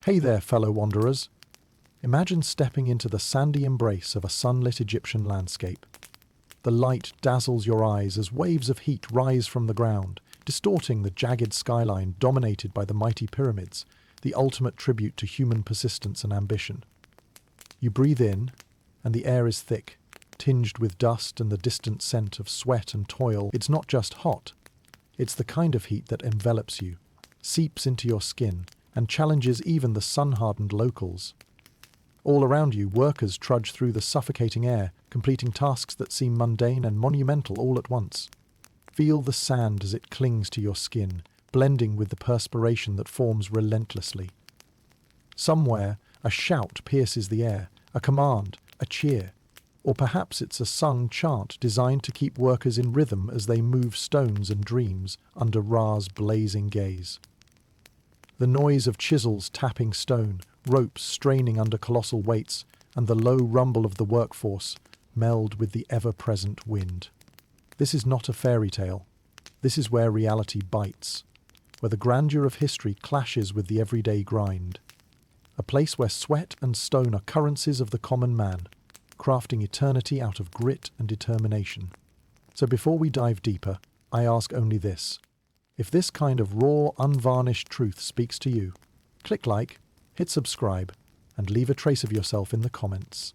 Hey there, fellow wanderers. Imagine stepping into the sandy embrace of a sunlit Egyptian landscape. The light dazzles your eyes as waves of heat rise from the ground, distorting the jagged skyline dominated by the mighty pyramids, the ultimate tribute to human persistence and ambition. You breathe in, and the air is thick, tinged with dust and the distant scent of sweat and toil. It's not just hot. It's the kind of heat that envelops you, seeps into your skin, and challenges even the sun-hardened locals. All around you, workers trudge through the suffocating air, completing tasks that seem mundane and monumental all at once. Feel the sand as it clings to your skin, blending with the perspiration that forms relentlessly. Somewhere, a shout pierces the air, a command, a cheer. Or perhaps it's a sung chant designed to keep workers in rhythm as they move stones and dreams under Ra's blazing gaze. The noise of chisels tapping stone, ropes straining under colossal weights, and the low rumble of the workforce meld with the ever-present wind. This is not a fairy tale. This is where reality bites, where the grandeur of history clashes with the everyday grind. A place where sweat and stone are currencies of the common man, crafting eternity out of grit and determination. So before we dive deeper, I ask only this. If this kind of raw, unvarnished truth speaks to you, click like, hit subscribe, and leave a trace of yourself in the comments.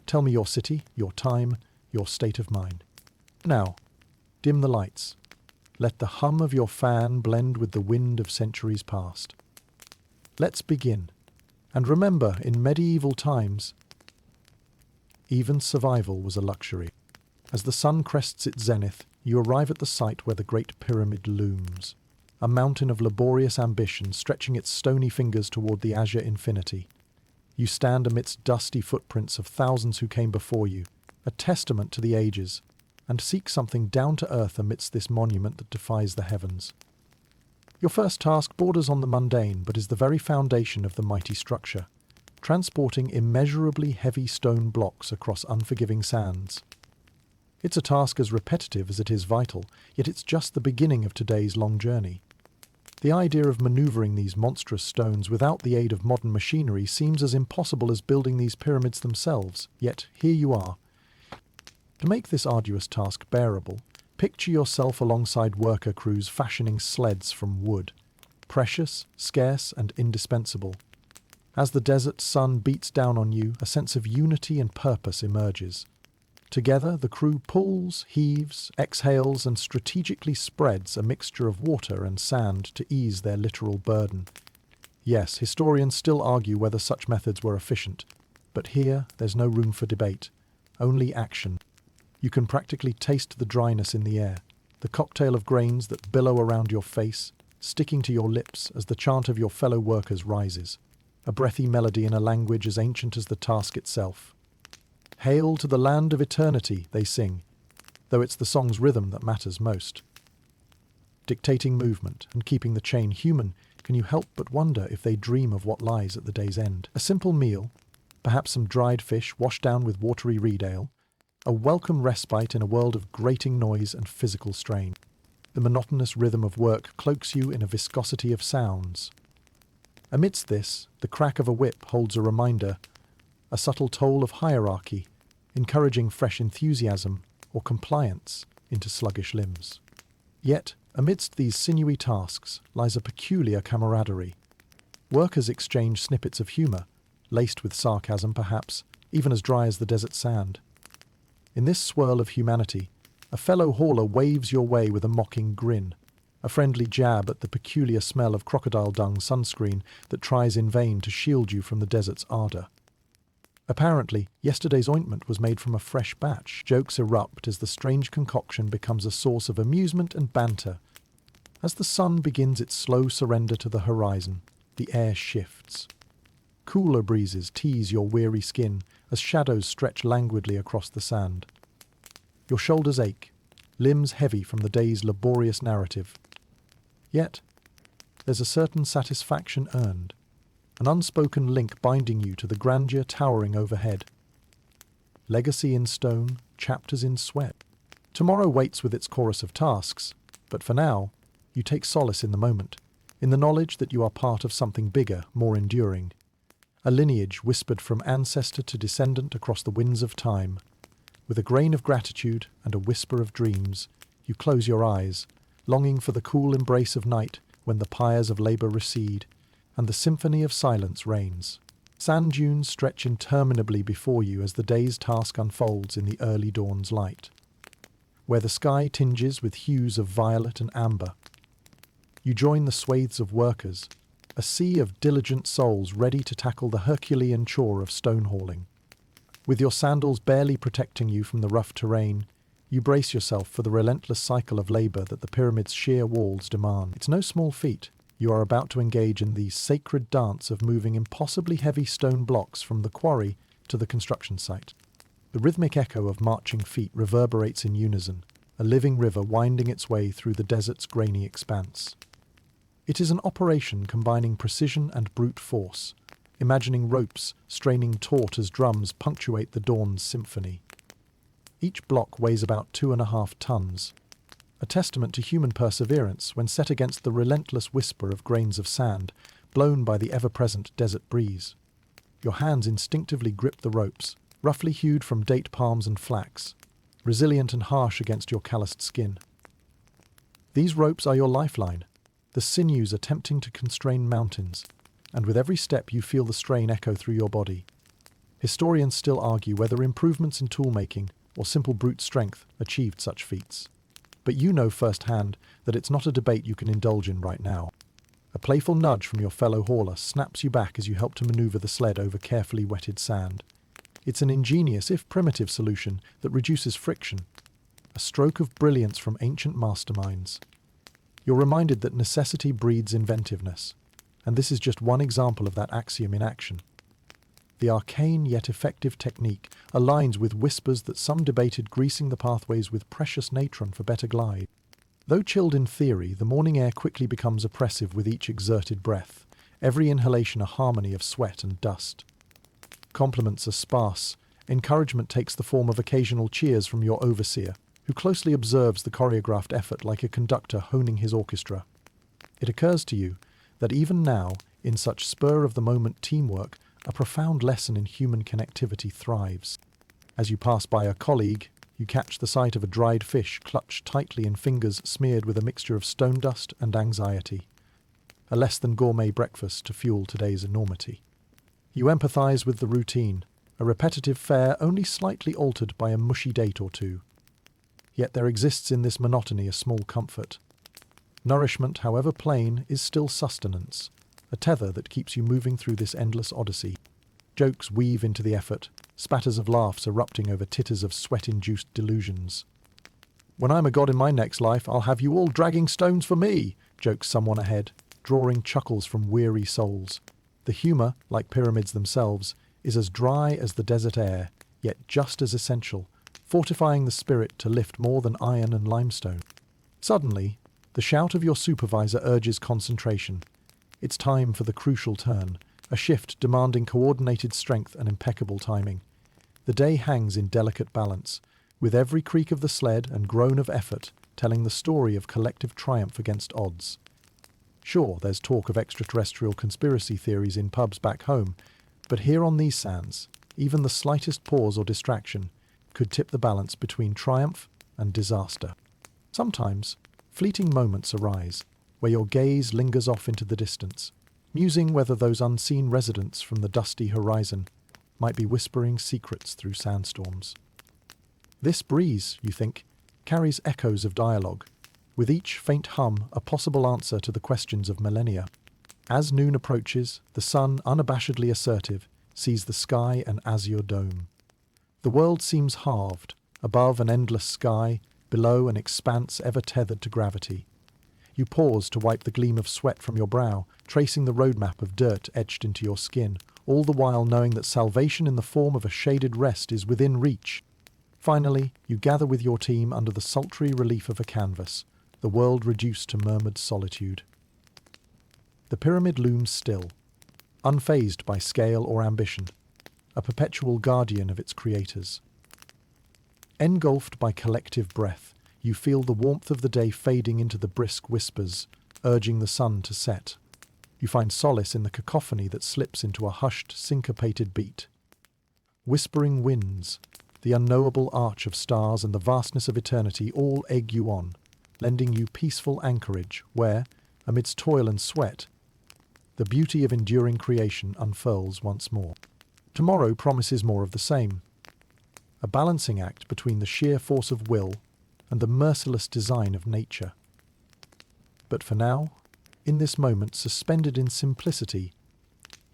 Tell me your city, your time, your state of mind. Now, dim the lights. Let the hum of your fan blend with the wind of centuries past. Let's begin. And remember, in medieval times, even survival was a luxury. As the sun crests its zenith, you arrive at the site where the Great Pyramid looms, a mountain of laborious ambition stretching its stony fingers toward the azure infinity. You stand amidst dusty footprints of thousands who came before you, a testament to the ages, and seek something down to earth amidst this monument that defies the heavens. Your first task borders on the mundane, but is the very foundation of the mighty structure, transporting immeasurably heavy stone blocks across unforgiving sands. It's a task as repetitive as it is vital, yet it's just the beginning of today's long journey. The idea of maneuvering these monstrous stones without the aid of modern machinery seems as impossible as building these pyramids themselves, yet here you are. To make this arduous task bearable, picture yourself alongside worker crews fashioning sleds from wood, precious, scarce, and indispensable. As the desert sun beats down on you, a sense of unity and purpose emerges. Together, the crew pulls, heaves, exhales, and strategically spreads a mixture of water and sand to ease their literal burden. Yes, historians still argue whether such methods were efficient, but here there's no room for debate, only action. You can practically taste the dryness in the air, the cocktail of grains that billow around your face, sticking to your lips as the chant of your fellow workers rises, a breathy melody in a language as ancient as the task itself. Hail to the land of eternity, they sing, though it's the song's rhythm that matters most. Dictating movement and keeping the chain human, can you help but wonder if they dream of what lies at the day's end? A simple meal, perhaps some dried fish washed down with watery reed ale, a welcome respite in a world of grating noise and physical strain. The monotonous rhythm of work cloaks you in a viscosity of sounds. Amidst this, the crack of a whip holds a reminder, a subtle toll of hierarchy, encouraging fresh enthusiasm or compliance into sluggish limbs. Yet, amidst these sinewy tasks lies a peculiar camaraderie. Workers exchange snippets of humour, laced with sarcasm perhaps, even as dry as the desert sand. In this swirl of humanity, a fellow hauler waves your way with a mocking grin, a friendly jab at the peculiar smell of crocodile dung sunscreen that tries in vain to shield you from the desert's ardour. Apparently, yesterday's ointment was made from a fresh batch. Jokes erupt as the strange concoction becomes a source of amusement and banter. As the sun begins its slow surrender to the horizon, the air shifts. Cooler breezes tease your weary skin as shadows stretch languidly across the sand. Your shoulders ache, limbs heavy from the day's laborious narrative. Yet, there's a certain satisfaction earned, an unspoken link binding you to the grandeur towering overhead. Legacy in stone, chapters in sweat. Tomorrow waits with its chorus of tasks, but for now, you take solace in the moment, in the knowledge that you are part of something bigger, more enduring. A lineage whispered from ancestor to descendant across the winds of time. With a grain of gratitude and a whisper of dreams, you close your eyes, longing for the cool embrace of night when the pyres of labour recede, and the symphony of silence reigns. Sand dunes stretch interminably before you as the day's task unfolds in the early dawn's light, where the sky tinges with hues of violet and amber. You join the swathes of workers, a sea of diligent souls ready to tackle the Herculean chore of stone hauling. With your sandals barely protecting you from the rough terrain, you brace yourself for the relentless cycle of labour that the pyramid's sheer walls demand. It's no small feat. You are about to engage in the sacred dance of moving impossibly heavy stone blocks from the quarry to the construction site. The rhythmic echo of marching feet reverberates in unison, a living river winding its way through the desert's grainy expanse. It is an operation combining precision and brute force, imagining ropes straining taut as drums punctuate the dawn's symphony. Each block weighs about 2.5 tons, a testament to human perseverance when set against the relentless whisper of grains of sand blown by the ever-present desert breeze. Your hands instinctively grip the ropes, roughly hewed from date palms and flax, resilient and harsh against your calloused skin. These ropes are your lifeline, the sinews attempting to constrain mountains, and with every step you feel the strain echo through your body. Historians still argue whether improvements in toolmaking or simple brute strength achieved such feats. But you know firsthand that it's not a debate you can indulge in right now. A playful nudge from your fellow hauler snaps you back as you help to maneuver the sled over carefully wetted sand. It's an ingenious, if primitive, solution that reduces friction, a stroke of brilliance from ancient masterminds. You're reminded that necessity breeds inventiveness, and this is just one example of that axiom in action. The arcane yet effective technique aligns with whispers that some debated greasing the pathways with precious natron for better glide. Though chilled in theory, the morning air quickly becomes oppressive with each exerted breath, every inhalation a harmony of sweat and dust. Compliments are sparse. Encouragement takes the form of occasional cheers from your overseer, who closely observes the choreographed effort like a conductor honing his orchestra. It occurs to you that even now, in such spur-of-the-moment teamwork, a profound lesson in human connectivity thrives. As you pass by a colleague, you catch the sight of a dried fish clutched tightly in fingers smeared with a mixture of stone dust and anxiety. A less-than-gourmet breakfast to fuel today's enormity. You empathise with the routine, a repetitive fare only slightly altered by a mushy date or two. Yet there exists in this monotony a small comfort. Nourishment, however plain, is still sustenance, a tether that keeps you moving through this endless odyssey. Jokes weave into the effort, spatters of laughs erupting over titters of sweat-induced delusions. "When I'm a god in my next life, I'll have you all dragging stones for me," jokes someone ahead, drawing chuckles from weary souls. The humour, like pyramids themselves, is as dry as the desert air, yet just as essential, fortifying the spirit to lift more than iron and limestone. Suddenly, the shout of your supervisor urges concentration. It's time for the crucial turn, a shift demanding coordinated strength and impeccable timing. The day hangs in delicate balance, with every creak of the sled and groan of effort telling the story of collective triumph against odds. Sure, there's talk of extraterrestrial conspiracy theories in pubs back home, but here on these sands, even the slightest pause or distraction could tip the balance between triumph and disaster. Sometimes, fleeting moments arise, where your gaze lingers off into the distance, musing whether those unseen residents from the dusty horizon might be whispering secrets through sandstorms. This breeze, you think, carries echoes of dialogue, with each faint hum a possible answer to the questions of millennia. As noon approaches, the sun, unabashedly assertive, sees the sky an azure dome. The world seems halved, above an endless sky, below an expanse ever tethered to gravity. You pause to wipe the gleam of sweat from your brow, tracing the roadmap of dirt etched into your skin, all the while knowing that salvation in the form of a shaded rest is within reach. Finally, you gather with your team under the sultry relief of a canvas, the world reduced to murmured solitude. The pyramid looms still, unfazed by scale or ambition, a perpetual guardian of its creators. Engulfed by collective breath, you feel the warmth of the day fading into the brisk whispers urging the sun to set. You find solace in the cacophony that slips into a hushed, syncopated beat. Whispering winds, the unknowable arch of stars and the vastness of eternity all egg you on, lending you peaceful anchorage where, amidst toil and sweat, the beauty of enduring creation unfurls once more. Tomorrow promises more of the same. A balancing act between the sheer force of will and the merciless design of nature. But for now, in this moment suspended in simplicity,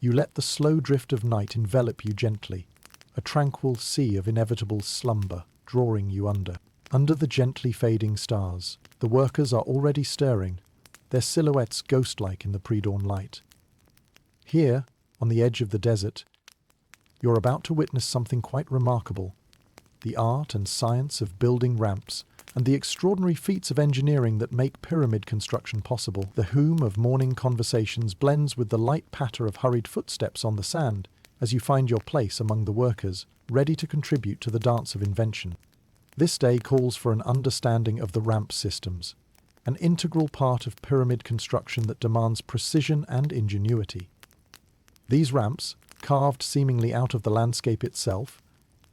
you let the slow drift of night envelop you gently, a tranquil sea of inevitable slumber drawing you under. Under the gently fading stars, the workers are already stirring, their silhouettes ghost-like in the pre-dawn light. Here, on the edge of the desert, you're about to witness something quite remarkable. The art and science of building ramps and the extraordinary feats of engineering that make pyramid construction possible. The hum of morning conversations blends with the light patter of hurried footsteps on the sand as you find your place among the workers, ready to contribute to the dance of invention. This day calls for an understanding of the ramp systems, an integral part of pyramid construction that demands precision and ingenuity. These ramps, carved seemingly out of the landscape itself,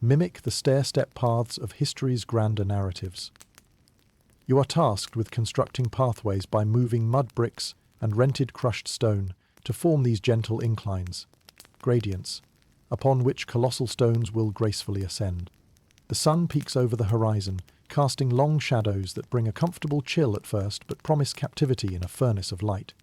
mimic the stair-step paths of history's grander narratives. You are tasked with constructing pathways by moving mud bricks and rented crushed stone to form these gentle inclines, gradients, upon which colossal stones will gracefully ascend. The sun peeks over the horizon, casting long shadows that bring a comfortable chill at first but promise captivity in a furnace of light.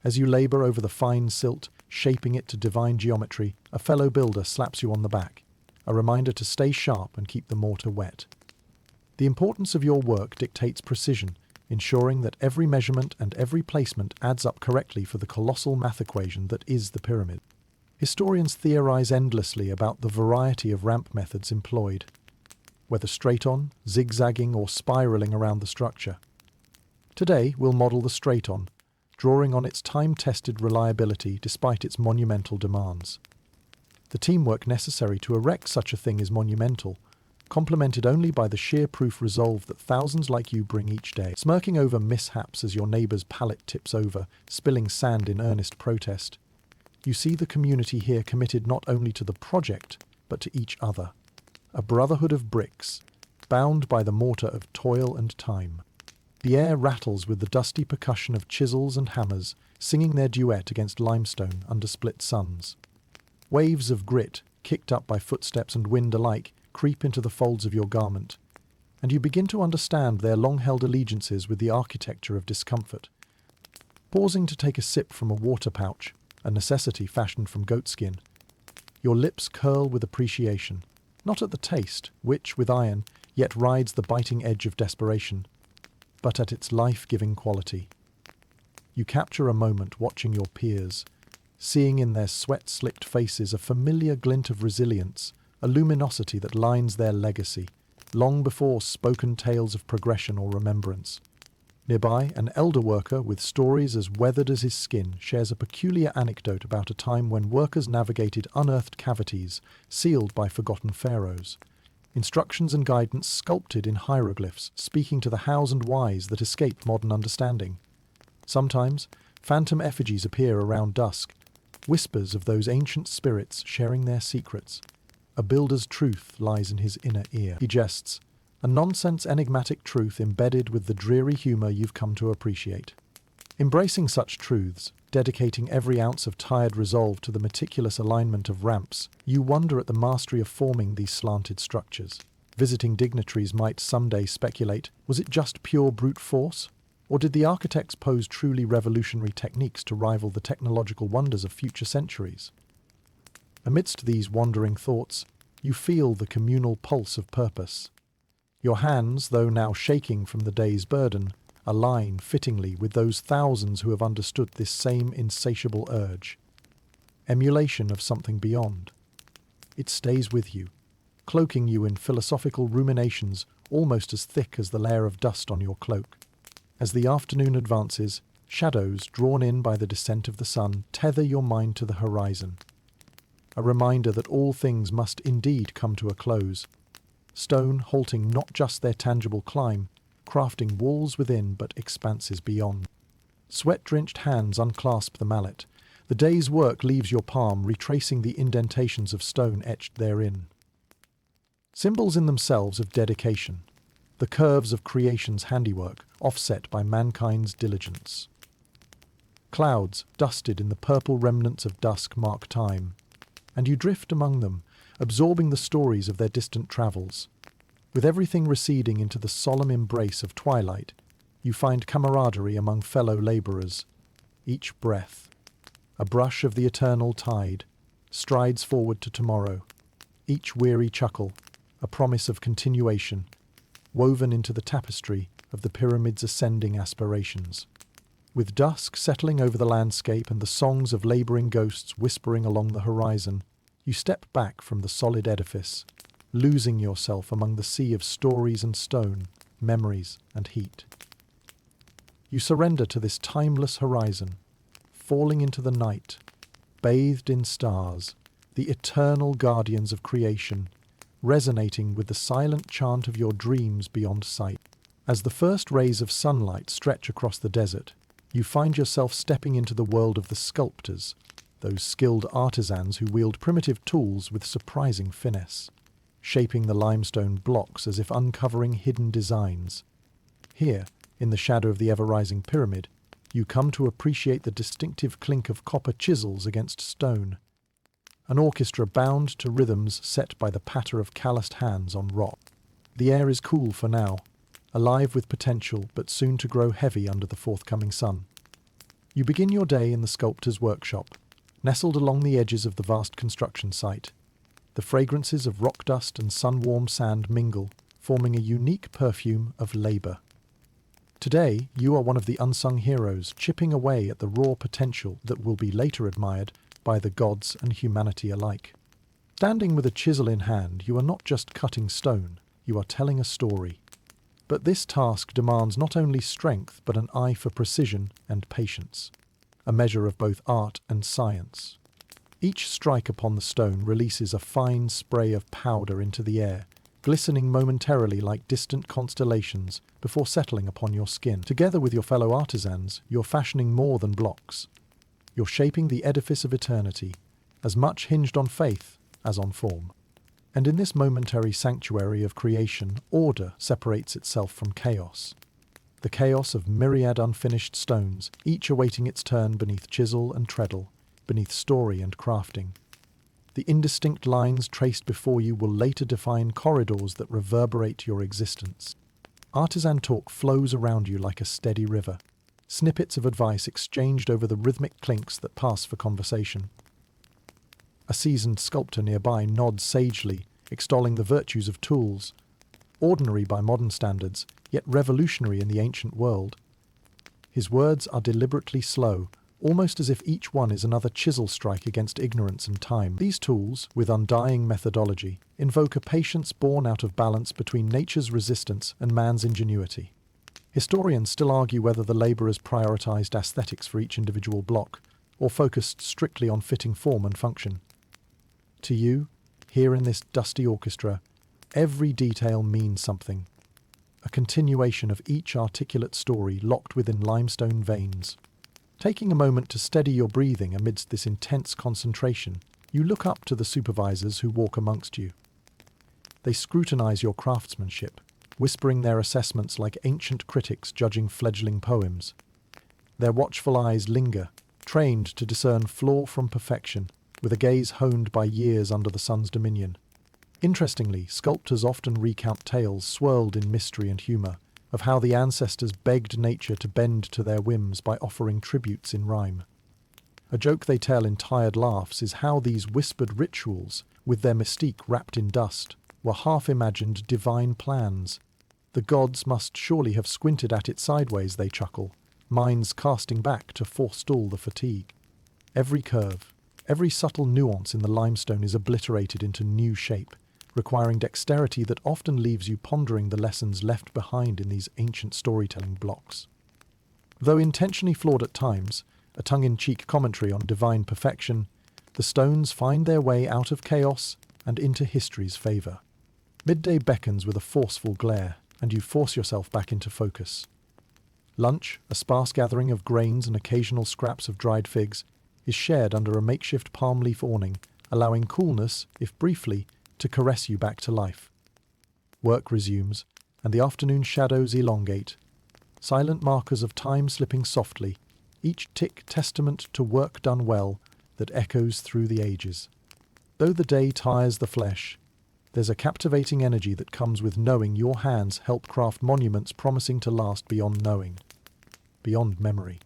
As you labour over the fine silt, shaping it to divine geometry, a fellow builder slaps you on the back, a reminder to stay sharp and keep the mortar wet. The importance of your work dictates precision, ensuring that every measurement and every placement adds up correctly for the colossal math equation that is the pyramid. Historians theorize endlessly about the variety of ramp methods employed, whether straight-on, zigzagging, or spiraling around the structure. Today, we'll model the straight-on, drawing on its time-tested reliability despite its monumental demands. The teamwork necessary to erect such a thing is monumental, complemented only by the sheer-proof resolve that thousands like you bring each day. Smirking over mishaps as your neighbour's pallet tips over, spilling sand in earnest protest, you see the community here committed not only to the project, but to each other. A brotherhood of bricks, bound by the mortar of toil and time. The air rattles with the dusty percussion of chisels and hammers, singing their duet against limestone under split suns. Waves of grit, kicked up by footsteps and wind alike, creep into the folds of your garment, and you begin to understand their long-held allegiances with the architecture of discomfort. Pausing to take a sip from a water pouch, a necessity fashioned from goatskin, your lips curl with appreciation, not at the taste, which, with iron, yet rides the biting edge of desperation, but at its life-giving quality. You capture a moment watching your peers, seeing in their sweat-slicked faces a familiar glint of resilience, a luminosity that lines their legacy, long before spoken tales of progression or remembrance. Nearby, an elder worker with stories as weathered as his skin shares a peculiar anecdote about a time when workers navigated unearthed cavities sealed by forgotten pharaohs. Instructions and guidance sculpted in hieroglyphs, speaking to the hows and whys that escape modern understanding. Sometimes, phantom effigies appear around dusk, whispers of those ancient spirits sharing their secrets. A builder's truth lies in his inner ear. He jests, a nonsense enigmatic truth embedded with the dreary humour you've come to appreciate. Embracing such truths, dedicating every ounce of tired resolve to the meticulous alignment of ramps, you wonder at the mastery of forming these slanted structures. Visiting dignitaries might someday speculate, was it just pure brute force? Or did the architects pose truly revolutionary techniques to rival the technological wonders of future centuries? Amidst these wandering thoughts, you feel the communal pulse of purpose. Your hands, though now shaking from the day's burden, align fittingly with those thousands who have understood this same insatiable urge. Emulation of something beyond. It stays with you, cloaking you in philosophical ruminations almost as thick as the layer of dust on your cloak. As the afternoon advances, shadows drawn in by the descent of the sun tether your mind to the horizon. A reminder that all things must indeed come to a close. Stone halting not just their tangible climb, crafting walls within but expanses beyond. Sweat-drenched hands unclasp the mallet. The day's work leaves your palm retracing the indentations of stone etched therein. Symbols in themselves of dedication, the curves of creation's handiwork, offset by mankind's diligence. Clouds, dusted in the purple remnants of dusk, mark time, and you drift among them, absorbing the stories of their distant travels. With everything receding into the solemn embrace of twilight, you find camaraderie among fellow labourers. Each breath, a brush of the eternal tide, strides forward to tomorrow. Each weary chuckle, a promise of continuation, woven into the tapestry of the pyramid's ascending aspirations. With dusk settling over the landscape and the songs of labouring ghosts whispering along the horizon, you step back from the solid edifice, losing yourself among the sea of stories and stone, memories and heat. You surrender to this timeless horizon, falling into the night, bathed in stars, the eternal guardians of creation, resonating with the silent chant of your dreams beyond sight. As the first rays of sunlight stretch across the desert, you find yourself stepping into the world of the sculptors, those skilled artisans who wield primitive tools with surprising finesse, shaping the limestone blocks as if uncovering hidden designs. Here, in the shadow of the ever-rising pyramid, you come to appreciate the distinctive clink of copper chisels against stone, an orchestra bound to rhythms set by the patter of calloused hands on rock. The air is cool for now, alive with potential but soon to grow heavy under the forthcoming sun. You begin your day in the sculptor's workshop, nestled along the edges of the vast construction site. The fragrances of rock dust and sun-warmed sand mingle, forming a unique perfume of labour. Today, you are one of the unsung heroes, chipping away at the raw potential that will be later admired by the gods and humanity alike. Standing with a chisel in hand, you are not just cutting stone, you are telling a story. But this task demands not only strength, but an eye for precision and patience, a measure of both art and science. Each strike upon the stone releases a fine spray of powder into the air, glistening momentarily like distant constellations before settling upon your skin. Together with your fellow artisans, you're fashioning more than blocks. You're shaping the edifice of eternity, as much hinged on faith as on form. And in this momentary sanctuary of creation, order separates itself from chaos. The chaos of myriad unfinished stones, each awaiting its turn beneath chisel and treadle, beneath story and crafting. The indistinct lines traced before you will later define corridors that reverberate your existence. Artisan talk flows around you like a steady river, snippets of advice exchanged over the rhythmic clinks that pass for conversation. A seasoned sculptor nearby nods sagely, extolling the virtues of tools, ordinary by modern standards, yet revolutionary in the ancient world. His words are deliberately slow, almost as if each one is another chisel strike against ignorance and time. These tools, with undying methodology, invoke a patience born out of balance between nature's resistance and man's ingenuity. Historians still argue whether the labourers prioritised aesthetics for each individual block, or focused strictly on fitting form and function. To you, here in this dusty orchestra, every detail means something, a continuation of each articulate story locked within limestone veins. Taking a moment to steady your breathing amidst this intense concentration, you look up to the supervisors who walk amongst you. They scrutinise your craftsmanship, whispering their assessments like ancient critics judging fledgling poems. Their watchful eyes linger, trained to discern flaw from perfection, with a gaze honed by years under the sun's dominion. Interestingly, sculptors often recount tales swirled in mystery and humour, of how the ancestors begged nature to bend to their whims by offering tributes in rhyme. A joke they tell in tired laughs is how these whispered rituals, with their mystique wrapped in dust, were half-imagined divine plans. The gods must surely have squinted at it sideways, they chuckle, minds casting back to forestall the fatigue. Every curve, every subtle nuance in the limestone is obliterated into new shape, requiring dexterity that often leaves you pondering the lessons left behind in these ancient storytelling blocks. Though intentionally flawed at times, a tongue-in-cheek commentary on divine perfection, the stones find their way out of chaos and into history's favour. Midday beckons with a forceful glare, and you force yourself back into focus. Lunch, a sparse gathering of grains and occasional scraps of dried figs, is shared under a makeshift palm leaf awning, allowing coolness, if briefly, to caress you back to life. Work resumes, and the afternoon shadows elongate, silent markers of time slipping softly, each tick testament to work done well that echoes through the ages. Though the day tires the flesh, there's a captivating energy that comes with knowing your hands help craft monuments promising to last beyond knowing, beyond memory.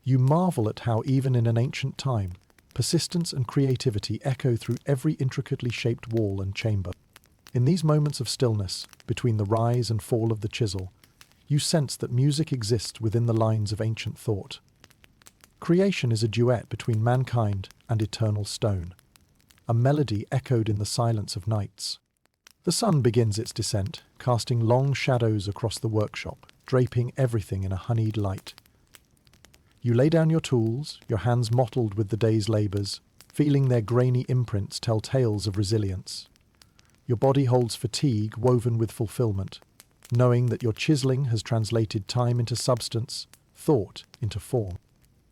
You marvel at how even in an ancient time, persistence and creativity echo through every intricately shaped wall and chamber. In these moments of stillness, between the rise and fall of the chisel, you sense that music exists within the lines of ancient thought. Creation is a duet between mankind and eternal stone, a melody echoed in the silence of nights. The sun begins its descent, casting long shadows across the workshop, draping everything in a honeyed light. You lay down your tools, your hands mottled with the day's labours, feeling their grainy imprints tell tales of resilience. Your body holds fatigue woven with fulfillment, knowing that your chiselling has translated time into substance, thought into form.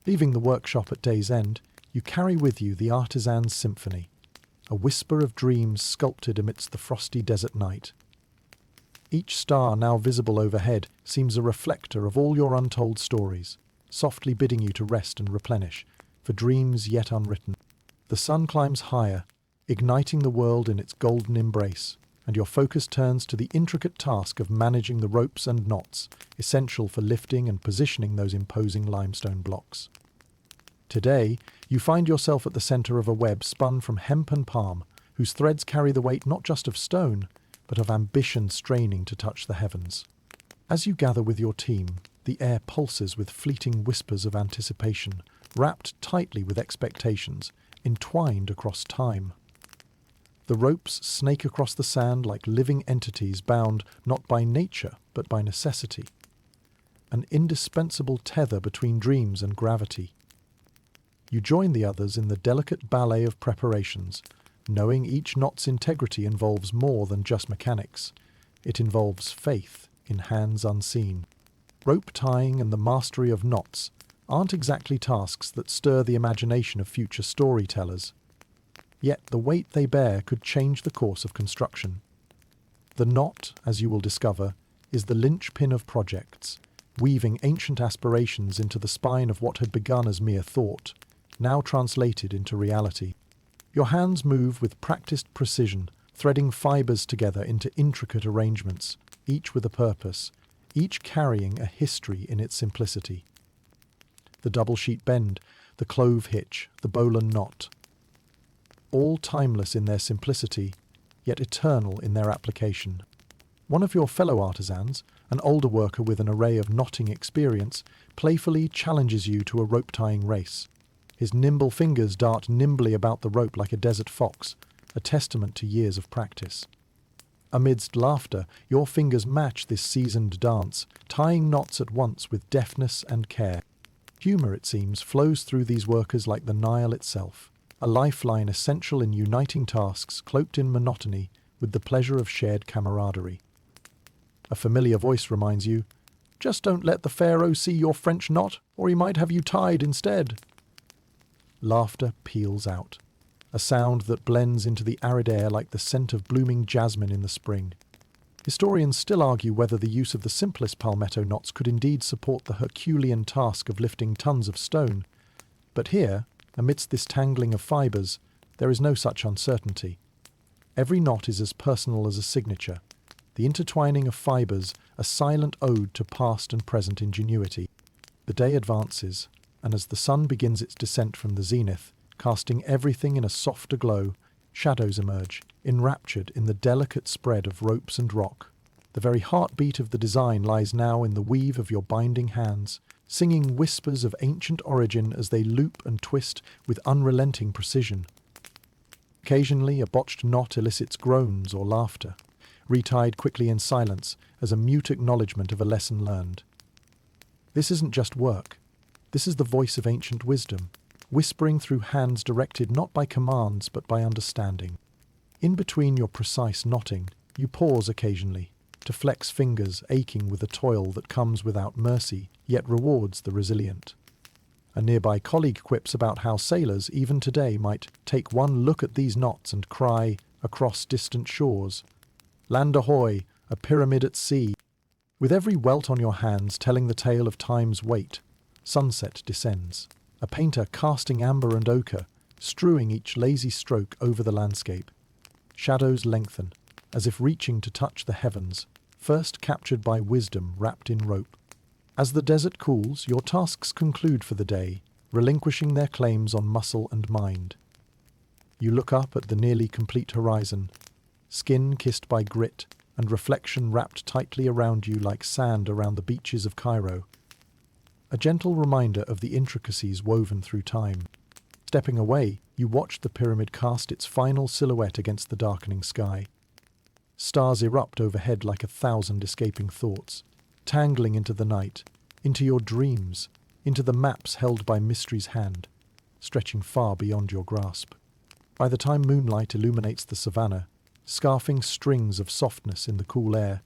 Leaving the workshop at day's end, you carry with you the artisan's symphony, a whisper of dreams sculpted amidst the frosty desert night. Each star now visible overhead seems a reflector of all your untold stories, softly bidding you to rest and replenish, for dreams yet unwritten. The sun climbs higher, igniting the world in its golden embrace, and your focus turns to the intricate task of managing the ropes and knots essential for lifting and positioning those imposing limestone blocks. Today, you find yourself at the center of a web spun from hemp and palm, whose threads carry the weight not just of stone, but of ambition straining to touch the heavens. As you gather with your team, the air pulses with fleeting whispers of anticipation, wrapped tightly with expectations, entwined across time. The ropes snake across the sand like living entities bound not by nature but by necessity, an indispensable tether between dreams and gravity. You join the others in the delicate ballet of preparations, knowing each knot's integrity involves more than just mechanics. It involves faith in hands unseen. Rope tying and the mastery of knots aren't exactly tasks that stir the imagination of future storytellers. Yet the weight they bear could change the course of construction. The knot, as you will discover, is the linchpin of projects, weaving ancient aspirations into the spine of what had begun as mere thought, now translated into reality. Your hands move with practiced precision, threading fibers together into intricate arrangements, each with a purpose, each carrying a history in its simplicity. The double sheet bend, the clove hitch, the bowline knot, all timeless in their simplicity, yet eternal in their application. One of your fellow artisans, an older worker with an array of knotting experience, playfully challenges you to a rope-tying race. His nimble fingers dart nimbly about the rope like a desert fox, a testament to years of practice. Amidst laughter, your fingers match this seasoned dance, tying knots at once with deftness and care. Humour, it seems, flows through these workers like the Nile itself, a lifeline essential in uniting tasks cloaked in monotony with the pleasure of shared camaraderie. A familiar voice reminds you, "Just don't let the Pharaoh see your French knot, or he might have you tied instead." Laughter peals out, a sound that blends into the arid air like the scent of blooming jasmine in the spring. Historians still argue whether the use of the simplest palmetto knots could indeed support the Herculean task of lifting tons of stone, but here, amidst this tangling of fibres, there is no such uncertainty. Every knot is as personal as a signature, the intertwining of fibres a silent ode to past and present ingenuity. The day advances, and as the sun begins its descent from the zenith, casting everything in a softer glow, shadows emerge, enraptured in the delicate spread of ropes and rock. The very heartbeat of the design lies now in the weave of your binding hands, singing whispers of ancient origin as they loop and twist with unrelenting precision. Occasionally, a botched knot elicits groans or laughter, retied quickly in silence as a mute acknowledgement of a lesson learned. This isn't just work. This is the voice of ancient wisdom, whispering through hands directed not by commands but by understanding. In between your precise knotting, you pause occasionally, to flex fingers aching with a toil that comes without mercy, yet rewards the resilient. A nearby colleague quips about how sailors, even today, might take one look at these knots and cry across distant shores, "Land ahoy, a pyramid at sea!" With every welt on your hands telling the tale of time's weight, sunset descends, a painter casting amber and ochre, strewing each lazy stroke over the landscape. Shadows lengthen, as if reaching to touch the heavens, first captured by wisdom wrapped in rope. As the desert cools, your tasks conclude for the day, relinquishing their claims on muscle and mind. You look up at the nearly complete horizon, skin kissed by grit and reflection wrapped tightly around you like sand around the beaches of Cairo. A gentle reminder of the intricacies woven through time. Stepping away, you watch the pyramid cast its final silhouette against the darkening sky. Stars erupt overhead like 1,000 escaping thoughts, tangling into the night, into your dreams, into the maps held by mystery's hand, stretching far beyond your grasp. By the time moonlight illuminates the savannah, scarfing strings of softness in the cool air,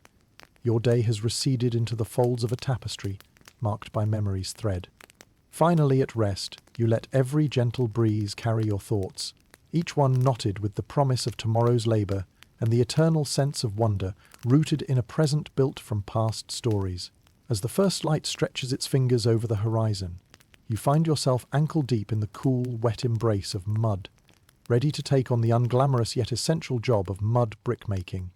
your day has receded into the folds of a tapestry marked by memory's thread. Finally at rest, you let every gentle breeze carry your thoughts, each one knotted with the promise of tomorrow's labour and the eternal sense of wonder rooted in a present built from past stories. As the first light stretches its fingers over the horizon, you find yourself ankle-deep in the cool, wet embrace of mud, ready to take on the unglamorous yet essential job of mud brickmaking.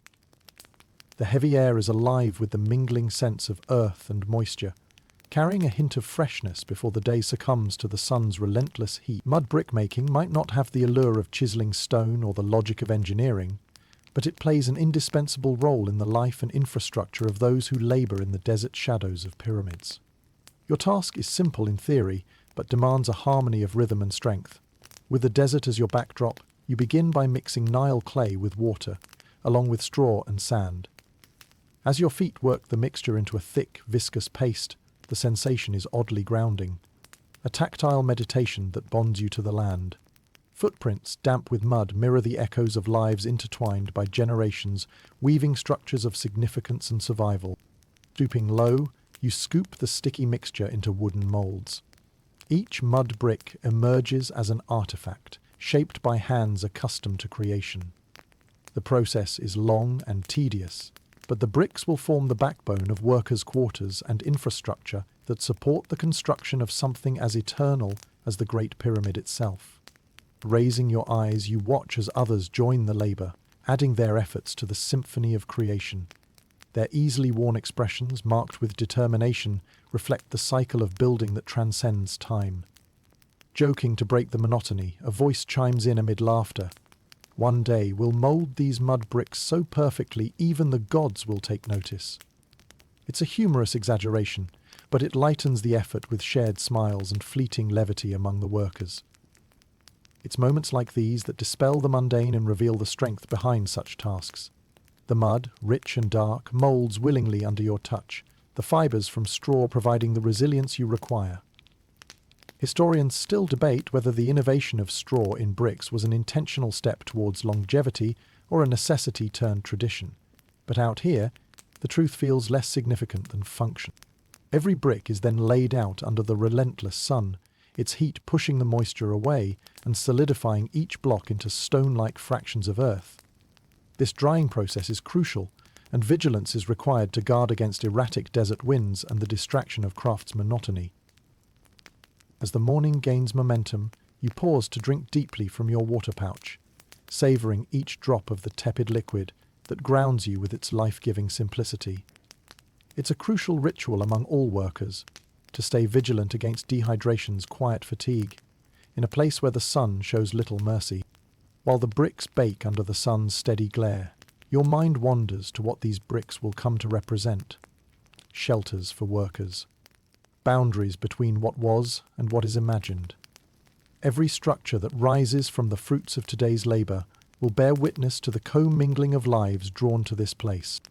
The heavy air is alive with the mingling sense of earth and moisture, carrying a hint of freshness before the day succumbs to the sun's relentless heat. Mud brickmaking might not have the allure of chiseling stone or the logic of engineering, but it plays an indispensable role in the life and infrastructure of those who labour in the desert shadows of pyramids. Your task is simple in theory, but demands a harmony of rhythm and strength. With the desert as your backdrop, you begin by mixing Nile clay with water, along with straw and sand. As your feet work the mixture into a thick, viscous paste, the sensation is oddly grounding, a tactile meditation that bonds you to the land. Footprints, damp with mud, mirror the echoes of lives intertwined by generations, weaving structures of significance and survival. Stooping low, you scoop the sticky mixture into wooden moulds. Each mud brick emerges as an artifact, shaped by hands accustomed to creation. The process is long and tedious, but the bricks will form the backbone of workers' quarters and infrastructure that support the construction of something as eternal as the Great Pyramid itself. Raising your eyes, you watch as others join the labour, adding their efforts to the symphony of creation. Their easily worn expressions, marked with determination, reflect the cycle of building that transcends time. Joking to break the monotony, a voice chimes in amid laughter. One day we'll mould these mud bricks so perfectly even the gods will take notice. It's a humorous exaggeration, but it lightens the effort with shared smiles and fleeting levity among the workers. It's moments like these that dispel the mundane and reveal the strength behind such tasks. The mud, rich and dark, moulds willingly under your touch, the fibres from straw providing the resilience you require. Historians still debate whether the innovation of straw in bricks was an intentional step towards longevity or a necessity turned tradition. But out here, the truth feels less significant than function. Every brick is then laid out under the relentless sun, its heat pushing the moisture away and solidifying each block into stone-like fractions of earth. This drying process is crucial, and vigilance is required to guard against erratic desert winds and the distraction of craft's monotony. As the morning gains momentum, you pause to drink deeply from your water pouch, savouring each drop of the tepid liquid that grounds you with its life-giving simplicity. It's a crucial ritual among all workers, to stay vigilant against dehydration's quiet fatigue, in a place where the sun shows little mercy. While the bricks bake under the sun's steady glare, your mind wanders to what these bricks will come to represent. Shelters for workers. Boundaries between what was and what is imagined. Every structure that rises from the fruits of today's labour will bear witness to the commingling of lives drawn to this place.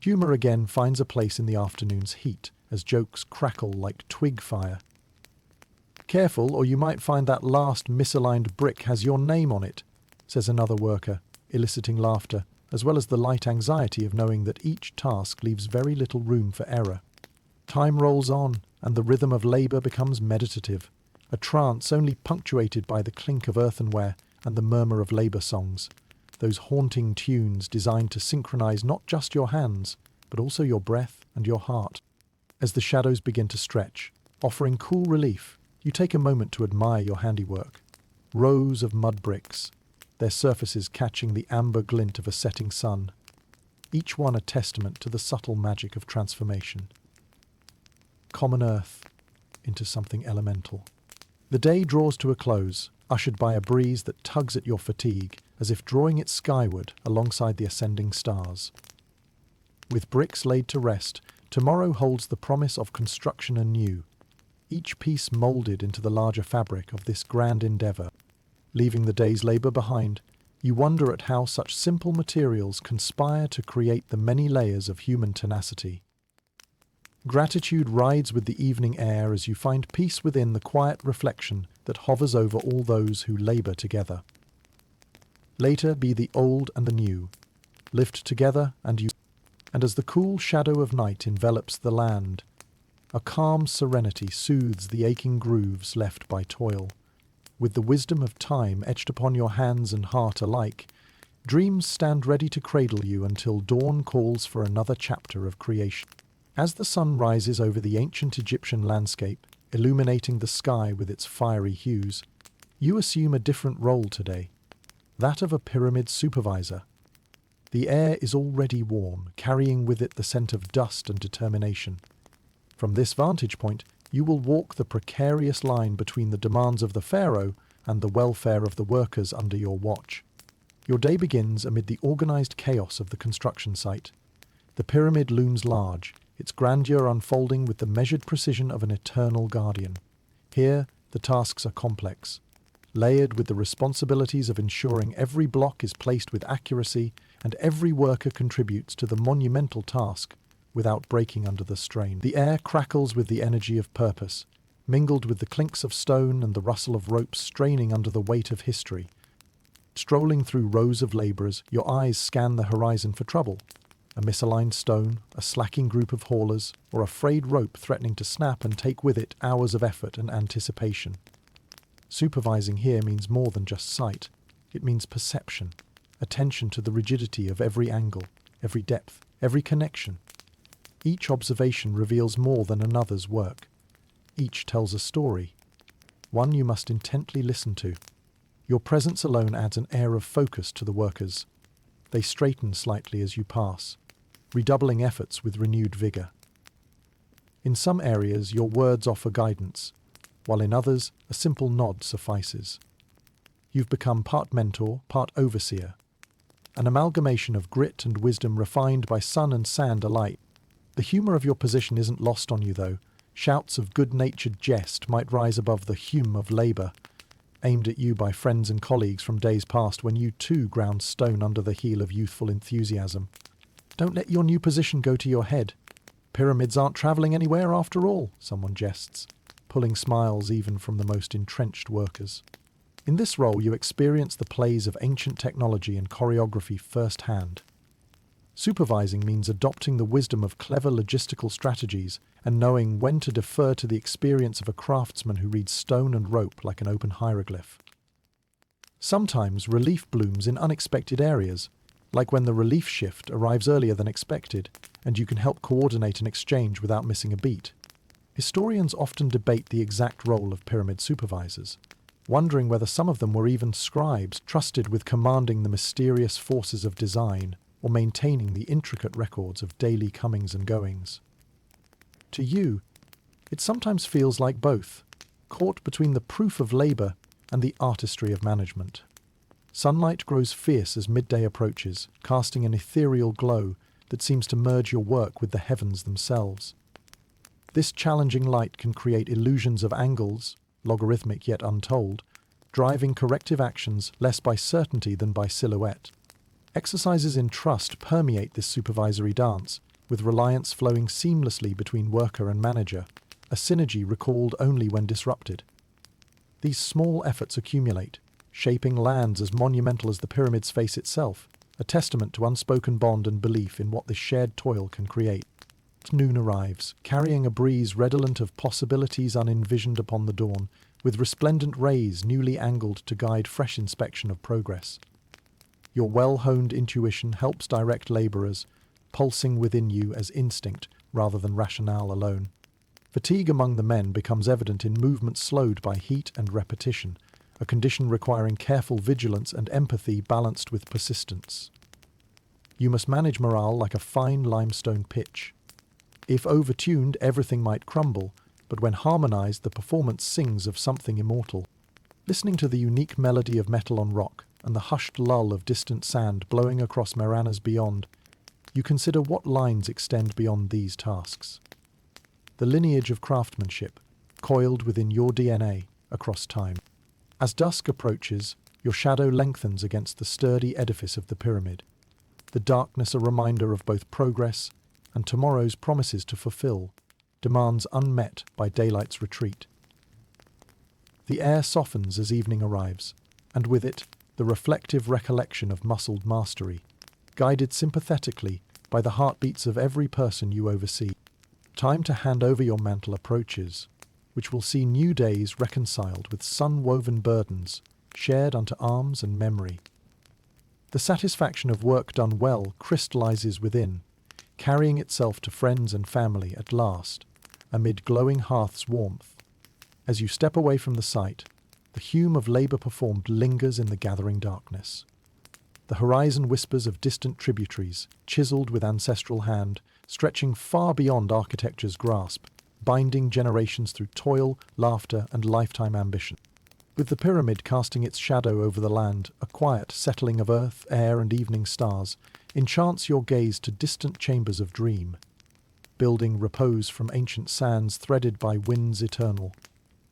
Humour again finds a place in the afternoon's heat, as jokes crackle like twig fire. "Careful, or you might find that last misaligned brick has your name on it," says another worker, eliciting laughter, as well as the light anxiety of knowing that each task leaves very little room for error. Time rolls on, and the rhythm of labour becomes meditative, a trance only punctuated by the clink of earthenware and the murmur of labour songs, those haunting tunes designed to synchronise not just your hands, but also your breath and your heart. As the shadows begin to stretch, offering cool relief, you take a moment to admire your handiwork. Rows of mud bricks, their surfaces catching the amber glint of a setting sun, each one a testament to the subtle magic of transformation. Common earth into something elemental. The day draws to a close, ushered by a breeze that tugs at your fatigue, as if drawing it skyward alongside the ascending stars. With bricks laid to rest, tomorrow holds the promise of construction anew, each piece moulded into the larger fabric of this grand endeavour. Leaving the day's labour behind, you wonder at how such simple materials conspire to create the many layers of human tenacity. Gratitude rides with the evening air as you find peace within the quiet reflection that hovers over all those who labour together. Later be the old and the new, lived together and as the cool shadow of night envelops the land, a calm serenity soothes the aching grooves left by toil. With the wisdom of time etched upon your hands and heart alike, dreams stand ready to cradle you until dawn calls for another chapter of creation. As the sun rises over the ancient Egyptian landscape, illuminating the sky with its fiery hues, you assume a different role today, that of a pyramid supervisor. The air is already warm, carrying with it the scent of dust and determination. From this vantage point, you will walk the precarious line between the demands of the pharaoh and the welfare of the workers under your watch. Your day begins amid the organised chaos of the construction site. The pyramid looms large, its grandeur unfolding with the measured precision of an eternal guardian. Here, the tasks are complex, layered with the responsibilities of ensuring every block is placed with accuracy and every worker contributes to the monumental task without breaking under the strain. The air crackles with the energy of purpose, mingled with the clinks of stone and the rustle of ropes straining under the weight of history. Strolling through rows of labourers, your eyes scan the horizon for trouble. A misaligned stone, a slacking group of haulers, or a frayed rope threatening to snap and take with it hours of effort and anticipation. Supervising here means more than just sight. It means perception, attention to the rigidity of every angle, every depth, every connection. Each observation reveals more than another's work. Each tells a story, one you must intently listen to. Your presence alone adds an air of focus to the workers. They straighten slightly as you pass, redoubling efforts with renewed vigour. In some areas, your words offer guidance, while in others, a simple nod suffices. You've become part mentor, part overseer, an amalgamation of grit and wisdom refined by sun and sand alike. The humour of your position isn't lost on you, though. Shouts of good-natured jest might rise above the hum of labour, aimed at you by friends and colleagues from days past when you too ground stone under the heel of youthful enthusiasm. Don't let your new position go to your head. Pyramids aren't travelling anywhere after all, someone jests, pulling smiles even from the most entrenched workers. In this role, you experience the plays of ancient technology and choreography firsthand. Supervising means adopting the wisdom of clever logistical strategies and knowing when to defer to the experience of a craftsman who reads stone and rope like an open hieroglyph. Sometimes relief blooms in unexpected areas, like when the relief shift arrives earlier than expected and you can help coordinate an exchange without missing a beat. Historians often debate the exact role of pyramid supervisors, wondering whether some of them were even scribes trusted with commanding the mysterious forces of design or maintaining the intricate records of daily comings and goings. To you, it sometimes feels like both, caught between the proof of labour and the artistry of management. Sunlight grows fierce as midday approaches, casting an ethereal glow that seems to merge your work with the heavens themselves. This challenging light can create illusions of angles, logarithmic yet untold, driving corrective actions less by certainty than by silhouette. Exercises in trust permeate this supervisory dance, with reliance flowing seamlessly between worker and manager, a synergy recalled only when disrupted. These small efforts accumulate, shaping lands as monumental as the pyramid's face itself, a testament to unspoken bond and belief in what this shared toil can create. Noon arrives, carrying a breeze redolent of possibilities unenvisioned upon the dawn, with resplendent rays newly angled to guide fresh inspection of progress. Your well-honed intuition helps direct labourers, pulsing within you as instinct rather than rationale alone. Fatigue among the men becomes evident in movements slowed by heat and repetition, a condition requiring careful vigilance and empathy balanced with persistence. You must manage morale like a fine limestone pitch. If overtuned, everything might crumble, but when harmonized, the performance sings of something immortal. Listening to the unique melody of metal on rock and the hushed lull of distant sand blowing across Marana's beyond, you consider what lines extend beyond these tasks. The lineage of craftsmanship, coiled within your DNA across time. As dusk approaches, your shadow lengthens against the sturdy edifice of the pyramid, the darkness a reminder of both progress and tomorrow's promises to fulfill, demands unmet by daylight's retreat. The air softens as evening arrives, and with it, the reflective recollection of muscled mastery, guided sympathetically by the heartbeats of every person you oversee. Time to hand over your mantle approaches, which will see new days reconciled with sun-woven burdens, shared unto arms and memory. The satisfaction of work done well crystallizes within, carrying itself to friends and family at last, amid glowing hearth's warmth. As you step away from the site, the hume of labour performed lingers in the gathering darkness. The horizon whispers of distant tributaries, chiselled with ancestral hand, stretching far beyond architecture's grasp, binding generations through toil, laughter, and lifetime ambition. With the pyramid casting its shadow over the land, a quiet settling of earth, air, and evening stars enchants your gaze to distant chambers of dream, building repose from ancient sands threaded by winds eternal.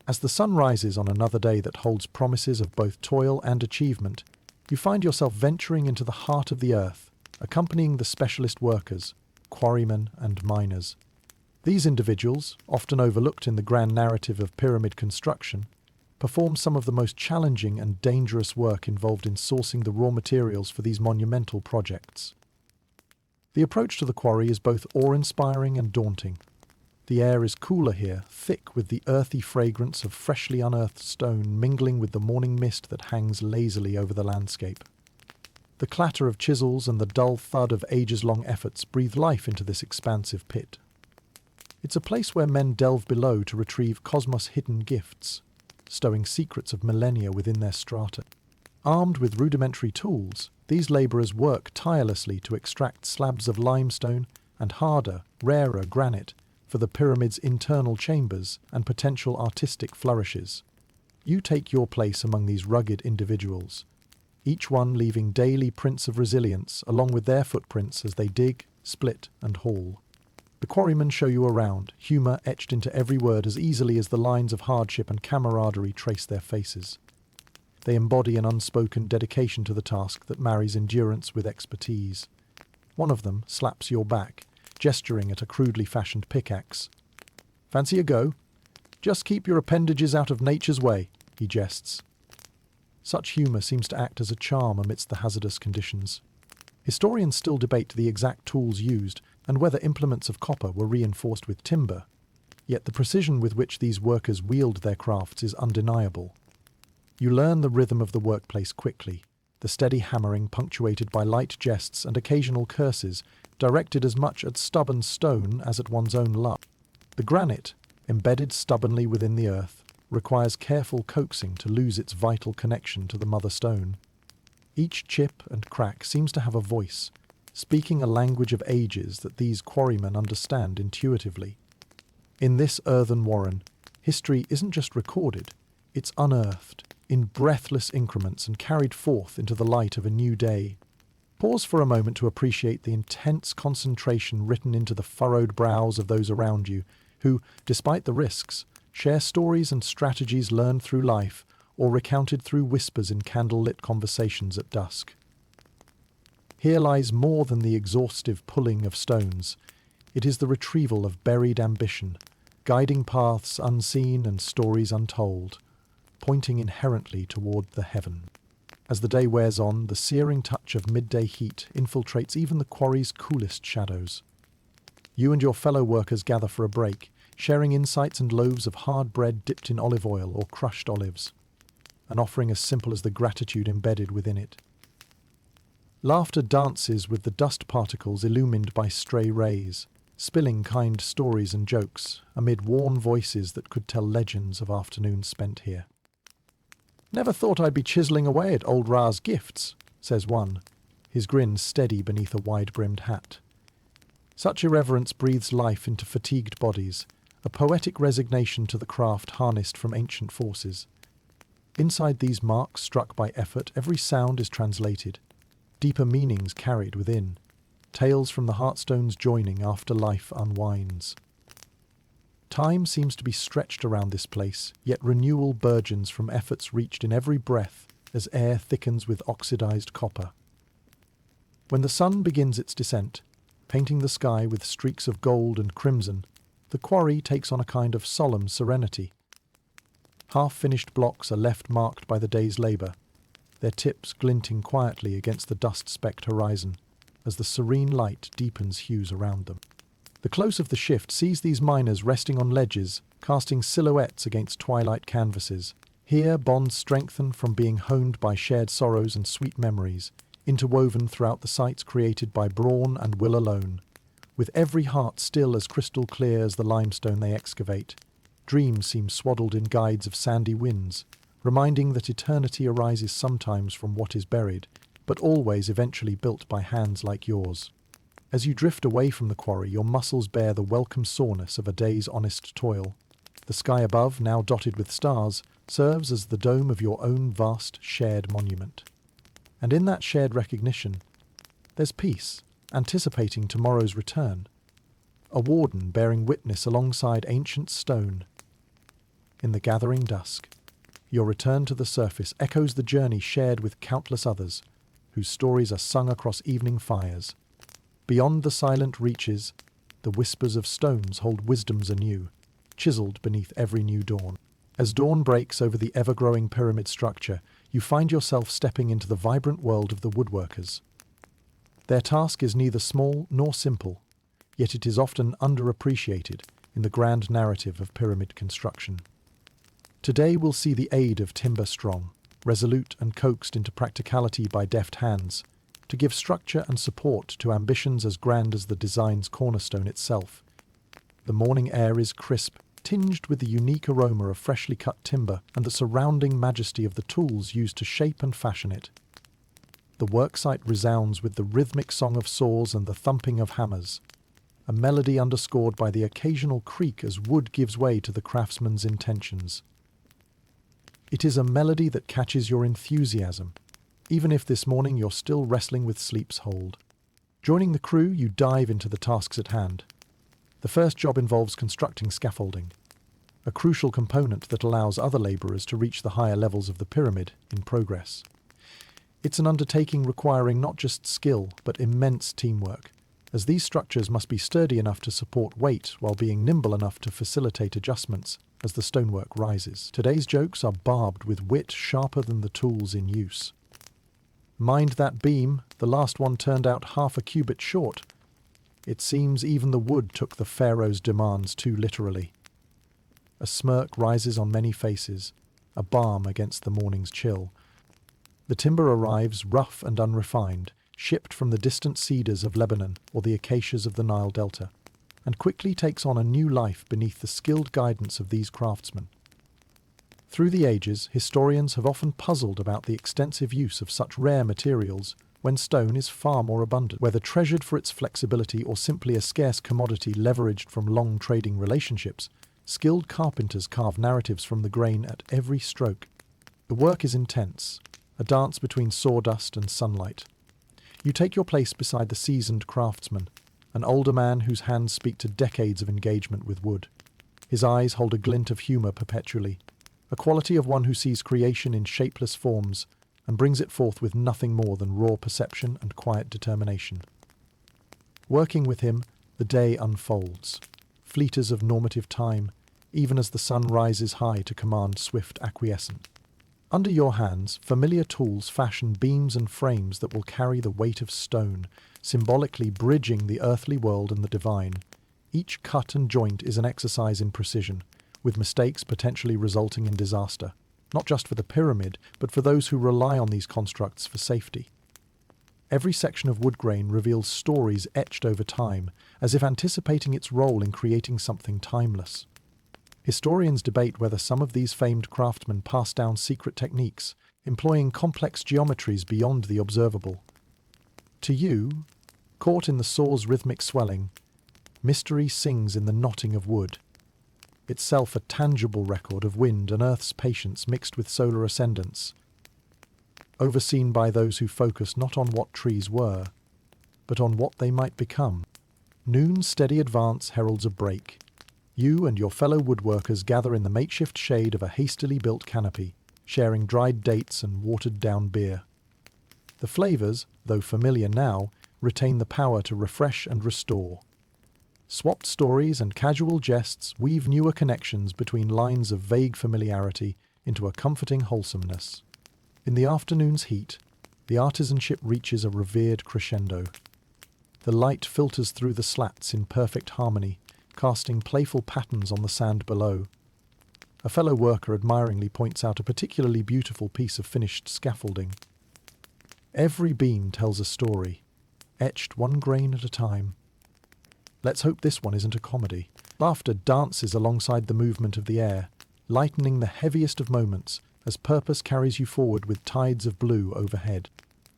As the sun rises on another day that holds promises of both toil and achievement, you find yourself venturing into the heart of the earth, accompanying the specialist workers, quarrymen and miners. These individuals, often overlooked in the grand narrative of pyramid construction, perform some of the most challenging and dangerous work involved in sourcing the raw materials for these monumental projects. The approach to the quarry is both awe-inspiring and daunting. The air is cooler here, thick with the earthy fragrance of freshly unearthed stone mingling with the morning mist that hangs lazily over the landscape. The clatter of chisels and the dull thud of ages-long efforts breathe life into this expansive pit. It's a place where men delve below to retrieve cosmos-hidden gifts, stowing secrets of millennia within their strata. Armed with rudimentary tools, these labourers work tirelessly to extract slabs of limestone and harder, rarer granite for the pyramid's internal chambers and potential artistic flourishes. You take your place among these rugged individuals, each one leaving daily prints of resilience along with their footprints as they dig, split, and haul. The quarrymen show you around, humour etched into every word as easily as the lines of hardship and camaraderie trace their faces. They embody an unspoken dedication to the task that marries endurance with expertise. One of them slaps your back, gesturing at a crudely fashioned pickaxe. "Fancy a go? Just keep your appendages out of nature's way," he jests. Such humour seems to act as a charm amidst the hazardous conditions. Historians still debate the exact tools used and whether implements of copper were reinforced with timber, yet the precision with which these workers wield their crafts is undeniable. You learn the rhythm of the workplace quickly, the steady hammering punctuated by light jests and occasional curses, directed as much at stubborn stone as at one's own luck. The granite, embedded stubbornly within the earth, requires careful coaxing to lose its vital connection to the mother stone. Each chip and crack seems to have a voice, speaking a language of ages that these quarrymen understand intuitively. In this earthen warren, history isn't just recorded, it's unearthed, in breathless increments and carried forth into the light of a new day. Pause for a moment to appreciate the intense concentration written into the furrowed brows of those around you, who, despite the risks, share stories and strategies learned through life or recounted through whispers in candle-lit conversations at dusk. Here lies more than the exhaustive pulling of stones. It is the retrieval of buried ambition, guiding paths unseen and stories untold, pointing inherently toward the heaven. As the day wears on, the searing touch of midday heat infiltrates even the quarry's coolest shadows. You and your fellow workers gather for a break, sharing insights and loaves of hard bread dipped in olive oil or crushed olives, an offering as simple as the gratitude embedded within it. Laughter dances with the dust particles illumined by stray rays, spilling kind stories and jokes amid worn voices that could tell legends of afternoons spent here. "Never thought I'd be chiselling away at old Ra's gifts," says one, his grin steady beneath a wide-brimmed hat. Such irreverence breathes life into fatigued bodies, a poetic resignation to the craft harnessed from ancient forces. Inside these marks struck by effort, every sound is translated, deeper meanings carried within, tales from the heartstones joining after life unwinds. Time seems to be stretched around this place, yet renewal burgeons from efforts reached in every breath as air thickens with oxidized copper. When the sun begins its descent, painting the sky with streaks of gold and crimson, the quarry takes on a kind of solemn serenity. Half-finished blocks are left marked by the day's labour, their tips glinting quietly against the dust-specked horizon as the serene light deepens hues around them. The close of the shift sees these miners resting on ledges, casting silhouettes against twilight canvases. Here bonds strengthen from being honed by shared sorrows and sweet memories, interwoven throughout the sites created by brawn and will alone. With every heart still as crystal clear as the limestone they excavate, dreams seem swaddled in guides of sandy winds, reminding that eternity arises sometimes from what is buried, but always eventually built by hands like yours. As you drift away from the quarry, your muscles bear the welcome soreness of a day's honest toil. The sky above, now dotted with stars, serves as the dome of your own vast, shared monument. And in that shared recognition, there's peace, anticipating tomorrow's return. A warden bearing witness alongside ancient stone. In the gathering dusk, your return to the surface echoes the journey shared with countless others, whose stories are sung across evening fires. Beyond the silent reaches, the whispers of stones hold wisdoms anew, chiselled beneath every new dawn. As dawn breaks over the ever-growing pyramid structure, you find yourself stepping into the vibrant world of the woodworkers. Their task is neither small nor simple, yet it is often underappreciated in the grand narrative of pyramid construction. Today we'll see the aid of timber strong, resolute and coaxed into practicality by deft hands, to give structure and support to ambitions as grand as the design's cornerstone itself. The morning air is crisp, tinged with the unique aroma of freshly cut timber and the surrounding majesty of the tools used to shape and fashion it. The worksite resounds with the rhythmic song of saws and the thumping of hammers, a melody underscored by the occasional creak as wood gives way to the craftsman's intentions. It is a melody that catches your enthusiasm, even if this morning you're still wrestling with sleep's hold. Joining the crew, you dive into the tasks at hand. The first job involves constructing scaffolding, a crucial component that allows other labourers to reach the higher levels of the pyramid in progress. It's an undertaking requiring not just skill, but immense teamwork, as these structures must be sturdy enough to support weight while being nimble enough to facilitate adjustments as the stonework rises. Today's jokes are barbed with wit sharper than the tools in use. Mind that beam, the last one turned out half a cubit short. It seems even the wood took the pharaoh's demands too literally. A smirk rises on many faces, a balm against the morning's chill. The timber arrives rough and unrefined, shipped from the distant cedars of Lebanon or the acacias of the Nile Delta, and quickly takes on a new life beneath the skilled guidance of these craftsmen. Through the ages, historians have often puzzled about the extensive use of such rare materials when stone is far more abundant, whether treasured for its flexibility or simply a scarce commodity leveraged from long trading relationships. Skilled carpenters carve narratives from the grain at every stroke. The work is intense, a dance between sawdust and sunlight. You take your place beside the seasoned craftsman, an older man whose hands speak to decades of engagement with wood. His eyes hold a glint of humour perpetually, a quality of one who sees creation in shapeless forms and brings it forth with nothing more than raw perception and quiet determination. Working with him, the day unfolds, fleet as of normative time, even as the sun rises high to command swift acquiescence. Under your hands, familiar tools fashion beams and frames that will carry the weight of stone, symbolically bridging the earthly world and the divine. Each cut and joint is an exercise in precision, with mistakes potentially resulting in disaster, not just for the pyramid, but for those who rely on these constructs for safety. Every section of wood grain reveals stories etched over time, as if anticipating its role in creating something timeless. Historians debate whether some of these famed craftsmen passed down secret techniques, employing complex geometries beyond the observable. To you, caught in the saw's rhythmic swelling, mystery sings in the knotting of wood, itself a tangible record of wind and earth's patience mixed with solar ascendance, overseen by those who focus not on what trees were, but on what they might become. Noon's steady advance heralds a break. You and your fellow woodworkers gather in the makeshift shade of a hastily built canopy, sharing dried dates and watered-down beer. The flavors, though familiar now, retain the power to refresh and restore. Swapped stories and casual jests weave newer connections between lines of vague familiarity into a comforting wholesomeness. In the afternoon's heat, the artisanship reaches a revered crescendo. The light filters through the slats in perfect harmony, casting playful patterns on the sand below. A fellow worker admiringly points out a particularly beautiful piece of finished scaffolding. Every beam tells a story, etched one grain at a time. Let's hope this one isn't a comedy. Laughter dances alongside the movement of the air, lightening the heaviest of moments as purpose carries you forward with tides of blue overhead.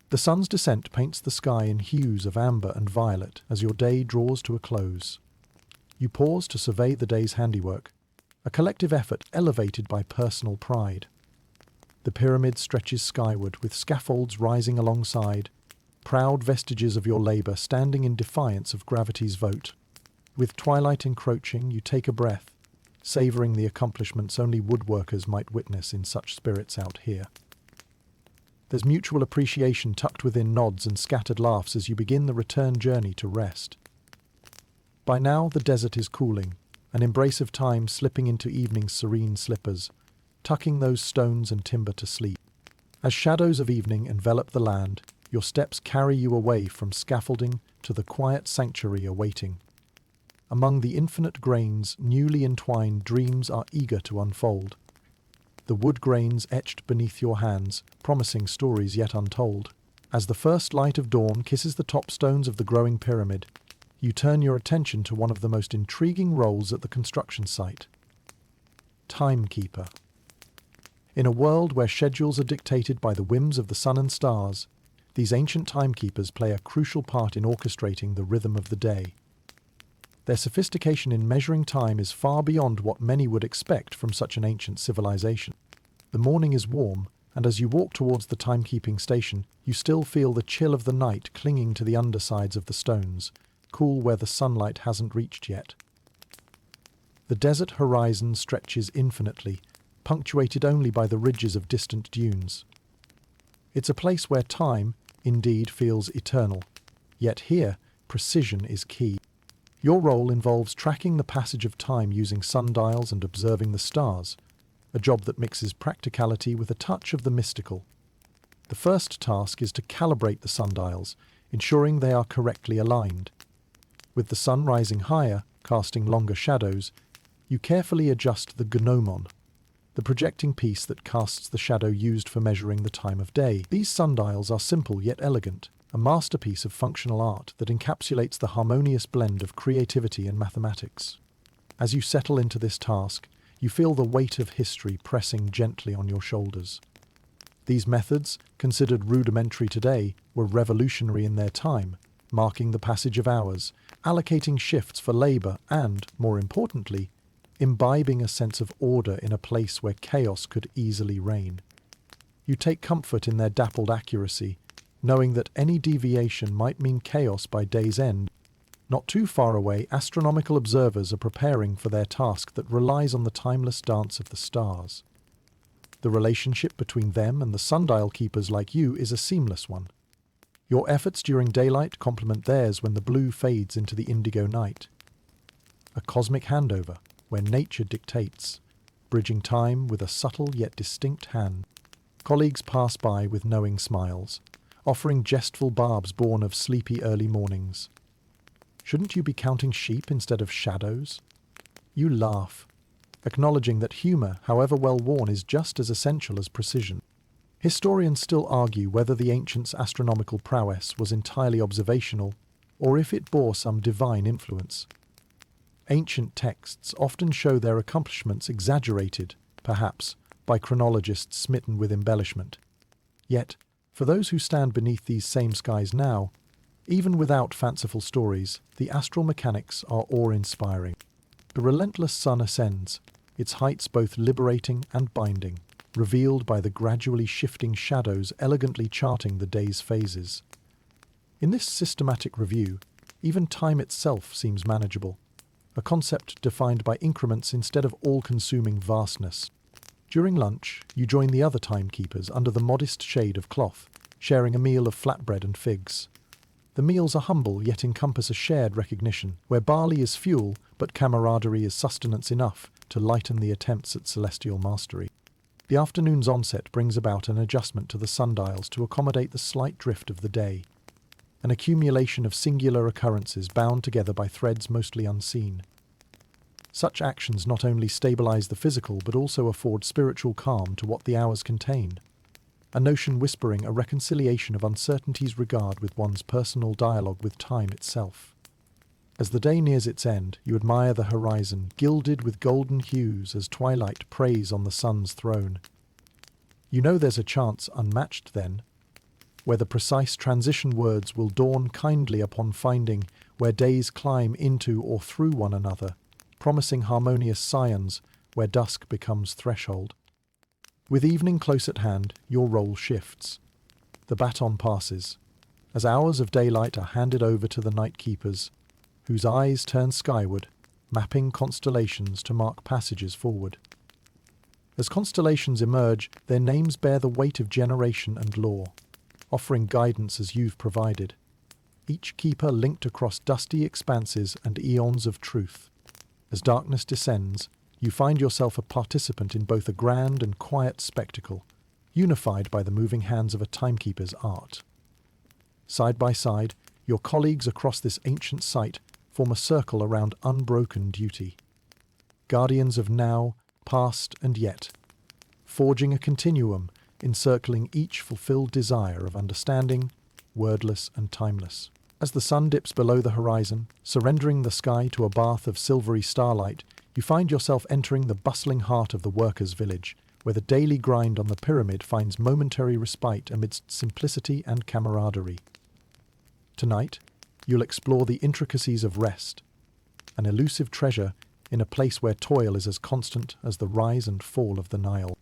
The sun's descent paints the sky in hues of amber and violet as your day draws to a close. You pause to survey the day's handiwork, a collective effort elevated by personal pride. The pyramid stretches skyward with scaffolds rising alongside, proud vestiges of your labour standing in defiance of gravity's vote. With twilight encroaching, you take a breath, savouring the accomplishments only woodworkers might witness in such spirits out here. There's mutual appreciation tucked within nods and scattered laughs as you begin the return journey to rest. By now the desert is cooling, an embrace of time slipping into evening's serene slippers, tucking those stones and timber to sleep. As shadows of evening envelop the land, your steps carry you away from scaffolding to the quiet sanctuary awaiting. Among the infinite grains newly entwined, dreams are eager to unfold. The wood grains etched beneath your hands, promising stories yet untold. As the first light of dawn kisses the top stones of the growing pyramid, you turn your attention to one of the most intriguing roles at the construction site. Timekeeper. In a world where schedules are dictated by the whims of the sun and stars, these ancient timekeepers play a crucial part in orchestrating the rhythm of the day. Their sophistication in measuring time is far beyond what many would expect from such an ancient civilization. The morning is warm, and as you walk towards the timekeeping station, you still feel the chill of the night clinging to the undersides of the stones, cool where the sunlight hasn't reached yet. The desert horizon stretches infinitely, punctuated only by the ridges of distant dunes. It's a place where time, indeed, feels eternal, yet here, precision is key. Your role involves tracking the passage of time using sundials and observing the stars, a job that mixes practicality with a touch of the mystical. The first task is to calibrate the sundials, ensuring they are correctly aligned. With the sun rising higher, casting longer shadows, you carefully adjust the gnomon, the projecting piece that casts the shadow used for measuring the time of day. These sundials are simple yet elegant, a masterpiece of functional art that encapsulates the harmonious blend of creativity and mathematics. As you settle into this task, you feel the weight of history pressing gently on your shoulders. These methods, considered rudimentary today, were revolutionary in their time, marking the passage of hours, allocating shifts for labour and, more importantly, imbibing a sense of order in a place where chaos could easily reign. You take comfort in their dappled accuracy, knowing that any deviation might mean chaos by day's end. Not too far away, astronomical observers are preparing for their task that relies on the timeless dance of the stars. The relationship between them and the sundial keepers like you is a seamless one. Your efforts during daylight complement theirs when the blue fades into the indigo night. A cosmic handover, where nature dictates, bridging time with a subtle yet distinct hand. Colleagues pass by with knowing smiles, offering jestful barbs born of sleepy early mornings. Shouldn't you be counting sheep instead of shadows? You laugh, acknowledging that humour, however well worn, is just as essential as precision. Historians still argue whether the ancients' astronomical prowess was entirely observational or if it bore some divine influence. Ancient texts often show their accomplishments exaggerated, perhaps, by chronologists smitten with embellishment. Yet, for those who stand beneath these same skies now, even without fanciful stories, the astral mechanics are awe-inspiring. The relentless sun ascends, its heights both liberating and binding, revealed by the gradually shifting shadows elegantly charting the day's phases. In this systematic review, even time itself seems manageable, a concept defined by increments instead of all-consuming vastness. During lunch, you join the other timekeepers under the modest shade of cloth, sharing a meal of flatbread and figs. The meals are humble yet encompass a shared recognition, where barley is fuel but camaraderie is sustenance enough to lighten the attempts at celestial mastery. The afternoon's onset brings about an adjustment to the sundials to accommodate the slight drift of the day, an accumulation of singular occurrences bound together by threads mostly unseen. Such actions not only stabilize the physical but also afford spiritual calm to what the hours contain, a notion whispering a reconciliation of uncertainty's regard with one's personal dialogue with time itself. As the day nears its end, you admire the horizon, gilded with golden hues as twilight preys on the sun's throne. You know there's a chance unmatched then, where the precise transition words will dawn kindly upon finding where days climb into or through one another, promising harmonious scions where dusk becomes threshold. With evening close at hand, your role shifts. The baton passes, as hours of daylight are handed over to the night keepers, whose eyes turn skyward, mapping constellations to mark passages forward. As constellations emerge, their names bear the weight of generation and lore, offering guidance as you've provided, each keeper linked across dusty expanses and eons of truth. As darkness descends, you find yourself a participant in both a grand and quiet spectacle, unified by the moving hands of a timekeeper's art. Side by side, your colleagues across this ancient site form a circle around unbroken duty. Guardians of now, past and yet, forging a continuum, encircling each fulfilled desire of understanding, wordless and timeless. As the sun dips below the horizon, surrendering the sky to a bath of silvery starlight, you find yourself entering the bustling heart of the workers' village, where the daily grind on the pyramid finds momentary respite amidst simplicity and camaraderie. Tonight, you'll explore the intricacies of rest, an elusive treasure in a place where toil is as constant as the rise and fall of the Nile.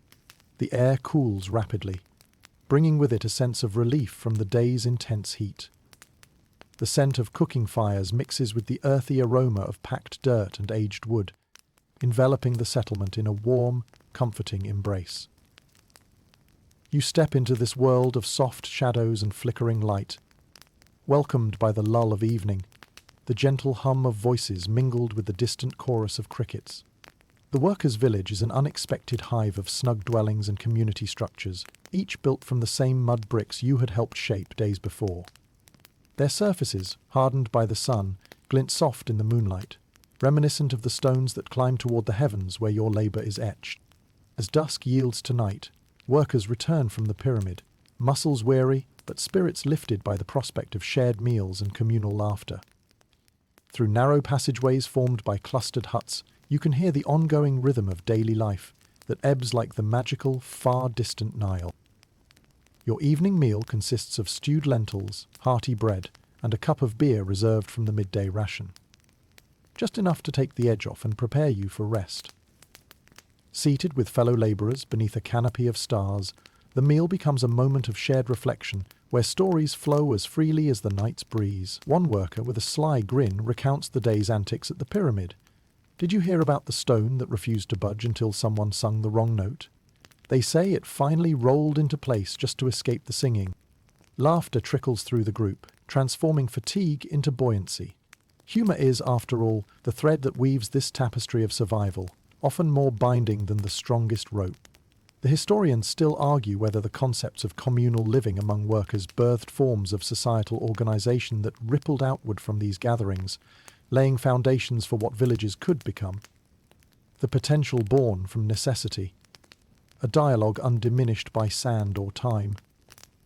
The air cools rapidly, bringing with it a sense of relief from the day's intense heat. The scent of cooking fires mixes with the earthy aroma of packed dirt and aged wood, enveloping the settlement in a warm, comforting embrace. You step into this world of soft shadows and flickering light, welcomed by the lull of evening, the gentle hum of voices mingled with the distant chorus of crickets. The workers' village is an unexpected hive of snug dwellings and community structures, each built from the same mud bricks you had helped shape days before. Their surfaces, hardened by the sun, glint soft in the moonlight, reminiscent of the stones that climb toward the heavens where your labour is etched. As dusk yields to night, workers return from the pyramid, muscles weary but spirits lifted by the prospect of shared meals and communal laughter. Through narrow passageways formed by clustered huts, you can hear the ongoing rhythm of daily life that ebbs like the magical, far-distant Nile. Your evening meal consists of stewed lentils, hearty bread, and a cup of beer reserved from the midday ration. Just enough to take the edge off and prepare you for rest. Seated with fellow labourers beneath a canopy of stars, the meal becomes a moment of shared reflection where stories flow as freely as the night's breeze. One worker with a sly grin recounts the day's antics at the pyramid. Did you hear about the stone that refused to budge until someone sung the wrong note? They say it finally rolled into place just to escape the singing. Laughter trickles through the group, transforming fatigue into buoyancy. Humour is, after all, the thread that weaves this tapestry of survival, often more binding than the strongest rope. The historians still argue whether the concepts of communal living among workers birthed forms of societal organization that rippled outward from these gatherings, laying foundations for what villages could become. The potential born from necessity. A dialogue undiminished by sand or time.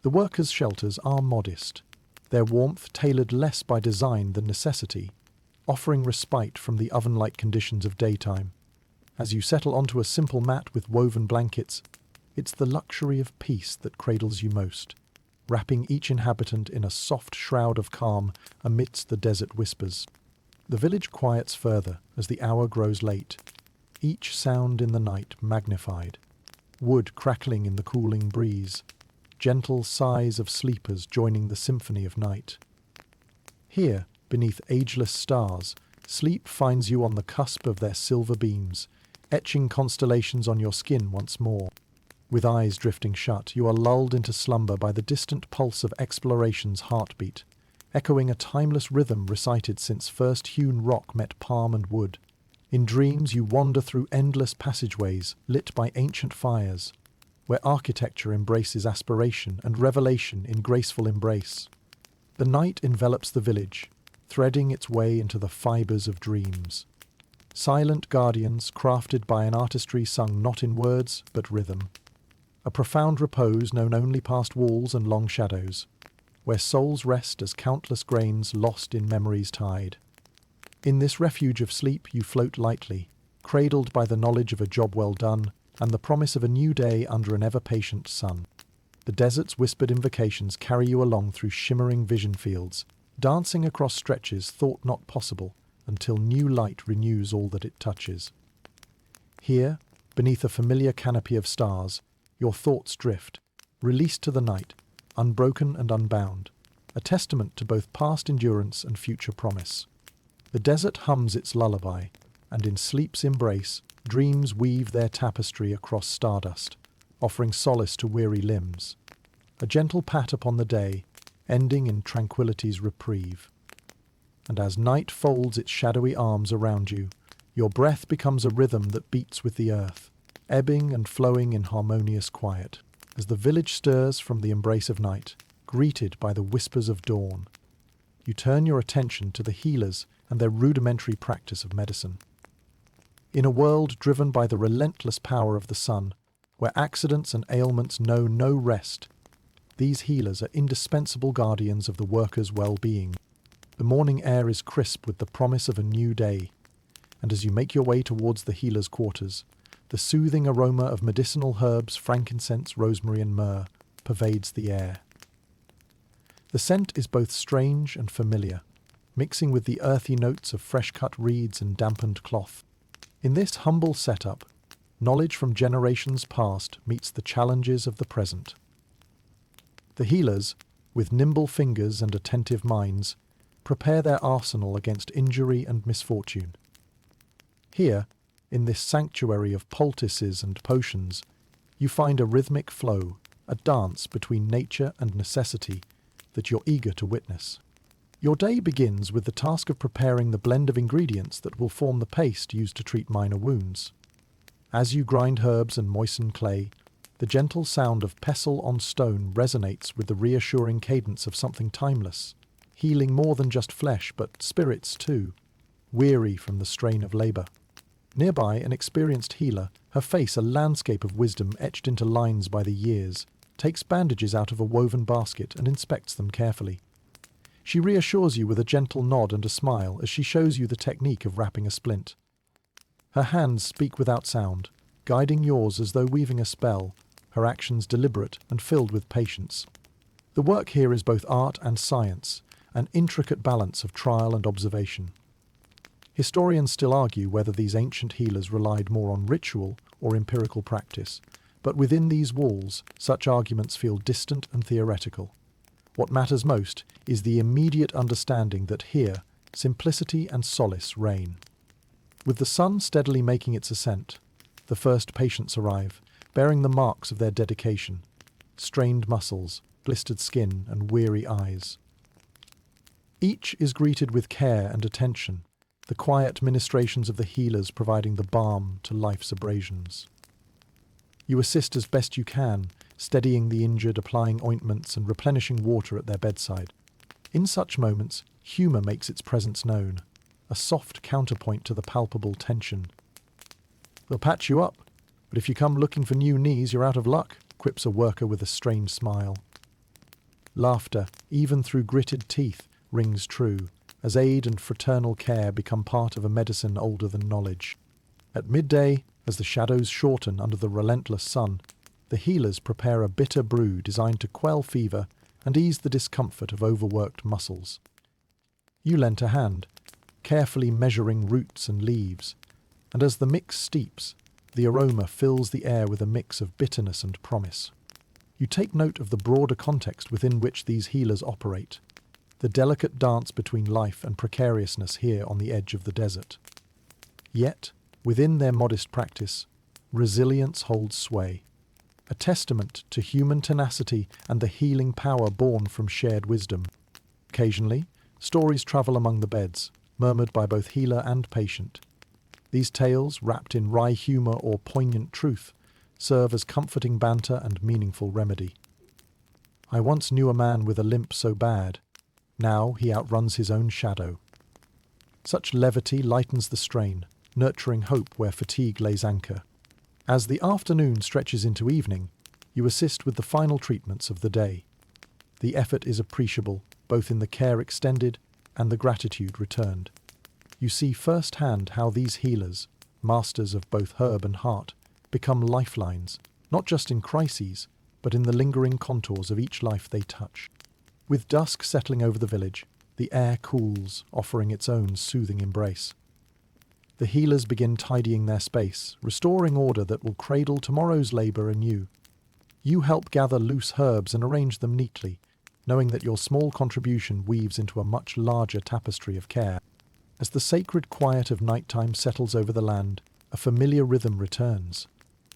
The workers' shelters are modest, their warmth tailored less by design than necessity, offering respite from the oven-like conditions of daytime. As you settle onto a simple mat with woven blankets, it's the luxury of peace that cradles you most, wrapping each inhabitant in a soft shroud of calm amidst the desert whispers. The village quiets further as the hour grows late, each sound in the night magnified. Wood crackling in the cooling breeze, gentle sighs of sleepers joining the symphony of night. Here, beneath ageless stars, sleep finds you on the cusp of their silver beams, etching constellations on your skin once more. With eyes drifting shut, you are lulled into slumber by the distant pulse of exploration's heartbeat, echoing a timeless rhythm recited since first hewn rock met palm and wood. In dreams you wander through endless passageways lit by ancient fires, where architecture embraces aspiration and revelation in graceful embrace. The night envelops the village, threading its way into the fibers of dreams. Silent guardians crafted by an artistry sung not in words but rhythm. A profound repose known only past walls and long shadows, where souls rest as countless grains lost in memory's tide. In this refuge of sleep you float lightly, cradled by the knowledge of a job well done and the promise of a new day under an ever-patient sun. The desert's whispered invocations carry you along through shimmering vision fields, dancing across stretches thought not possible, until new light renews all that it touches. Here, beneath a familiar canopy of stars, your thoughts drift, released to the night, unbroken and unbound, a testament to both past endurance and future promise. The desert hums its lullaby, and in sleep's embrace, dreams weave their tapestry across stardust, offering solace to weary limbs. A gentle pat upon the day, ending in tranquility's reprieve. And as night folds its shadowy arms around you, your breath becomes a rhythm that beats with the earth, ebbing and flowing in harmonious quiet, as the village stirs from the embrace of night, greeted by the whispers of dawn. You turn your attention to the healers and their rudimentary practice of medicine. In a world driven by the relentless power of the sun, where accidents and ailments know no rest, these healers are indispensable guardians of the workers' well-being. The morning air is crisp with the promise of a new day, and as you make your way towards the healers' quarters, the soothing aroma of medicinal herbs, frankincense, rosemary and myrrh pervades the air. The scent is both strange and familiar, mixing with the earthy notes of fresh-cut reeds and dampened cloth. In this humble setup, knowledge from generations past meets the challenges of the present. The healers, with nimble fingers and attentive minds, prepare their arsenal against injury and misfortune. Here, in this sanctuary of poultices and potions, you find a rhythmic flow, a dance between nature and necessity that you're eager to witness. Your day begins with the task of preparing the blend of ingredients that will form the paste used to treat minor wounds. As you grind herbs and moisten clay, the gentle sound of pestle on stone resonates with the reassuring cadence of something timeless, healing more than just flesh but spirits too, weary from the strain of labour. Nearby, an experienced healer, her face a landscape of wisdom etched into lines by the years, takes bandages out of a woven basket and inspects them carefully. She reassures you with a gentle nod and a smile as she shows you the technique of wrapping a splint. Her hands speak without sound, guiding yours as though weaving a spell, her actions deliberate and filled with patience. The work here is both art and science, an intricate balance of trial and observation. Historians still argue whether these ancient healers relied more on ritual or empirical practice, but within these walls, such arguments feel distant and theoretical. What matters most is the immediate understanding that here, simplicity and solace reign. With the sun steadily making its ascent, the first patients arrive, bearing the marks of their dedication, strained muscles, blistered skin, and weary eyes. Each is greeted with care and attention, the quiet ministrations of the healers providing the balm to life's abrasions. You assist as best you can, steadying the injured, applying ointments and replenishing water at their bedside. In such moments, humour makes its presence known, a soft counterpoint to the palpable tension. "They'll patch you up, but if you come looking for new knees, you're out of luck," quips a worker with a strained smile. Laughter, even through gritted teeth, rings true, as aid and fraternal care become part of a medicine older than knowledge. At midday, as the shadows shorten under the relentless sun, the healers prepare a bitter brew designed to quell fever and ease the discomfort of overworked muscles. You lend a hand, carefully measuring roots and leaves, and as the mix steeps, the aroma fills the air with a mix of bitterness and promise. You take note of the broader context within which these healers operate, the delicate dance between life and precariousness here on the edge of the desert. Yet, within their modest practice, resilience holds sway, a testament to human tenacity and the healing power born from shared wisdom. Occasionally, stories travel among the beds, murmured by both healer and patient. These tales, wrapped in wry humour or poignant truth, serve as comforting banter and meaningful remedy. "I once knew a man with a limp so bad. Now he outruns his own shadow." Such levity lightens the strain, nurturing hope where fatigue lays anchor. As the afternoon stretches into evening, you assist with the final treatments of the day. The effort is appreciable, both in the care extended and the gratitude returned. You see firsthand how these healers, masters of both herb and heart, become lifelines, not just in crises, but in the lingering contours of each life they touch. With dusk settling over the village, the air cools, offering its own soothing embrace. The healers begin tidying their space, restoring order that will cradle tomorrow's labour anew. You help gather loose herbs and arrange them neatly, knowing that your small contribution weaves into a much larger tapestry of care. As the sacred quiet of nighttime settles over the land, a familiar rhythm returns,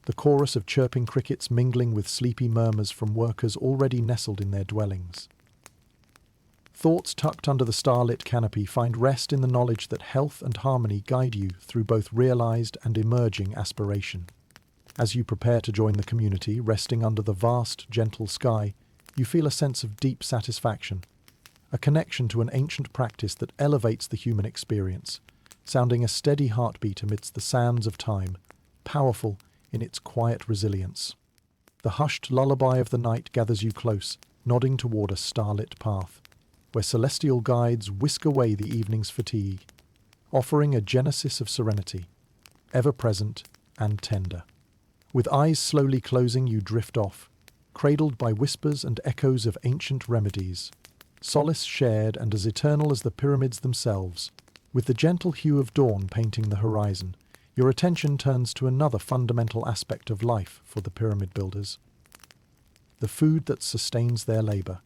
the chorus of chirping crickets mingling with sleepy murmurs from workers already nestled in their dwellings. Thoughts tucked under the starlit canopy find rest in the knowledge that health and harmony guide you through both realized and emerging aspiration. As you prepare to join the community, resting under the vast, gentle sky, you feel a sense of deep satisfaction, a connection to an ancient practice that elevates the human experience, sounding a steady heartbeat amidst the sands of time, powerful in its quiet resilience. The hushed lullaby of the night gathers you close, nodding toward a starlit path, where celestial guides whisk away the evening's fatigue, offering a genesis of serenity, ever-present and tender. With eyes slowly closing, you drift off, cradled by whispers and echoes of ancient remedies, solace shared and as eternal as the pyramids themselves. With the gentle hue of dawn painting the horizon, your attention turns to another fundamental aspect of life for the pyramid builders: the food that sustains their labour.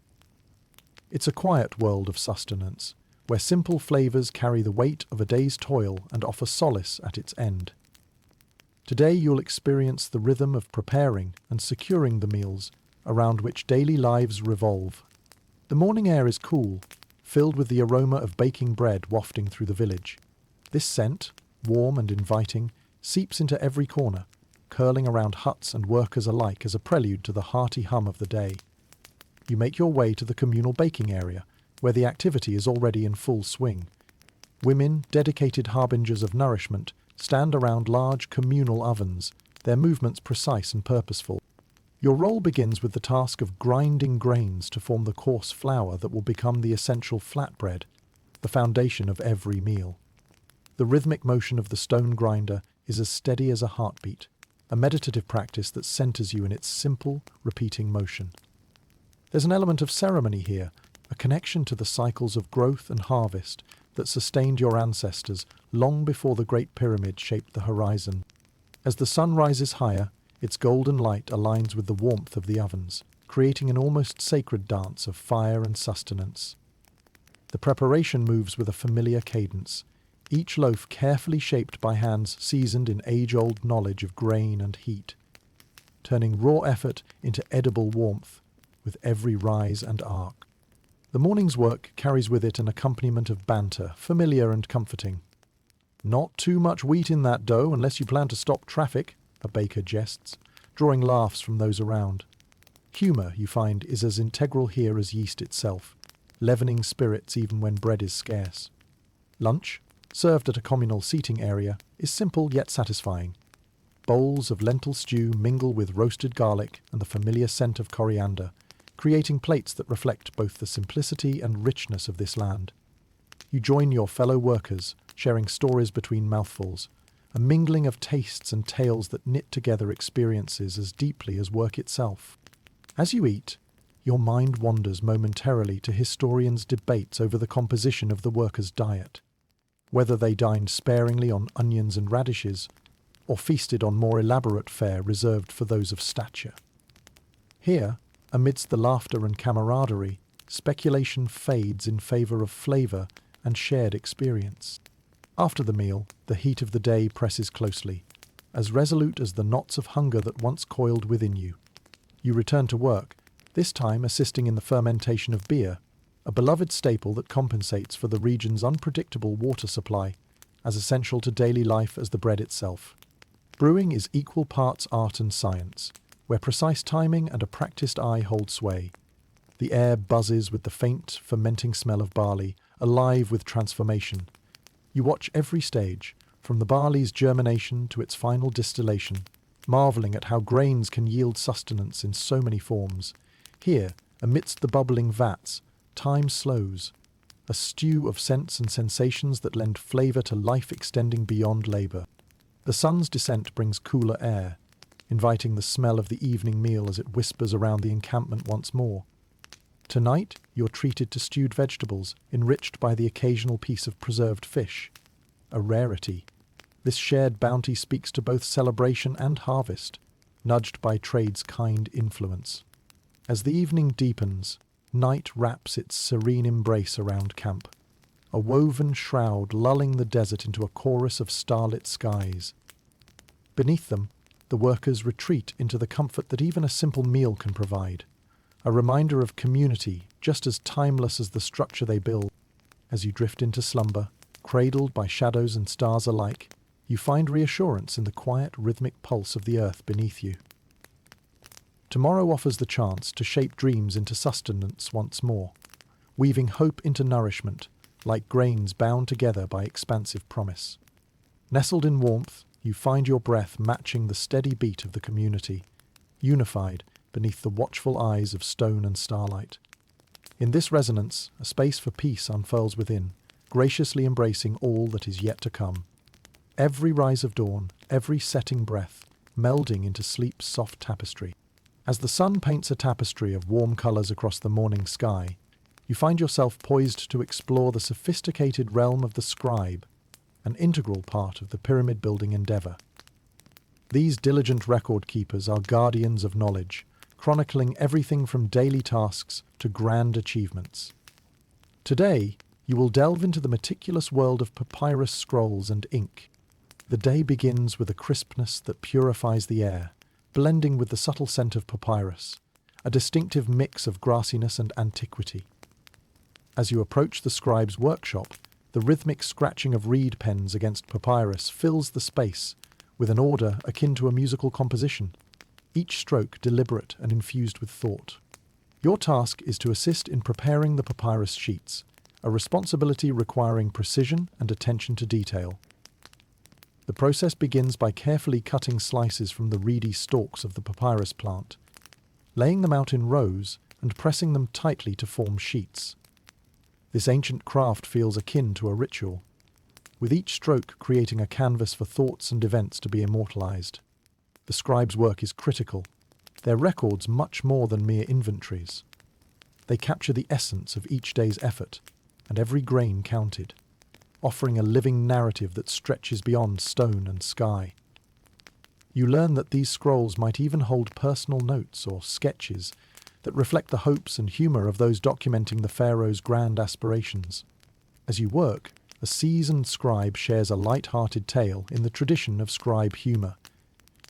It's a quiet world of sustenance, where simple flavours carry the weight of a day's toil and offer solace at its end. Today you'll experience the rhythm of preparing and securing the meals around which daily lives revolve. The morning air is cool, filled with the aroma of baking bread wafting through the village. This scent, warm and inviting, seeps into every corner, curling around huts and workers alike as a prelude to the hearty hum of the day. You make your way to the communal baking area, where the activity is already in full swing. Women, dedicated harbingers of nourishment, stand around large communal ovens, their movements precise and purposeful. Your role begins with the task of grinding grains to form the coarse flour that will become the essential flatbread, the foundation of every meal. The rhythmic motion of the stone grinder is as steady as a heartbeat, a meditative practice that centers you in its simple, repeating motion. There's an element of ceremony here, a connection to the cycles of growth and harvest that sustained your ancestors long before the Great Pyramid shaped the horizon. As the sun rises higher, its golden light aligns with the warmth of the ovens, creating an almost sacred dance of fire and sustenance. The preparation moves with a familiar cadence, each loaf carefully shaped by hands seasoned in age-old knowledge of grain and heat, turning raw effort into edible warmth with every rise and arc. The morning's work carries with it an accompaniment of banter, familiar and comforting. "Not too much wheat in that dough unless you plan to stop traffic," a baker jests, drawing laughs from those around. Humour, you find, is as integral here as yeast itself, leavening spirits even when bread is scarce. Lunch, served at a communal seating area, is simple yet satisfying. Bowls of lentil stew mingle with roasted garlic and the familiar scent of coriander, creating plates that reflect both the simplicity and richness of this land. You join your fellow workers, sharing stories between mouthfuls, a mingling of tastes and tales that knit together experiences as deeply as work itself. As you eat, your mind wanders momentarily to historians' debates over the composition of the workers' diet, whether they dined sparingly on onions and radishes, or feasted on more elaborate fare reserved for those of stature. Here, amidst the laughter and camaraderie, speculation fades in favour of flavour and shared experience. After the meal, the heat of the day presses closely, as resolute as the knots of hunger that once coiled within you. You return to work, this time assisting in the fermentation of beer, a beloved staple that compensates for the region's unpredictable water supply, as essential to daily life as the bread itself. Brewing is equal parts art and science, where precise timing and a practiced eye hold sway. The air buzzes with the faint, fermenting smell of barley, alive with transformation. You watch every stage, from the barley's germination to its final distillation, marvelling at how grains can yield sustenance in so many forms. Here, amidst the bubbling vats, time slows, a stew of scents and sensations that lend flavour to life extending beyond labour. The sun's descent brings cooler air, inviting the smell of the evening meal as it whispers around the encampment once more. Tonight, you're treated to stewed vegetables, enriched by the occasional piece of preserved fish. A rarity. This shared bounty speaks to both celebration and harvest, nudged by trade's kind influence. As the evening deepens, night wraps its serene embrace around camp, a woven shroud lulling the desert into a chorus of starlit skies. Beneath them, the workers retreat into the comfort that even a simple meal can provide, a reminder of community just as timeless as the structure they build. As you drift into slumber, cradled by shadows and stars alike, you find reassurance in the quiet, rhythmic pulse of the earth beneath you. Tomorrow offers the chance to shape dreams into sustenance once more, weaving hope into nourishment, like grains bound together by expansive promise. Nestled in warmth, you find your breath matching the steady beat of the community, unified beneath the watchful eyes of stone and starlight. In this resonance, a space for peace unfurls within, graciously embracing all that is yet to come. Every rise of dawn, every setting breath, melding into sleep's soft tapestry. As the sun paints a tapestry of warm colours across the morning sky, you find yourself poised to explore the sophisticated realm of the scribe, an integral part of the pyramid-building endeavour. These diligent record keepers are guardians of knowledge, chronicling everything from daily tasks to grand achievements. Today, you will delve into the meticulous world of papyrus scrolls and ink. The day begins with a crispness that purifies the air, blending with the subtle scent of papyrus, a distinctive mix of grassiness and antiquity. As you approach the scribe's workshop, the rhythmic scratching of reed pens against papyrus fills the space with an order akin to a musical composition, each stroke deliberate and infused with thought. Your task is to assist in preparing the papyrus sheets, a responsibility requiring precision and attention to detail. The process begins by carefully cutting slices from the reedy stalks of the papyrus plant, laying them out in rows and pressing them tightly to form sheets. This ancient craft feels akin to a ritual, with each stroke creating a canvas for thoughts and events to be immortalized. The scribe's work is critical, their records much more than mere inventories. They capture the essence of each day's effort, and every grain counted, offering a living narrative that stretches beyond stone and sky. You learn that these scrolls might even hold personal notes or sketches that reflect the hopes and humour of those documenting the pharaoh's grand aspirations. As you work, a seasoned scribe shares a light-hearted tale in the tradition of scribe humour.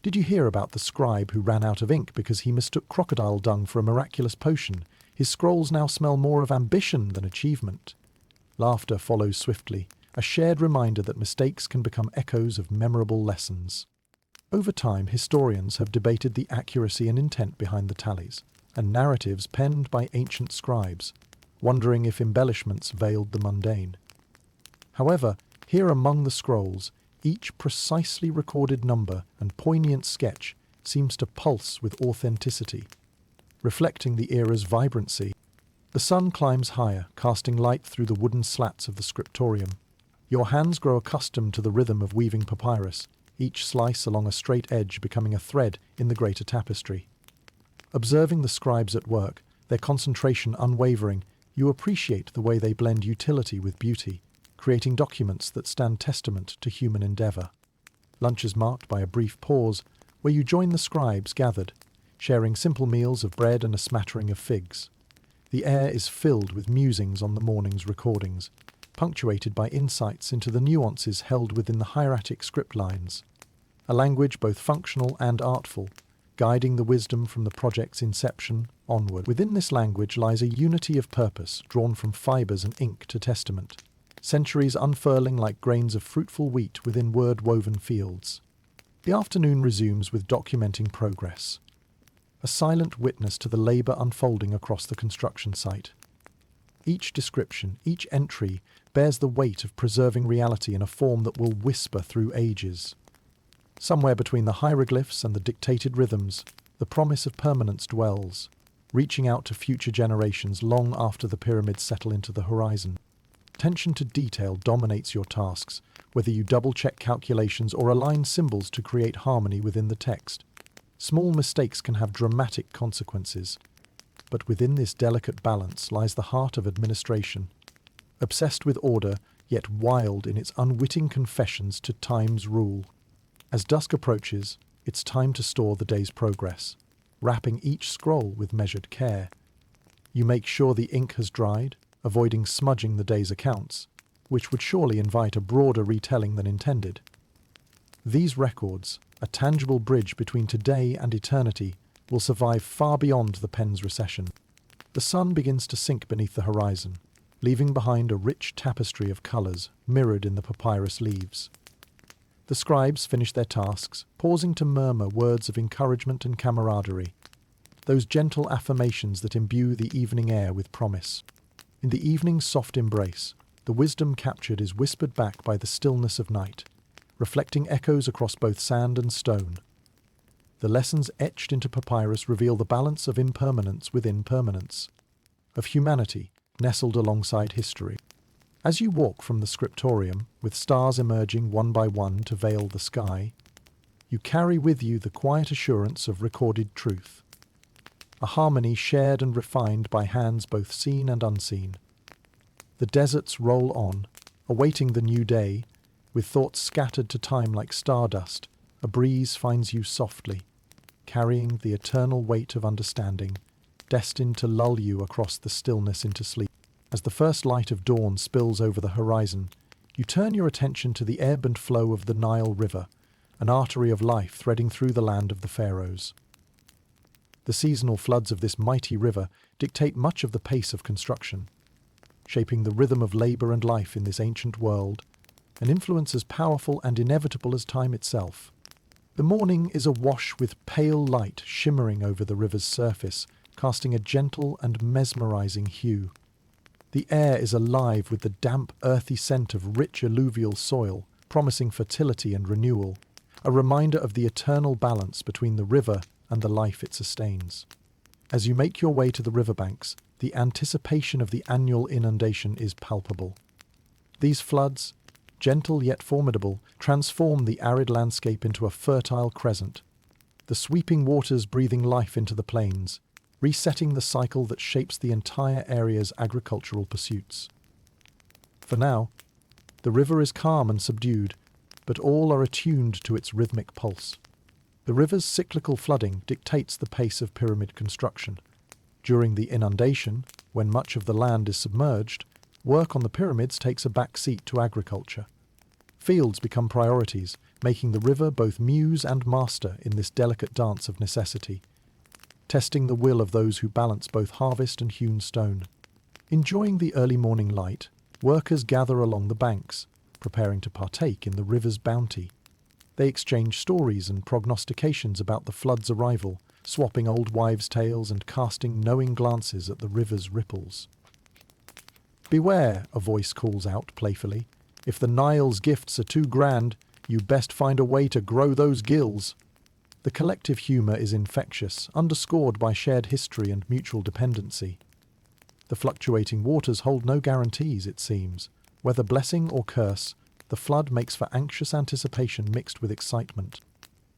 Did you hear about the scribe who ran out of ink because he mistook crocodile dung for a miraculous potion? His scrolls now smell more of ambition than achievement. Laughter follows swiftly, a shared reminder that mistakes can become echoes of memorable lessons. Over time, historians have debated the accuracy and intent behind the tallies, and narratives penned by ancient scribes, wondering if embellishments veiled the mundane. However, here among the scrolls, each precisely recorded number and poignant sketch seems to pulse with authenticity, reflecting the era's vibrancy. The sun climbs higher, casting light through the wooden slats of the scriptorium. Your hands grow accustomed to the rhythm of weaving papyrus, each slice along a straight edge becoming a thread in the greater tapestry. Observing the scribes at work, their concentration unwavering, you appreciate the way they blend utility with beauty, creating documents that stand testament to human endeavour. Lunch is marked by a brief pause, where you join the scribes gathered, sharing simple meals of bread and a smattering of figs. The air is filled with musings on the morning's recordings, punctuated by insights into the nuances held within the hieratic script lines, a language both functional and artful, guiding the wisdom from the project's inception onward. Within this language lies a unity of purpose drawn from fibres and ink to testament, centuries unfurling like grains of fruitful wheat within word-woven fields. The afternoon resumes with documenting progress, a silent witness to the labour unfolding across the construction site. Each description, each entry, bears the weight of preserving reality in a form that will whisper through ages. Somewhere between the hieroglyphs and the dictated rhythms, the promise of permanence dwells, reaching out to future generations long after the pyramids settle into the horizon. Attention to detail dominates your tasks, whether you double-check calculations or align symbols to create harmony within the text. Small mistakes can have dramatic consequences, but within this delicate balance lies the heart of administration, obsessed with order, yet wild in its unwitting confessions to time's rule. As dusk approaches, it's time to store the day's progress, wrapping each scroll with measured care. You make sure the ink has dried, avoiding smudging the day's accounts, which would surely invite a broader retelling than intended. These records, a tangible bridge between today and eternity, will survive far beyond the pen's recession. The sun begins to sink beneath the horizon, leaving behind a rich tapestry of colours mirrored in the papyrus leaves. The scribes finish their tasks, pausing to murmur words of encouragement and camaraderie, those gentle affirmations that imbue the evening air with promise. In the evening's soft embrace, the wisdom captured is whispered back by the stillness of night, reflecting echoes across both sand and stone. The lessons etched into papyrus reveal the balance of impermanence within permanence, of humanity nestled alongside history. As you walk from the scriptorium, with stars emerging one by one to veil the sky, you carry with you the quiet assurance of recorded truth, a harmony shared and refined by hands both seen and unseen. The deserts roll on, awaiting the new day, with thoughts scattered to time like stardust. A breeze finds you softly, carrying the eternal weight of understanding, destined to lull you across the stillness into sleep. As the first light of dawn spills over the horizon, you turn your attention to the ebb and flow of the Nile River, an artery of life threading through the land of the pharaohs. The seasonal floods of this mighty river dictate much of the pace of construction, shaping the rhythm of labour and life in this ancient world, an influence as powerful and inevitable as time itself. The morning is awash with pale light shimmering over the river's surface, casting a gentle and mesmerizing hue. The air is alive with the damp, earthy scent of rich alluvial soil, promising fertility and renewal, a reminder of the eternal balance between the river and the life it sustains. As you make your way to the riverbanks, the anticipation of the annual inundation is palpable. These floods, gentle yet formidable, transform the arid landscape into a fertile crescent, the sweeping waters breathing life into the plains, resetting the cycle that shapes the entire area's agricultural pursuits. For now, the river is calm and subdued, but all are attuned to its rhythmic pulse. The river's cyclical flooding dictates the pace of pyramid construction. During the inundation, when much of the land is submerged, work on the pyramids takes a back seat to agriculture. Fields become priorities, making the river both muse and master in this delicate dance of necessity, testing the will of those who balance both harvest and hewn stone. Enjoying the early morning light, workers gather along the banks, preparing to partake in the river's bounty. They exchange stories and prognostications about the flood's arrival, swapping old wives' tales and casting knowing glances at the river's ripples. "Beware," a voice calls out playfully. "If the Nile's gifts are too grand, you best find a way to grow those gills." The collective humour is infectious, underscored by shared history and mutual dependency. The fluctuating waters hold no guarantees, it seems. Whether blessing or curse, the flood makes for anxious anticipation mixed with excitement.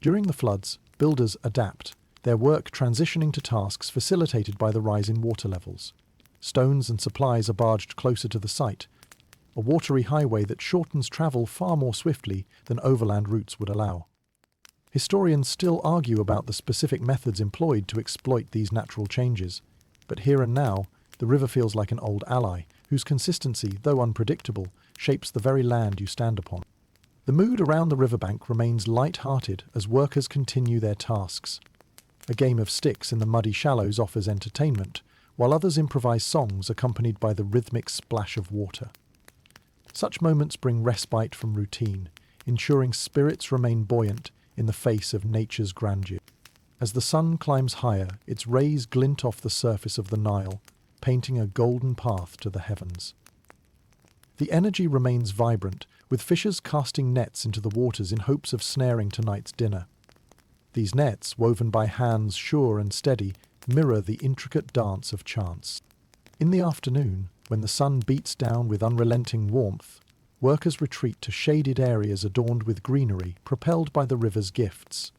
During the floods, builders adapt, their work transitioning to tasks facilitated by the rise in water levels. Stones and supplies are barged closer to the site, a watery highway that shortens travel far more swiftly than overland routes would allow. Historians still argue about the specific methods employed to exploit these natural changes, but here and now, the river feels like an old ally, whose consistency, though unpredictable, shapes the very land you stand upon. The mood around the riverbank remains light-hearted as workers continue their tasks. A game of sticks in the muddy shallows offers entertainment, while others improvise songs accompanied by the rhythmic splash of water. Such moments bring respite from routine, ensuring spirits remain buoyant in the face of nature's grandeur. As the sun climbs higher, its rays glint off the surface of the Nile, painting a golden path to the heavens. The energy remains vibrant, with fishers casting nets into the waters in hopes of snaring tonight's dinner. These nets, woven by hands sure and steady, mirror the intricate dance of chance. In the afternoon, when the sun beats down with unrelenting warmth, workers retreat to shaded areas adorned with greenery propelled by the river's gifts.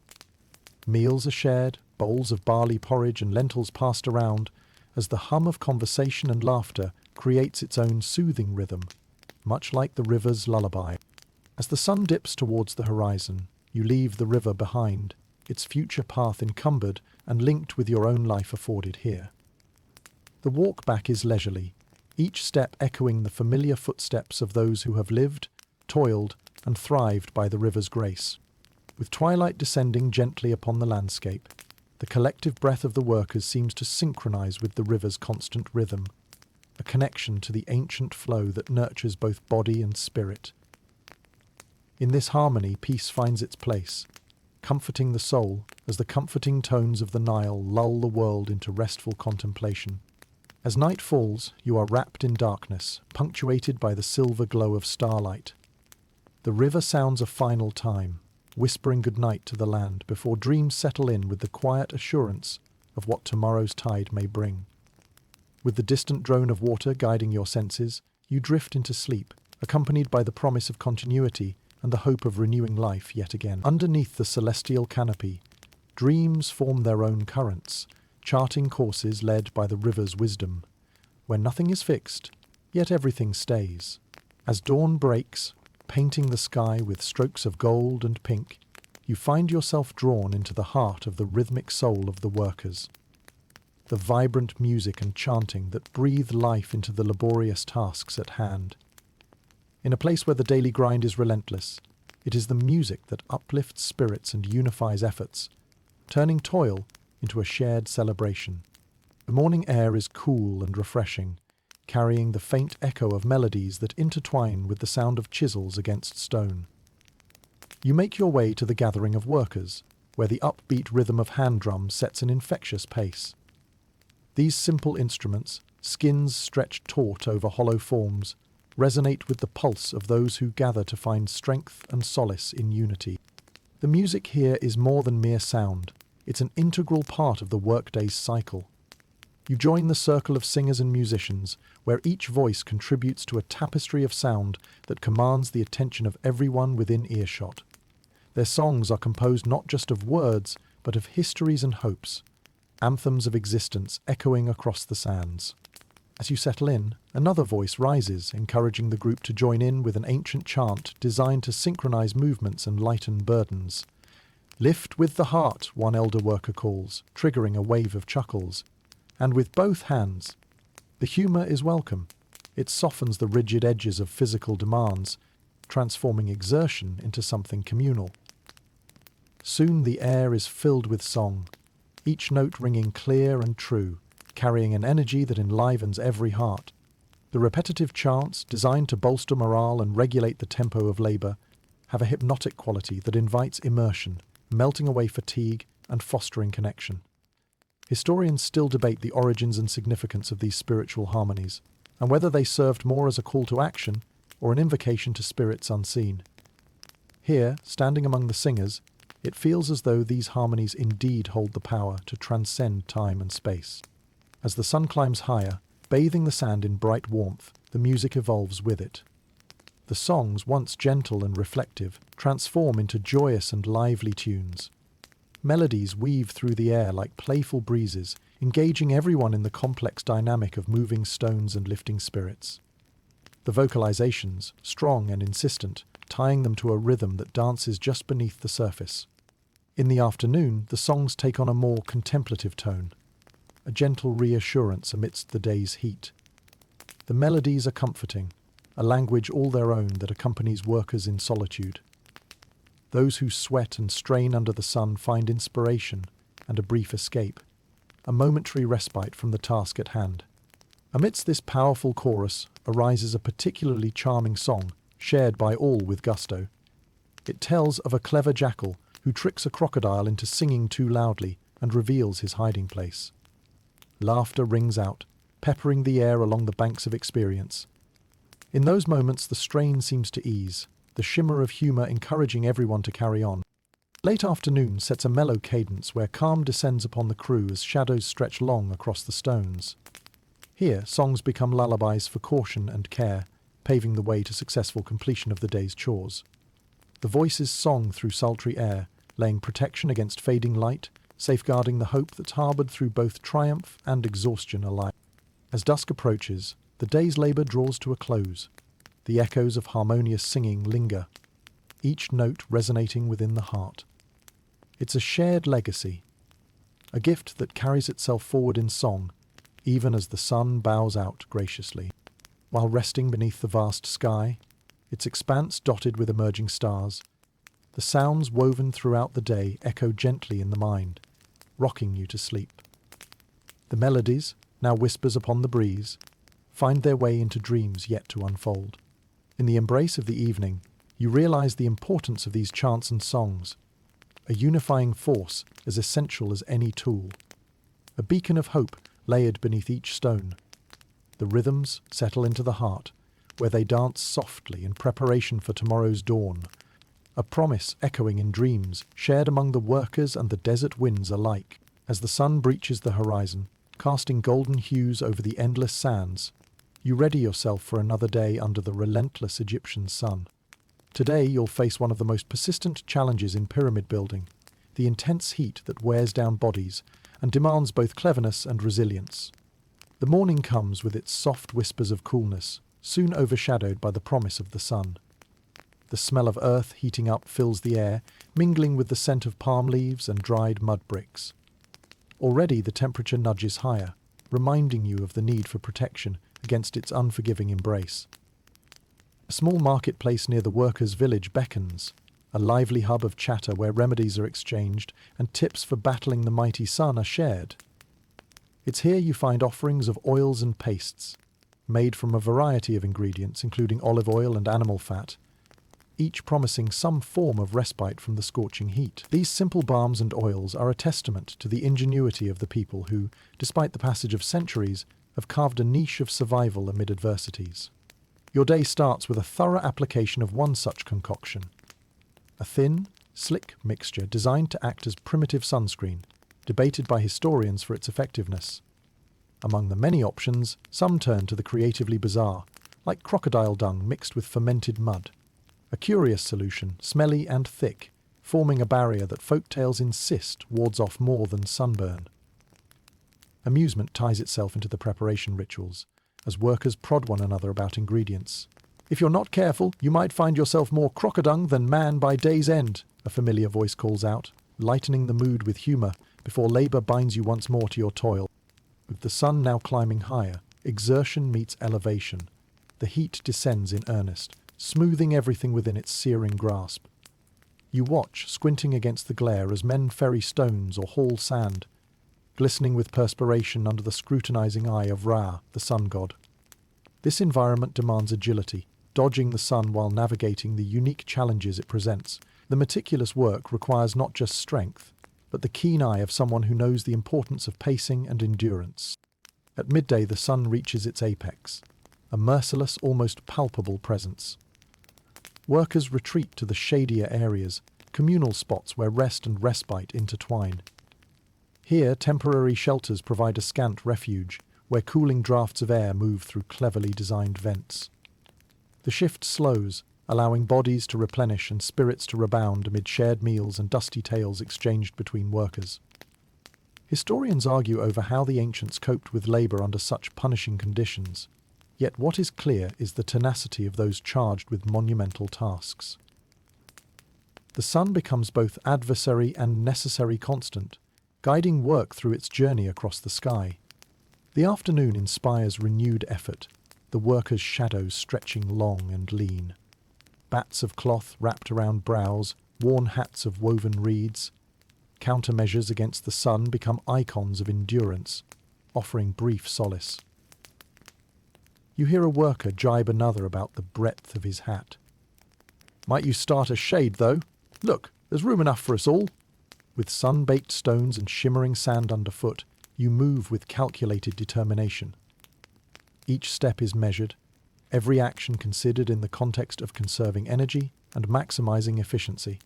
Meals are shared, bowls of barley porridge and lentils passed around, as the hum of conversation and laughter creates its own soothing rhythm, much like the river's lullaby. As the sun dips towards the horizon, you leave the river behind, its future path encumbered and linked with your own life afforded here. The walk back is leisurely, each step echoing the familiar footsteps of those who have lived, toiled, and thrived by the river's grace. With twilight descending gently upon the landscape, the collective breath of the workers seems to synchronize with the river's constant rhythm, a connection to the ancient flow that nurtures both body and spirit. In this harmony, peace finds its place, comforting the soul as the comforting tones of the Nile lull the world into restful contemplation. As night falls, you are wrapped in darkness, punctuated by the silver glow of starlight. The river sounds a final time, whispering goodnight to the land before dreams settle in with the quiet assurance of what tomorrow's tide may bring. With the distant drone of water guiding your senses, you drift into sleep, accompanied by the promise of continuity and the hope of renewing life yet again. Underneath the celestial canopy, dreams form their own currents, charting courses led by the river's wisdom, where nothing is fixed, yet everything stays. As dawn breaks, painting the sky with strokes of gold and pink, you find yourself drawn into the heart of the rhythmic soul of the workers. The vibrant music and chanting that breathe life into the laborious tasks at hand. In a place where the daily grind is relentless, it is the music that uplifts spirits and unifies efforts, turning toil into a shared celebration. The morning air is cool and refreshing, carrying the faint echo of melodies that intertwine with the sound of chisels against stone. You make your way to the gathering of workers, where the upbeat rhythm of hand drums sets an infectious pace. These simple instruments, skins stretched taut over hollow forms, resonate with the pulse of those who gather to find strength and solace in unity. The music here is more than mere sound. It's an integral part of the workday's cycle. You join the circle of singers and musicians, where each voice contributes to a tapestry of sound that commands the attention of everyone within earshot. Their songs are composed not just of words, but of histories and hopes, anthems of existence echoing across the sands. As you settle in, another voice rises, encouraging the group to join in with an ancient chant designed to synchronize movements and lighten burdens. "Lift with the heart," one elder worker calls, triggering a wave of chuckles. And with both hands. The humour is welcome. It softens the rigid edges of physical demands, transforming exertion into something communal. Soon the air is filled with song, each note ringing clear and true, carrying an energy that enlivens every heart. The repetitive chants, designed to bolster morale and regulate the tempo of labour, have a hypnotic quality that invites immersion, melting away fatigue and fostering connection. Historians still debate the origins and significance of these spiritual harmonies, and whether they served more as a call to action or an invocation to spirits unseen. Here, standing among the singers, it feels as though these harmonies indeed hold the power to transcend time and space. As the sun climbs higher, bathing the sand in bright warmth, the music evolves with it. The songs, once gentle and reflective, transform into joyous and lively tunes. Melodies weave through the air like playful breezes, engaging everyone in the complex dynamic of moving stones and lifting spirits. The vocalizations, strong and insistent, tying them to a rhythm that dances just beneath the surface. In the afternoon, the songs take on a more contemplative tone, a gentle reassurance amidst the day's heat. The melodies are comforting, a language all their own that accompanies workers in solitude. Those who sweat and strain under the sun find inspiration and a brief escape, a momentary respite from the task at hand. Amidst this powerful chorus arises a particularly charming song, shared by all with gusto. It tells of a clever jackal who tricks a crocodile into singing too loudly and reveals his hiding place. Laughter rings out, peppering the air along the banks of experience. In those moments the strain seems to ease, the shimmer of humour encouraging everyone to carry on. Late afternoon sets a mellow cadence where calm descends upon the crew as shadows stretch long across the stones. Here, songs become lullabies for caution and care, paving the way to successful completion of the day's chores. The voices song through sultry air, laying protection against fading light, safeguarding the hope that's harboured through both triumph and exhaustion alike. As dusk approaches, the day's labour draws to a close. The echoes of harmonious singing linger, each note resonating within the heart. It's a shared legacy, a gift that carries itself forward in song, even as the sun bows out graciously. While resting beneath the vast sky, its expanse dotted with emerging stars, the sounds woven throughout the day echo gently in the mind, rocking you to sleep. The melodies, now whispers upon the breeze, find their way into dreams yet to unfold. In the embrace of the evening, you realize the importance of these chants and songs, a unifying force as essential as any tool, a beacon of hope layered beneath each stone. The rhythms settle into the heart, where they dance softly in preparation for tomorrow's dawn, a promise echoing in dreams shared among the workers and the desert winds alike. As the sun breaches the horizon, casting golden hues over the endless sands, you ready yourself for another day under the relentless Egyptian sun. Today you'll face one of the most persistent challenges in pyramid building, the intense heat that wears down bodies and demands both cleverness and resilience. The morning comes with its soft whispers of coolness, soon overshadowed by the promise of the sun. The smell of earth heating up fills the air, mingling with the scent of palm leaves and dried mud bricks. Already the temperature nudges higher, reminding you of the need for protection against its unforgiving embrace. A small marketplace near the workers' village beckons, a lively hub of chatter where remedies are exchanged and tips for battling the mighty sun are shared. It's here you find offerings of oils and pastes, made from a variety of ingredients including olive oil and animal fat, each promising some form of respite from the scorching heat. These simple balms and oils are a testament to the ingenuity of the people who, despite the passage of centuries, have carved a niche of survival amid adversities. Your day starts with a thorough application of one such concoction, a thin, slick mixture designed to act as primitive sunscreen, debated by historians for its effectiveness. Among the many options, some turn to the creatively bizarre, like crocodile dung mixed with fermented mud. A curious solution, smelly and thick, forming a barrier that folktales insist wards off more than sunburn. Amusement ties itself into the preparation rituals, as workers prod one another about ingredients. If you're not careful, you might find yourself more crocodung than man by day's end, a familiar voice calls out, lightening the mood with humour before labour binds you once more to your toil. With the sun now climbing higher, exertion meets elevation. The heat descends in earnest, smoothing everything within its searing grasp. You watch, squinting against the glare, as men ferry stones or haul sand, glistening with perspiration under the scrutinizing eye of Ra, the sun god. This environment demands agility, dodging the sun while navigating the unique challenges it presents. The meticulous work requires not just strength, but the keen eye of someone who knows the importance of pacing and endurance. At midday, the sun reaches its apex, a merciless, almost palpable presence. Workers retreat to the shadier areas, communal spots where rest and respite intertwine. Here, temporary shelters provide a scant refuge, where cooling drafts of air move through cleverly designed vents. The shift slows, allowing bodies to replenish and spirits to rebound amid shared meals and dusty tales exchanged between workers. Historians argue over how the ancients coped with labour under such punishing conditions, yet what is clear is the tenacity of those charged with monumental tasks. The sun becomes both adversary and necessary constant, guiding work through its journey across the sky. The afternoon inspires renewed effort, the workers' shadows stretching long and lean. Bats of cloth wrapped around brows, worn hats of woven reeds. Countermeasures against the sun become icons of endurance, offering brief solace. You hear a worker jibe another about the breadth of his hat. "Might you start a shade, though? Look, there's room enough for us all." With sun-baked stones and shimmering sand underfoot, you move with calculated determination. Each step is measured, every action considered in the context of conserving energy and maximizing efficiency.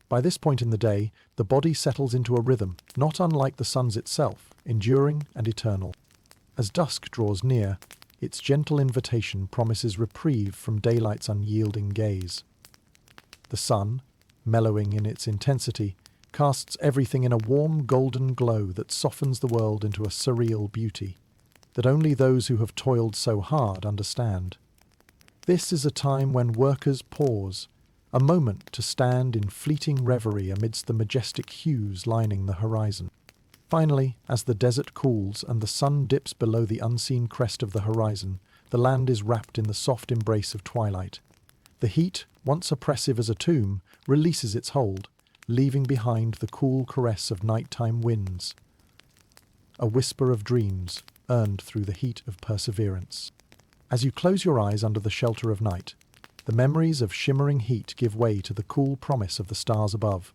By this point in the day, the body settles into a rhythm, not unlike the sun's itself, enduring and eternal. As dusk draws near, its gentle invitation promises reprieve from daylight's unyielding gaze. The sun, mellowing in its intensity, casts everything in a warm golden glow that softens the world into a surreal beauty that only those who have toiled so hard understand. This is a time when workers pause, a moment to stand in fleeting reverie amidst the majestic hues lining the horizon. Finally, as the desert cools and the sun dips below the unseen crest of the horizon, the land is wrapped in the soft embrace of twilight. The heat, once oppressive as a tomb, releases its hold, leaving behind the cool caress of nighttime winds. A whisper of dreams, earned through the heat of perseverance. As you close your eyes under the shelter of night, the memories of shimmering heat give way to the cool promise of the stars above,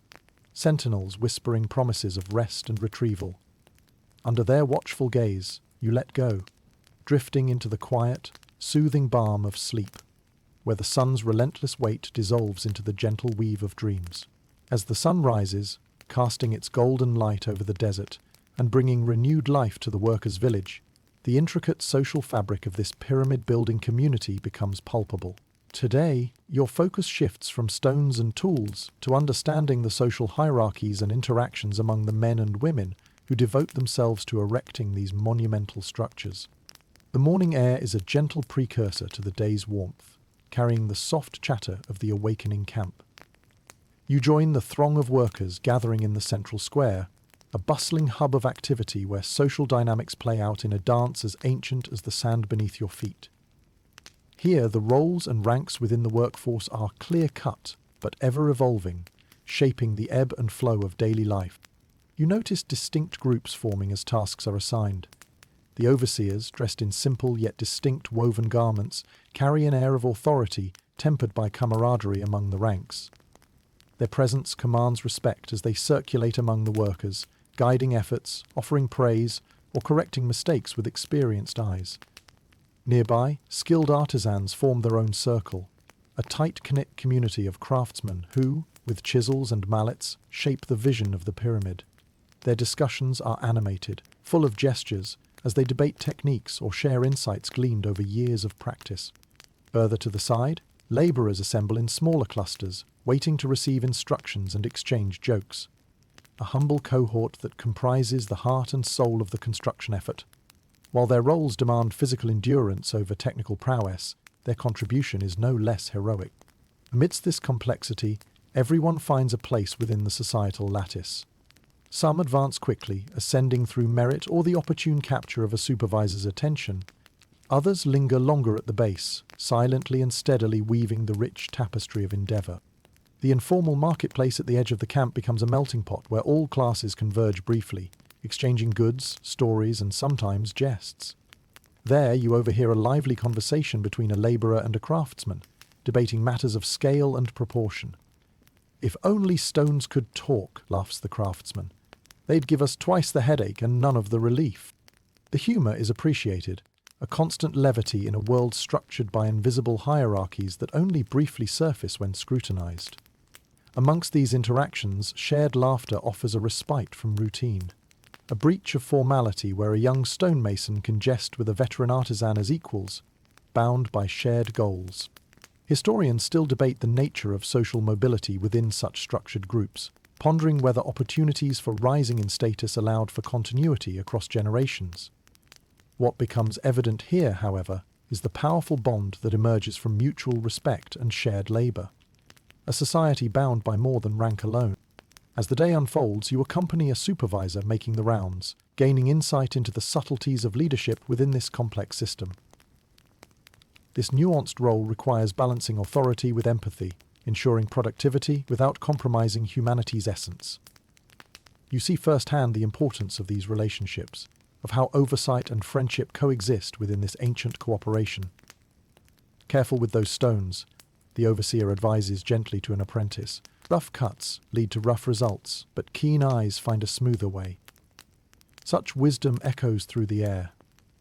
sentinels whispering promises of rest and retrieval. Under their watchful gaze, you let go, drifting into the quiet, soothing balm of sleep, where the sun's relentless weight dissolves into the gentle weave of dreams. As the sun rises, casting its golden light over the desert and bringing renewed life to the workers' village, the intricate social fabric of this pyramid-building community becomes palpable. Today, your focus shifts from stones and tools to understanding the social hierarchies and interactions among the men and women who devote themselves to erecting these monumental structures. The morning air is a gentle precursor to the day's warmth, carrying the soft chatter of the awakening camp. You join the throng of workers gathering in the central square, a bustling hub of activity where social dynamics play out in a dance as ancient as the sand beneath your feet. Here, the roles and ranks within the workforce are clear-cut, but ever-evolving, shaping the ebb and flow of daily life. You notice distinct groups forming as tasks are assigned. The overseers, dressed in simple yet distinct woven garments, carry an air of authority tempered by camaraderie among the ranks. Their presence commands respect as they circulate among the workers, guiding efforts, offering praise, or correcting mistakes with experienced eyes. Nearby, skilled artisans form their own circle, a tight-knit community of craftsmen who, with chisels and mallets, shape the vision of the pyramid. Their discussions are animated, full of gestures, as they debate techniques or share insights gleaned over years of practice. Further to the side, labourers assemble in smaller clusters, waiting to receive instructions and exchange jokes. A humble cohort that comprises the heart and soul of the construction effort. While their roles demand physical endurance over technical prowess, their contribution is no less heroic. Amidst this complexity, everyone finds a place within the societal lattice. Some advance quickly, ascending through merit or the opportune capture of a supervisor's attention. Others linger longer at the base, silently and steadily weaving the rich tapestry of endeavour. The informal marketplace at the edge of the camp becomes a melting pot where all classes converge briefly, exchanging goods, stories, and sometimes jests. There you overhear a lively conversation between a labourer and a craftsman, debating matters of scale and proportion. "If only stones could talk," laughs the craftsman. "They'd give us twice the headache and none of the relief." The humour is appreciated, a constant levity in a world structured by invisible hierarchies that only briefly surface when scrutinised. Amongst these interactions, shared laughter offers a respite from routine, a breach of formality where a young stonemason can jest with a veteran artisan as equals, bound by shared goals. Historians still debate the nature of social mobility within such structured groups, pondering whether opportunities for rising in status allowed for continuity across generations. What becomes evident here, however, is the powerful bond that emerges from mutual respect and shared labour, a society bound by more than rank alone. As the day unfolds, you accompany a supervisor making the rounds, gaining insight into the subtleties of leadership within this complex system. This nuanced role requires balancing authority with empathy, ensuring productivity without compromising humanity's essence. You see firsthand the importance of these relationships, of how oversight and friendship coexist within this ancient cooperation. "Careful with those stones," the overseer advises gently to an apprentice. "Rough cuts lead to rough results, but keen eyes find a smoother way." Such wisdom echoes through the air,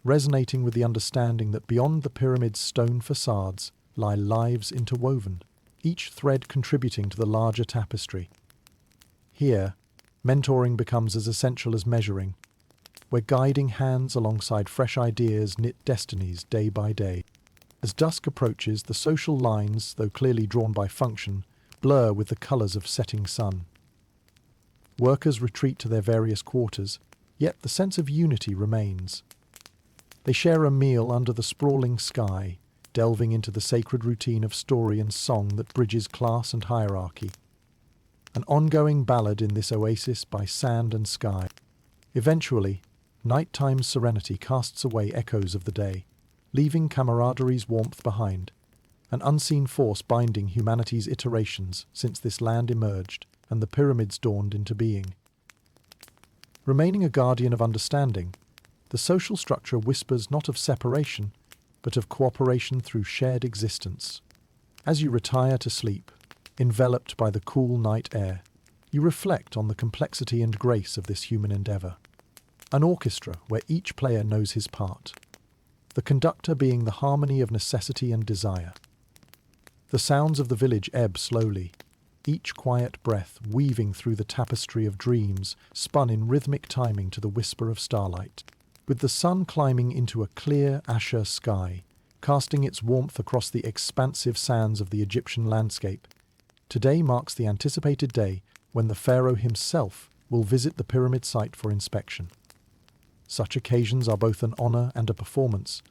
resonating with the understanding that beyond the pyramid's stone facades lie lives interwoven, each thread contributing to the larger tapestry. Here, mentoring becomes as essential as measuring, where guiding hands alongside fresh ideas knit destinies day by day. As dusk approaches, the social lines, though clearly drawn by function, blur with the colours of setting sun. Workers retreat to their various quarters, yet the sense of unity remains. They share a meal under the sprawling sky, delving into the sacred routine of story and song that bridges class and hierarchy. An ongoing ballad in this oasis by sand and sky. Eventually, nighttime's serenity casts away echoes of the day, leaving camaraderie's warmth behind, an unseen force binding humanity's iterations since this land emerged and the pyramids dawned into being. Remaining a guardian of understanding, the social structure whispers not of separation, but of cooperation through shared existence. As you retire to sleep, enveloped by the cool night air, you reflect on the complexity and grace of this human endeavour. An orchestra where each player knows his part, the conductor being the harmony of necessity and desire. The sounds of the village ebb slowly, each quiet breath weaving through the tapestry of dreams spun in rhythmic timing to the whisper of starlight. With the sun climbing into a clear azure sky, casting its warmth across the expansive sands of the Egyptian landscape, today marks the anticipated day when the pharaoh himself will visit the pyramid site for inspection. Such occasions are both an honour and a performance,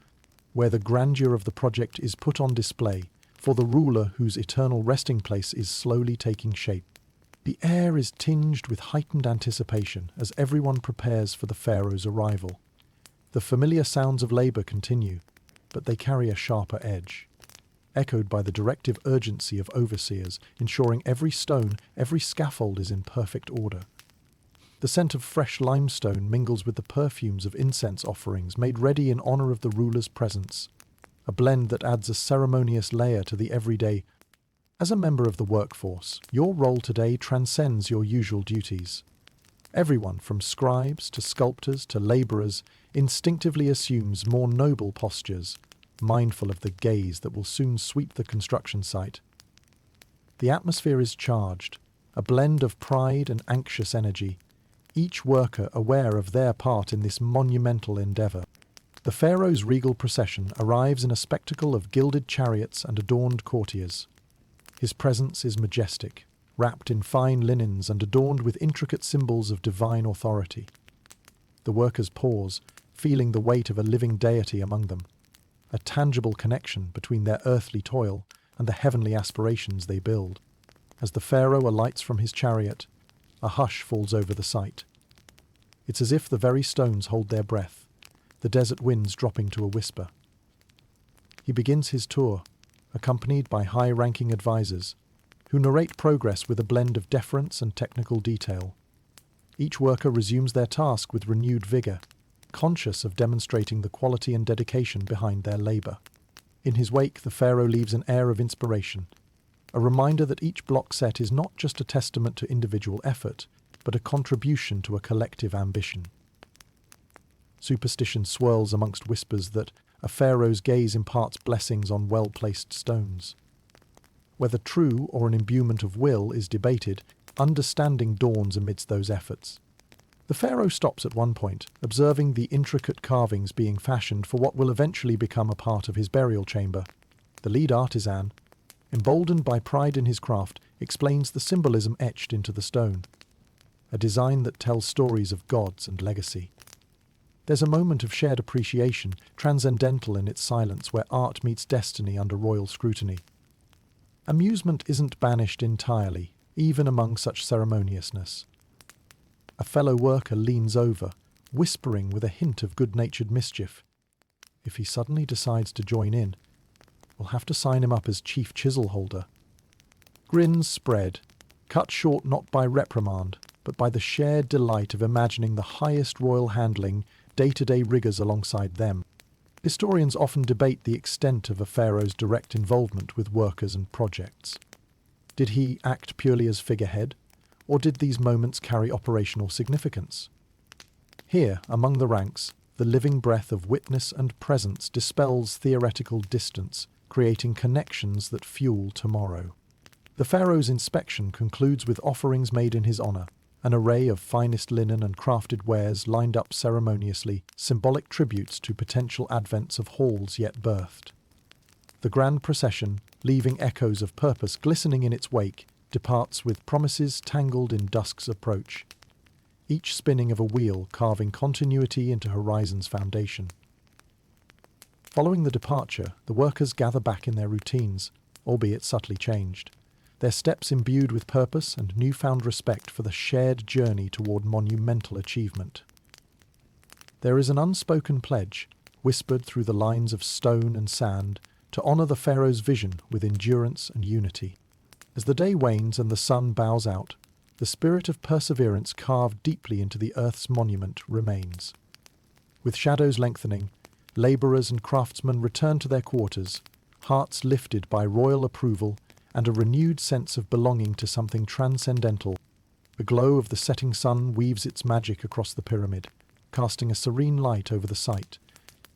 where the grandeur of the project is put on display for the ruler whose eternal resting place is slowly taking shape. The air is tinged with heightened anticipation as everyone prepares for the pharaoh's arrival. The familiar sounds of labour continue, but they carry a sharper edge, echoed by the directive urgency of overseers, ensuring every stone, every scaffold is in perfect order. The scent of fresh limestone mingles with the perfumes of incense offerings made ready in honour of the ruler's presence, a blend that adds a ceremonious layer to the everyday. As a member of the workforce, your role today transcends your usual duties. Everyone from scribes to sculptors to labourers instinctively assumes more noble postures, mindful of the gaze that will soon sweep the construction site. The atmosphere is charged, a blend of pride and anxious energy, each worker aware of their part in this monumental endeavour. The pharaoh's regal procession arrives in a spectacle of gilded chariots and adorned courtiers. His presence is majestic, wrapped in fine linens and adorned with intricate symbols of divine authority. The workers pause, feeling the weight of a living deity among them, a tangible connection between their earthly toil and the heavenly aspirations they build. As the pharaoh alights from his chariot, a hush falls over the site. It's as if the very stones hold their breath, the desert winds dropping to a whisper. He begins his tour, accompanied by high-ranking advisors, who narrate progress with a blend of deference and technical detail. Each worker resumes their task with renewed vigour, conscious of demonstrating the quality and dedication behind their labor. In his wake, the pharaoh leaves an air of inspiration, a reminder that each block set is not just a testament to individual effort, but a contribution to a collective ambition. Superstition swirls amongst whispers that a pharaoh's gaze imparts blessings on well-placed stones. Whether true or an imbuement of will is debated, understanding dawns amidst those efforts. The pharaoh stops at one point, observing the intricate carvings being fashioned for what will eventually become a part of his burial chamber. The lead artisan, emboldened by pride in his craft, explains the symbolism etched into the stone, a design that tells stories of gods and legacy. There's a moment of shared appreciation, transcendental in its silence, where art meets destiny under royal scrutiny. Amusement isn't banished entirely, even among such ceremoniousness. A fellow worker leans over, whispering with a hint of good-natured mischief. If he suddenly decides to join in, we'll have to sign him up as chief chisel holder. Grins spread, cut short not by reprimand, but by the shared delight of imagining the highest royal handling, day-to-day rigours alongside them. Historians often debate the extent of a pharaoh's direct involvement with workers and projects. Did he act purely as figurehead, or did these moments carry operational significance? Here, among the ranks, the living breath of witness and presence dispels theoretical distance, creating connections that fuel tomorrow. The pharaoh's inspection concludes with offerings made in his honour, an array of finest linen and crafted wares lined up ceremoniously, symbolic tributes to potential advents of halls yet birthed. The grand procession, leaving echoes of purpose glistening in its wake, departs with promises tangled in dusk's approach, each spinning of a wheel carving continuity into horizon's foundation. Following the departure, the workers gather back in their routines, albeit subtly changed, their steps imbued with purpose and newfound respect for the shared journey toward monumental achievement. There is an unspoken pledge, whispered through the lines of stone and sand, to honour the pharaoh's vision with endurance and unity. As the day wanes and the sun bows out, the spirit of perseverance carved deeply into the earth's monument remains. With shadows lengthening, labourers and craftsmen return to their quarters, hearts lifted by royal approval and a renewed sense of belonging to something transcendental. The glow of the setting sun weaves its magic across the pyramid, casting a serene light over the site,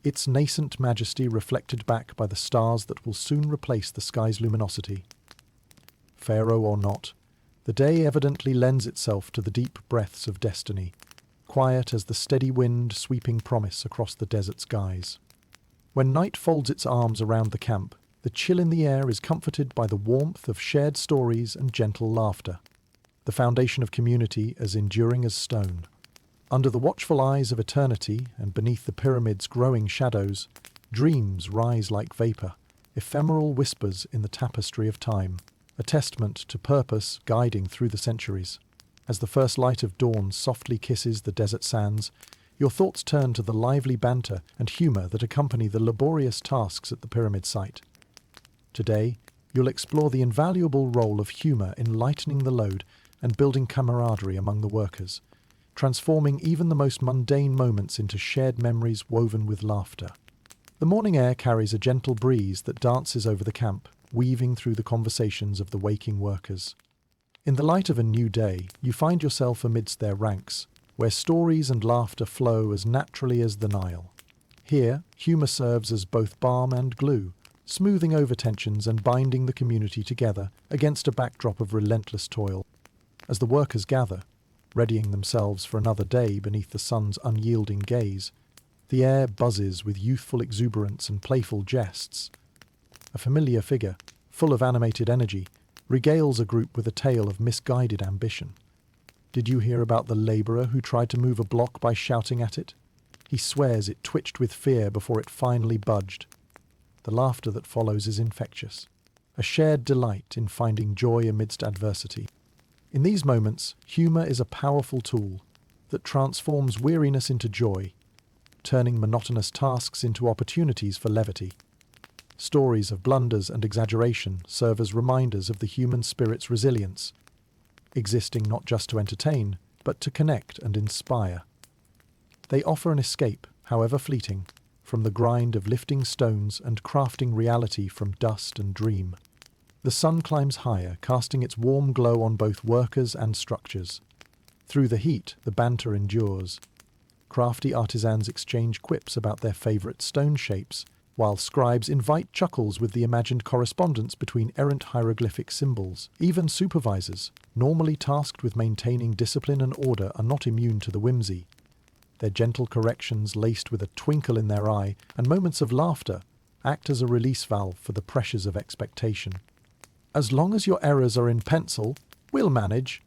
its nascent majesty reflected back by the stars that will soon replace the sky's luminosity. Pharaoh or not, the day evidently lends itself to the deep breaths of destiny, quiet as the steady wind sweeping promise across the desert skies. When night folds its arms around the camp, the chill in the air is comforted by the warmth of shared stories and gentle laughter, the foundation of community as enduring as stone. Under the watchful eyes of eternity and beneath the pyramid's growing shadows, dreams rise like vapour, ephemeral whispers in the tapestry of time, a testament to purpose guiding through the centuries. As the first light of dawn softly kisses the desert sands, your thoughts turn to the lively banter and humour that accompany the laborious tasks at the pyramid site. Today, you'll explore the invaluable role of humour in lightening the load and building camaraderie among the workers, transforming even the most mundane moments into shared memories woven with laughter. The morning air carries a gentle breeze that dances over the camp, weaving through the conversations of the waking workers. In the light of a new day, you find yourself amidst their ranks, where stories and laughter flow as naturally as the Nile. Here, humour serves as both balm and glue, smoothing over tensions and binding the community together against a backdrop of relentless toil. As the workers gather, readying themselves for another day beneath the sun's unyielding gaze, the air buzzes with youthful exuberance and playful jests. A familiar figure, full of animated energy, regales a group with a tale of misguided ambition. Did you hear about the labourer who tried to move a block by shouting at it? He swears it twitched with fear before it finally budged. The laughter that follows is infectious, a shared delight in finding joy amidst adversity. In these moments, humour is a powerful tool that transforms weariness into joy, turning monotonous tasks into opportunities for levity. Stories of blunders and exaggeration serve as reminders of the human spirit's resilience, existing not just to entertain, but to connect and inspire. They offer an escape, however fleeting, from the grind of lifting stones and crafting reality from dust and dream. The sun climbs higher, casting its warm glow on both workers and structures. Through the heat, the banter endures. Crafty artisans exchange quips about their favourite stone shapes, while scribes invite chuckles with the imagined correspondence between errant hieroglyphic symbols. Even supervisors, normally tasked with maintaining discipline and order, are not immune to the whimsy. Their gentle corrections, laced with a twinkle in their eye and moments of laughter, act as a release valve for the pressures of expectation. "As long as your errors are in pencil, we'll manage,"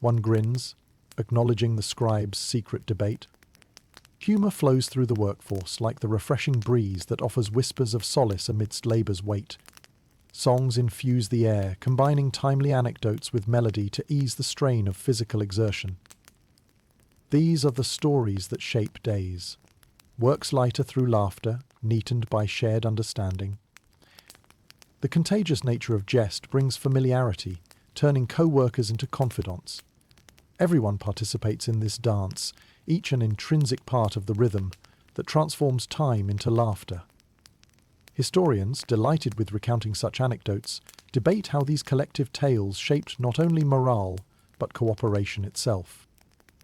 one grins, acknowledging the scribe's secret debate. Humour flows through the workforce like the refreshing breeze that offers whispers of solace amidst labour's weight. Songs infuse the air, combining timely anecdotes with melody to ease the strain of physical exertion. These are the stories that shape days. Works lighter through laughter, neatened by shared understanding. The contagious nature of jest brings familiarity, turning co-workers into confidants. Everyone participates in this dance, each an intrinsic part of the rhythm that transforms time into laughter. Historians, delighted with recounting such anecdotes, debate how these collective tales shaped not only morale, but cooperation itself.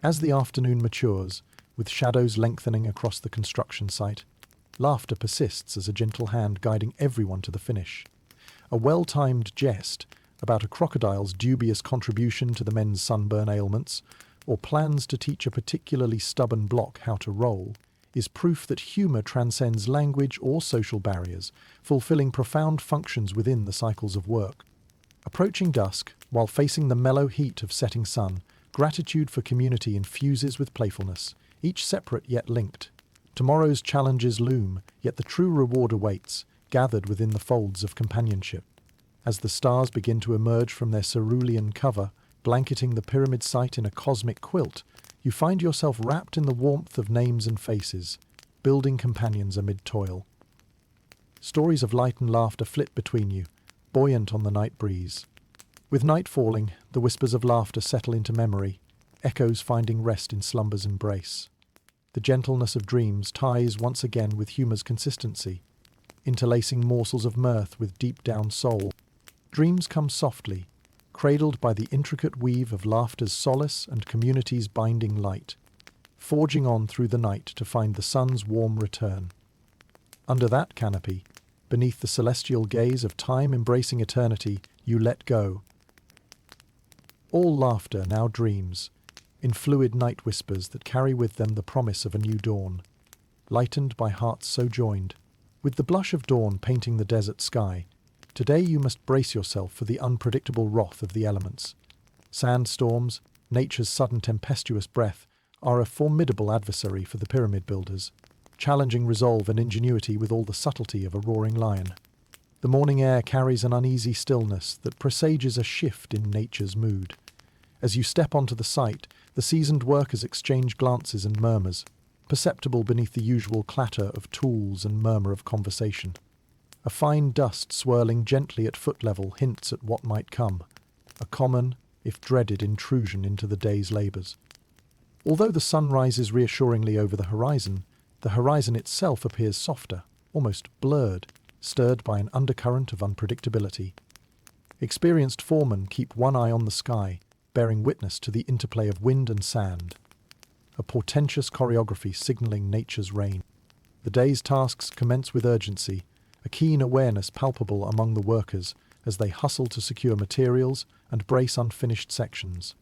As the afternoon matures, with shadows lengthening across the construction site, laughter persists as a gentle hand guiding everyone to the finish. A well-timed jest about a crocodile's dubious contribution to the men's sunburn ailments, or plans to teach a particularly stubborn block how to roll, is proof that humour transcends language or social barriers, fulfilling profound functions within the cycles of work. Approaching dusk, while facing the mellow heat of setting sun, gratitude for community infuses with playfulness, each separate yet linked. Tomorrow's challenges loom, yet the true reward awaits, gathered within the folds of companionship. As the stars begin to emerge from their cerulean cover, blanketing the pyramid site in a cosmic quilt, you find yourself wrapped in the warmth of names and faces, building companions amid toil. Stories of light and laughter flit between you, buoyant on the night breeze. With night falling, the whispers of laughter settle into memory, echoes finding rest in slumber's embrace. The gentleness of dreams ties once again with humour's consistency, interlacing morsels of mirth with deep-down soul. Dreams come softly, cradled by the intricate weave of laughter's solace and community's binding light, forging on through the night to find the sun's warm return. Under that canopy, beneath the celestial gaze of time embracing eternity, you let go. All laughter now dreams, in fluid night whispers that carry with them the promise of a new dawn, lightened by hearts so joined. With the blush of dawn painting the desert sky, today you must brace yourself for the unpredictable wrath of the elements. Sandstorms, nature's sudden tempestuous breath, are a formidable adversary for the pyramid builders, challenging resolve and ingenuity with all the subtlety of a roaring lion. The morning air carries an uneasy stillness that presages a shift in nature's mood. As you step onto the site, the seasoned workers exchange glances and murmurs, perceptible beneath the usual clatter of tools and murmur of conversation. A fine dust swirling gently at foot level hints at what might come, a common, if dreaded, intrusion into the day's labours. Although the sun rises reassuringly over the horizon itself appears softer, almost blurred, stirred by an undercurrent of unpredictability. Experienced foremen keep one eye on the sky, bearing witness to the interplay of wind and sand, a portentous choreography signalling nature's reign. The day's tasks commence with urgency, a keen awareness palpable among the workers as they hustle to secure materials and brace unfinished sections.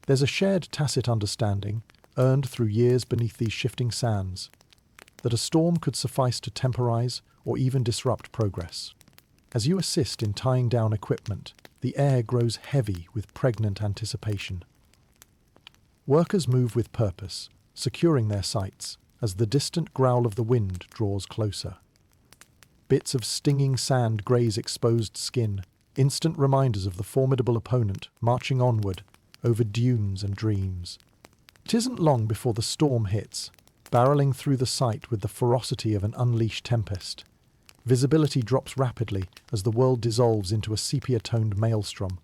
There's a shared tacit understanding, earned through years beneath these shifting sands, that a storm could suffice to temporize or even disrupt progress. As you assist in tying down equipment, the air grows heavy with pregnant anticipation. Workers move with purpose, securing their sites as the distant growl of the wind draws closer. Bits of stinging sand graze exposed skin, instant reminders of the formidable opponent marching onward over dunes and dreams. It isn't long before the storm hits, barreling through the site with the ferocity of an unleashed tempest. Visibility drops rapidly as the world dissolves into a sepia-toned maelstrom.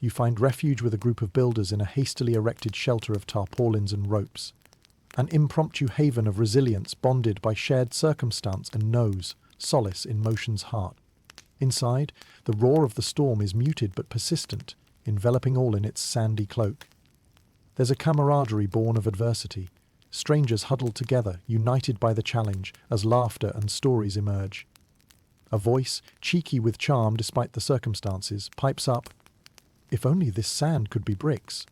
You find refuge with a group of builders in a hastily erected shelter of tarpaulins and ropes. an impromptu haven of resilience bonded by shared circumstance and knows solace in motion's heart. Inside, the roar of the storm is muted but persistent, enveloping all in its sandy cloak. There's a camaraderie born of adversity, strangers huddled together, united by the challenge, as laughter and stories emerge. A voice, cheeky with charm despite the circumstances, pipes up, "If only this sand could be bricks.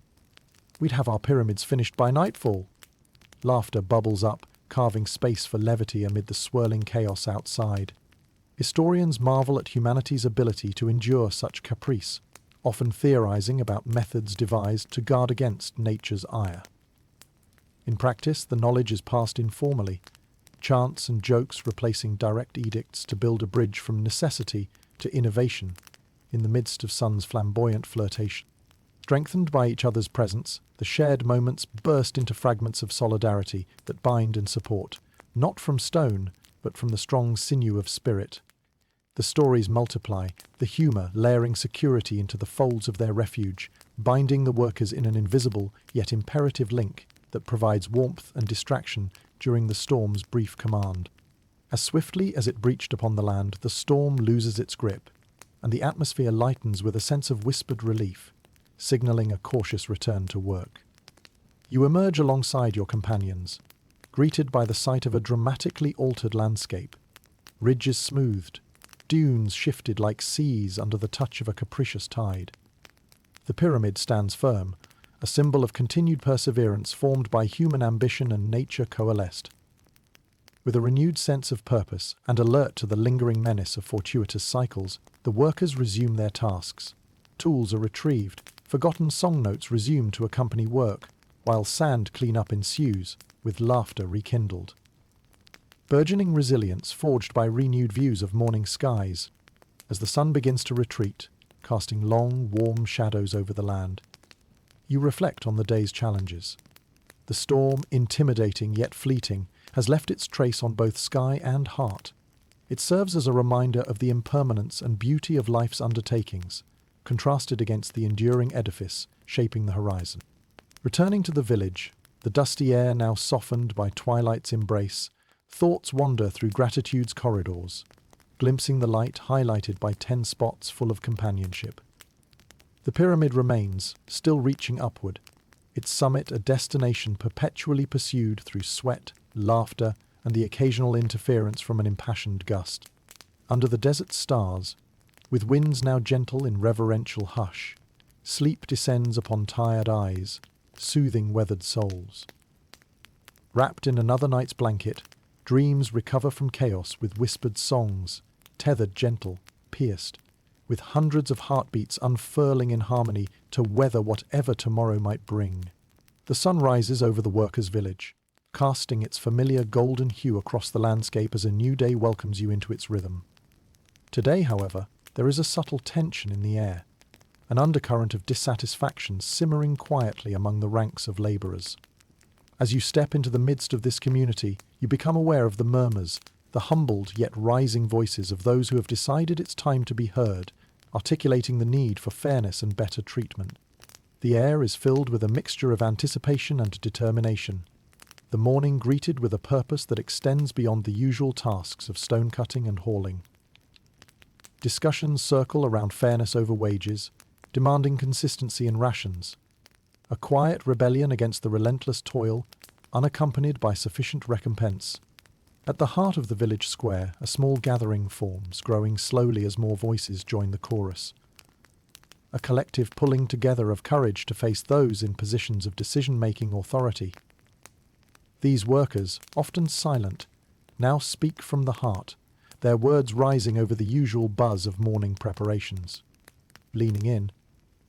We'd have our pyramids finished by nightfall." Laughter bubbles up, carving space for levity amid the swirling chaos outside. Historians marvel at humanity's ability to endure such caprice, often theorizing about methods devised to guard against nature's ire. In practice, the knowledge is passed informally, chants and jokes replacing direct edicts to build a bridge from necessity to innovation in the midst of sun's flamboyant flirtation. Strengthened by each other's presence, the shared moments burst into fragments of solidarity that bind and support, not from stone, but from the strong sinew of spirit. The stories multiply, the humour layering security into the folds of their refuge, binding the workers in an invisible yet imperative link that provides warmth and distraction during the storm's brief command. As swiftly as it breached upon the land, the storm loses its grip, and the atmosphere lightens with a sense of whispered relief, signalling a cautious return to work. You emerge alongside your companions, greeted by the sight of a dramatically altered landscape. Ridges smoothed, dunes shifted like seas under the touch of a capricious tide. The pyramid stands firm, a symbol of continued perseverance formed by human ambition and nature coalesced. With a renewed sense of purpose and alert to the lingering menace of fortuitous cycles, the workers resume their tasks. Tools are retrieved, forgotten song notes resume to accompany work, while sand cleanup ensues, with laughter rekindled. Burgeoning resilience forged by renewed views of morning skies, as the sun begins to retreat, casting long, warm shadows over the land. You reflect on the day's challenges. The storm, intimidating yet fleeting, has left its trace on both sky and heart. It serves as a reminder of the impermanence and beauty of life's undertakings, contrasted against the enduring edifice shaping the horizon. Returning to the village, the dusty air now softened by twilight's embrace, thoughts wander through gratitude's corridors, glimpsing the light highlighted by 10 spots full of companionship. The pyramid remains, still reaching upward, its summit a destination perpetually pursued through sweat, laughter, and the occasional interference from an impassioned gust. Under the desert stars, with winds now gentle in reverential hush, sleep descends upon tired eyes, soothing weathered souls. Wrapped in another night's blanket, dreams recover from chaos with whispered songs, tethered gentle, pierced, with hundreds of heartbeats unfurling in harmony to weather whatever tomorrow might bring. The sun rises over the workers' village, casting its familiar golden hue across the landscape as a new day welcomes you into its rhythm. Today, however, there is a subtle tension in the air, an undercurrent of dissatisfaction simmering quietly among the ranks of labourers. As you step into the midst of this community, you become aware of the murmurs, the humbled yet rising voices of those who have decided it's time to be heard, articulating the need for fairness and better treatment. The air is filled with a mixture of anticipation and determination, the morning greeted with a purpose that extends beyond the usual tasks of stone cutting and hauling. Discussions circle around fairness over wages, demanding consistency in rations, a quiet rebellion against the relentless toil, unaccompanied by sufficient recompense. At the heart of the village square, a small gathering forms, growing slowly as more voices join the chorus. A collective pulling together of courage to face those in positions of decision-making authority. These workers, often silent, now speak from the heart, their words rising over the usual buzz of morning preparations. Leaning in,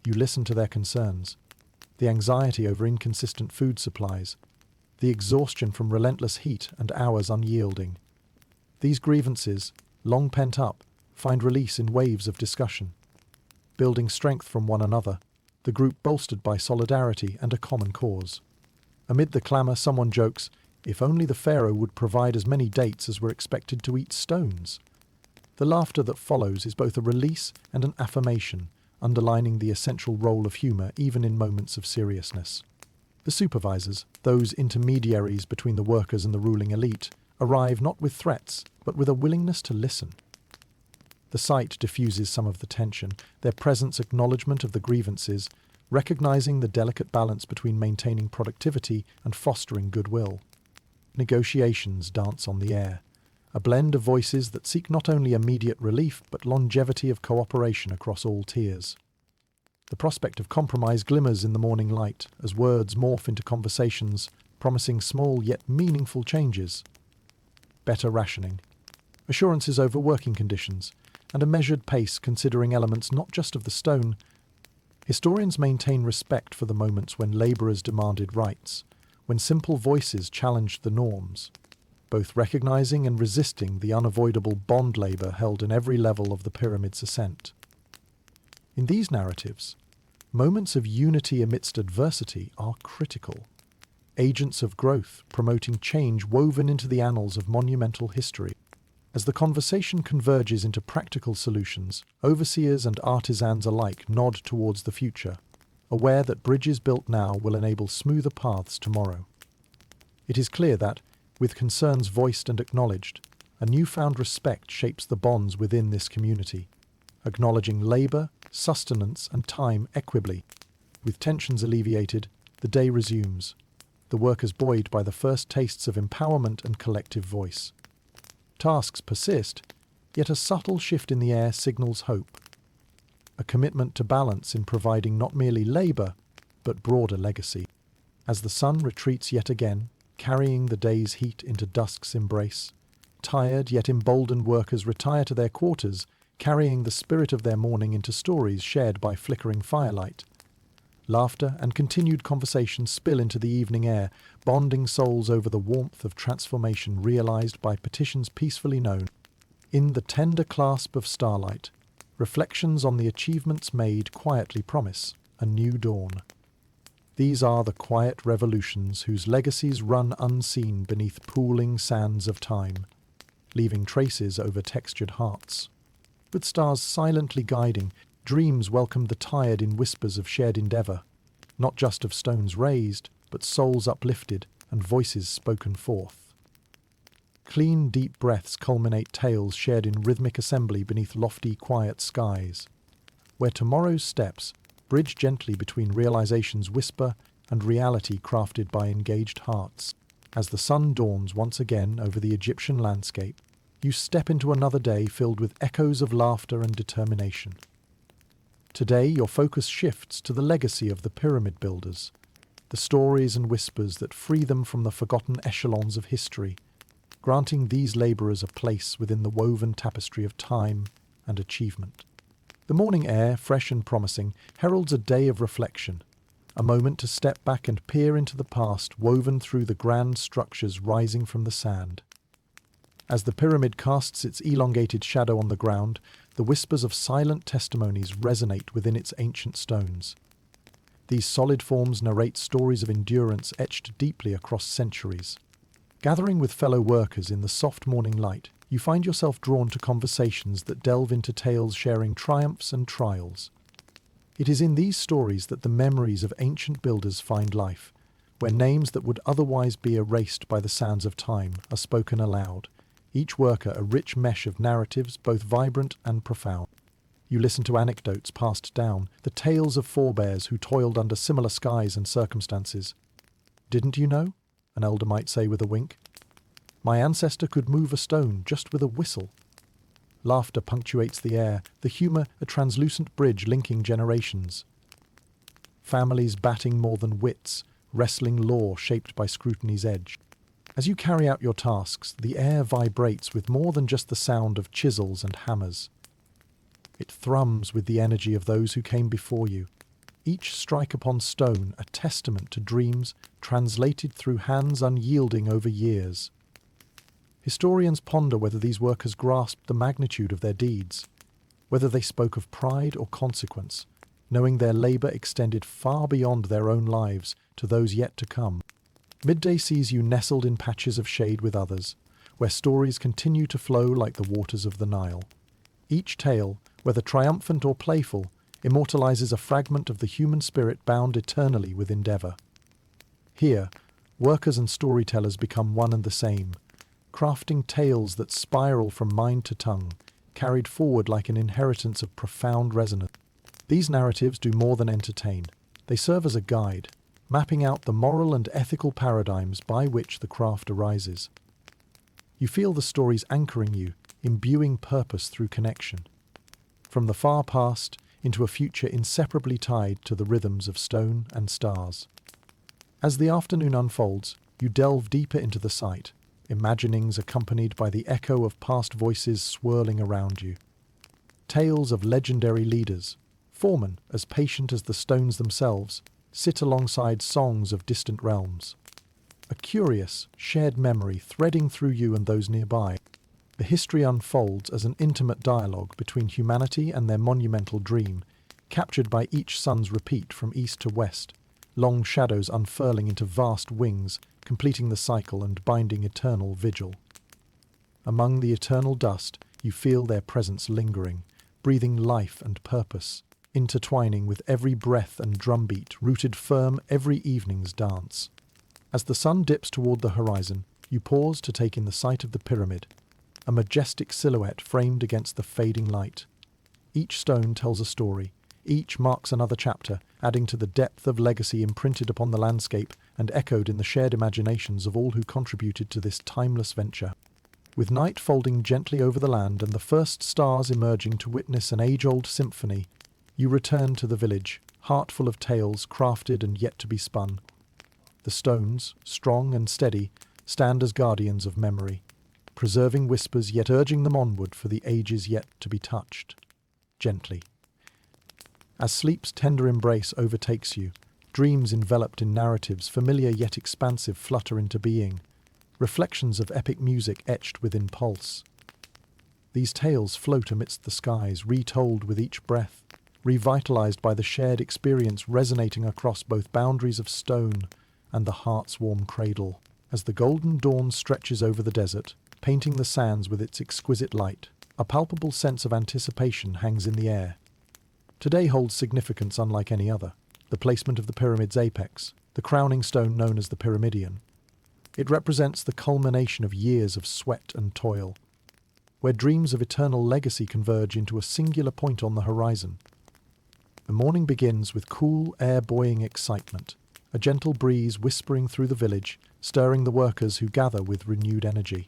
you listen to their concerns. The anxiety over inconsistent food supplies, the exhaustion from relentless heat and hours unyielding. These grievances, long pent up, find release in waves of discussion. Building strength from one another, the group bolstered by solidarity and a common cause. Amid the clamour, someone jokes, "If only the pharaoh would provide as many dates as were expected to eat stones." The laughter that follows is both a release and an affirmation, underlining the essential role of humour even in moments of seriousness. The supervisors, those intermediaries between the workers and the ruling elite, arrive not with threats, but with a willingness to listen. The sight diffuses some of the tension, their presence acknowledgement of the grievances, recognizing the delicate balance between maintaining productivity and fostering goodwill. Negotiations dance on the air, a blend of voices that seek not only immediate relief but longevity of cooperation across all tiers. The prospect of compromise glimmers in the morning light as words morph into conversations, promising small yet meaningful changes. Better rationing, assurances over working conditions, and a measured pace considering elements not just of the stone. Historians maintain respect for the moments when labourers demanded rights, when simple voices challenged the norms, both recognising and resisting the unavoidable bond labour held in every level of the pyramid's ascent. In these narratives, moments of unity amidst adversity are critical, agents of growth promoting change woven into the annals of monumental history. As the conversation converges into practical solutions, overseers and artisans alike nod towards the future, aware that bridges built now will enable smoother paths tomorrow. It is clear that, with concerns voiced and acknowledged, a newfound respect shapes the bonds within this community, acknowledging labour, sustenance and time equably. With tensions alleviated, the day resumes, the workers buoyed by the first tastes of empowerment and collective voice. Tasks persist, yet a subtle shift in the air signals hope, a commitment to balance in providing not merely labour, but broader legacy. As the sun retreats yet again, carrying the day's heat into dusk's embrace, tired yet emboldened workers retire to their quarters, carrying the spirit of their morning into stories shared by flickering firelight. Laughter and continued conversation spill into the evening air, bonding souls over the warmth of transformation realized by petitions peacefully known. In the tender clasp of starlight, reflections on the achievements made quietly promise a new dawn. These are the quiet revolutions whose legacies run unseen beneath pooling sands of time, leaving traces over textured hearts. With stars silently guiding, dreams welcomed the tired in whispers of shared endeavour, not just of stones raised, but souls uplifted and voices spoken forth. Clean, deep breaths culminate tales shared in rhythmic assembly beneath lofty, quiet skies, where tomorrow's steps bridge gently between realization's whisper and reality crafted by engaged hearts. As the sun dawns once again over the Egyptian landscape, you step into another day filled with echoes of laughter and determination. Today, your focus shifts to the legacy of the pyramid builders, the stories and whispers that free them from the forgotten echelons of history, granting these labourers a place within the woven tapestry of time and achievement. The morning air, fresh and promising, heralds a day of reflection, a moment to step back and peer into the past woven through the grand structures rising from the sand. As the pyramid casts its elongated shadow on the ground, the whispers of silent testimonies resonate within its ancient stones. These solid forms narrate stories of endurance etched deeply across centuries. Gathering with fellow workers in the soft morning light, you find yourself drawn to conversations that delve into tales sharing triumphs and trials. It is in these stories that the memories of ancient builders find life, where names that would otherwise be erased by the sands of time are spoken aloud, each worker a rich mesh of narratives both vibrant and profound. You listen to anecdotes passed down, the tales of forebears who toiled under similar skies and circumstances. "Didn't you know?" an elder might say with a wink. "My ancestor could move a stone just with a whistle." Laughter punctuates the air, the humour a translucent bridge linking generations. Families batting more than wits, wrestling lore shaped by scrutiny's edge. As you carry out your tasks, the air vibrates with more than just the sound of chisels and hammers. It thrums with the energy of those who came before you, each strike upon stone a testament to dreams translated through hands unyielding over years. Historians ponder whether these workers grasped the magnitude of their deeds, whether they spoke of pride or consequence, knowing their labour extended far beyond their own lives to those yet to come. Midday sees you nestled in patches of shade with others, where stories continue to flow like the waters of the Nile. Each tale, whether triumphant or playful, immortalizes a fragment of the human spirit bound eternally with endeavour. Here, workers and storytellers become one and the same, crafting tales that spiral from mind to tongue, carried forward like an inheritance of profound resonance. These narratives do more than entertain. They serve as a guide, mapping out the moral and ethical paradigms by which the craft arises. You feel the stories anchoring you, imbuing purpose through connection. From the far past into a future inseparably tied to the rhythms of stone and stars. As the afternoon unfolds, you delve deeper into the site, imaginings accompanied by the echo of past voices swirling around you. Tales of legendary leaders, foremen as patient as the stones themselves, sit alongside songs of distant realms. A curious, shared memory threading through you and those nearby. The history unfolds as an intimate dialogue between humanity and their monumental dream, captured by each sun's repeat from east to west, long shadows unfurling into vast wings, completing the cycle and binding eternal vigil. Among the eternal dust, you feel their presence lingering, breathing life and purpose, intertwining with every breath and drumbeat, rooted firm every evening's dance. As the sun dips toward the horizon, you pause to take in the sight of the pyramid, a majestic silhouette framed against the fading light. Each stone tells a story, each marks another chapter, adding to the depth of legacy imprinted upon the landscape and echoed in the shared imaginations of all who contributed to this timeless venture. With night folding gently over the land and the first stars emerging to witness an age-old symphony, you return to the village, heart full of tales crafted and yet to be spun. The stones, strong and steady, stand as guardians of memory, preserving whispers yet urging them onward for the ages yet to be touched. Gently. As sleep's tender embrace overtakes you, dreams enveloped in narratives familiar yet expansive flutter into being, reflections of epic music etched within pulse. These tales float amidst the skies, retold with each breath, revitalized by the shared experience resonating across both boundaries of stone and the heart's warm cradle. As the golden dawn stretches over the desert, painting the sands with its exquisite light, a palpable sense of anticipation hangs in the air. Today holds significance unlike any other, the placement of the pyramid's apex, the crowning stone known as the pyramidion. It represents the culmination of years of sweat and toil, where dreams of eternal legacy converge into a singular point on the horizon. The morning begins with cool, air-buoying excitement, a gentle breeze whispering through the village, stirring the workers who gather with renewed energy.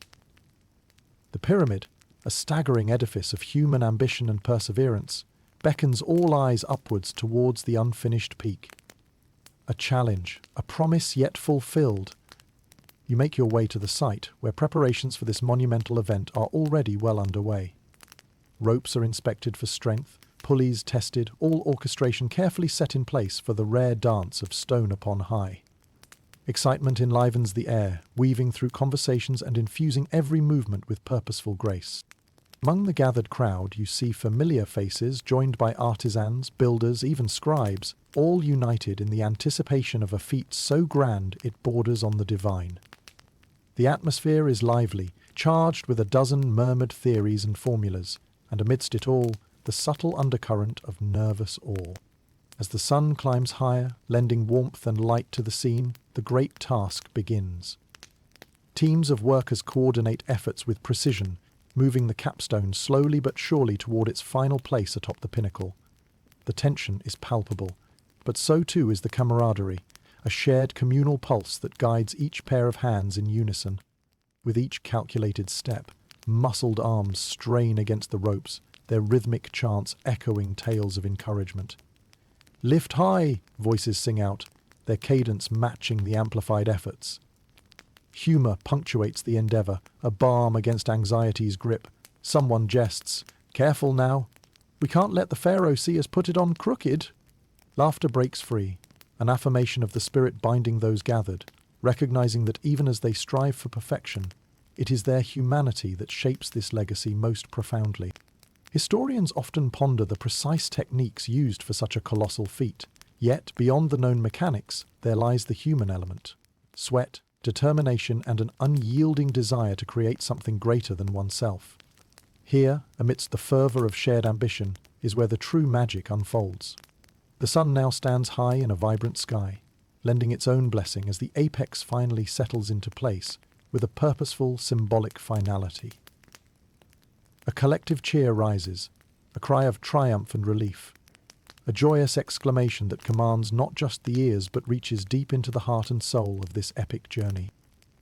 The pyramid, a staggering edifice of human ambition and perseverance, beckons all eyes upwards towards the unfinished peak. A challenge, a promise yet fulfilled. You make your way to the site, where preparations for this monumental event are already well underway. Ropes are inspected for strength, pulleys tested, all orchestration carefully set in place for the rare dance of stone upon high. Excitement enlivens the air, weaving through conversations and infusing every movement with purposeful grace. Among the gathered crowd, you see familiar faces joined by artisans, builders, even scribes, all united in the anticipation of a feat so grand it borders on the divine. The atmosphere is lively, charged with a dozen murmured theories and formulas, and amidst it all, the subtle undercurrent of nervous awe. As the sun climbs higher, lending warmth and light to the scene, the great task begins. Teams of workers coordinate efforts with precision, moving the capstone slowly but surely toward its final place atop the pinnacle. The tension is palpable, but so too is the camaraderie, a shared communal pulse that guides each pair of hands in unison. With each calculated step, muscled arms strain against the ropes, their rhythmic chants echoing tales of encouragement. "Lift high!" voices sing out, their cadence matching the amplified efforts. Humour punctuates the endeavour, a balm against anxiety's grip. Someone jests, "Careful now. We can't let the Pharaoh see us put it on crooked." Laughter breaks free, an affirmation of the spirit binding those gathered, recognising that even as they strive for perfection, it is their humanity that shapes this legacy most profoundly. Historians often ponder the precise techniques used for such a colossal feat, yet beyond the known mechanics, there lies the human element. Sweat, determination, and an unyielding desire to create something greater than oneself. Here, amidst the fervour of shared ambition, is where the true magic unfolds. The sun now stands high in a vibrant sky, lending its own blessing as the apex finally settles into place with a purposeful, symbolic finality. A collective cheer rises, a cry of triumph and relief, a joyous exclamation that commands not just the ears but reaches deep into the heart and soul of this epic journey.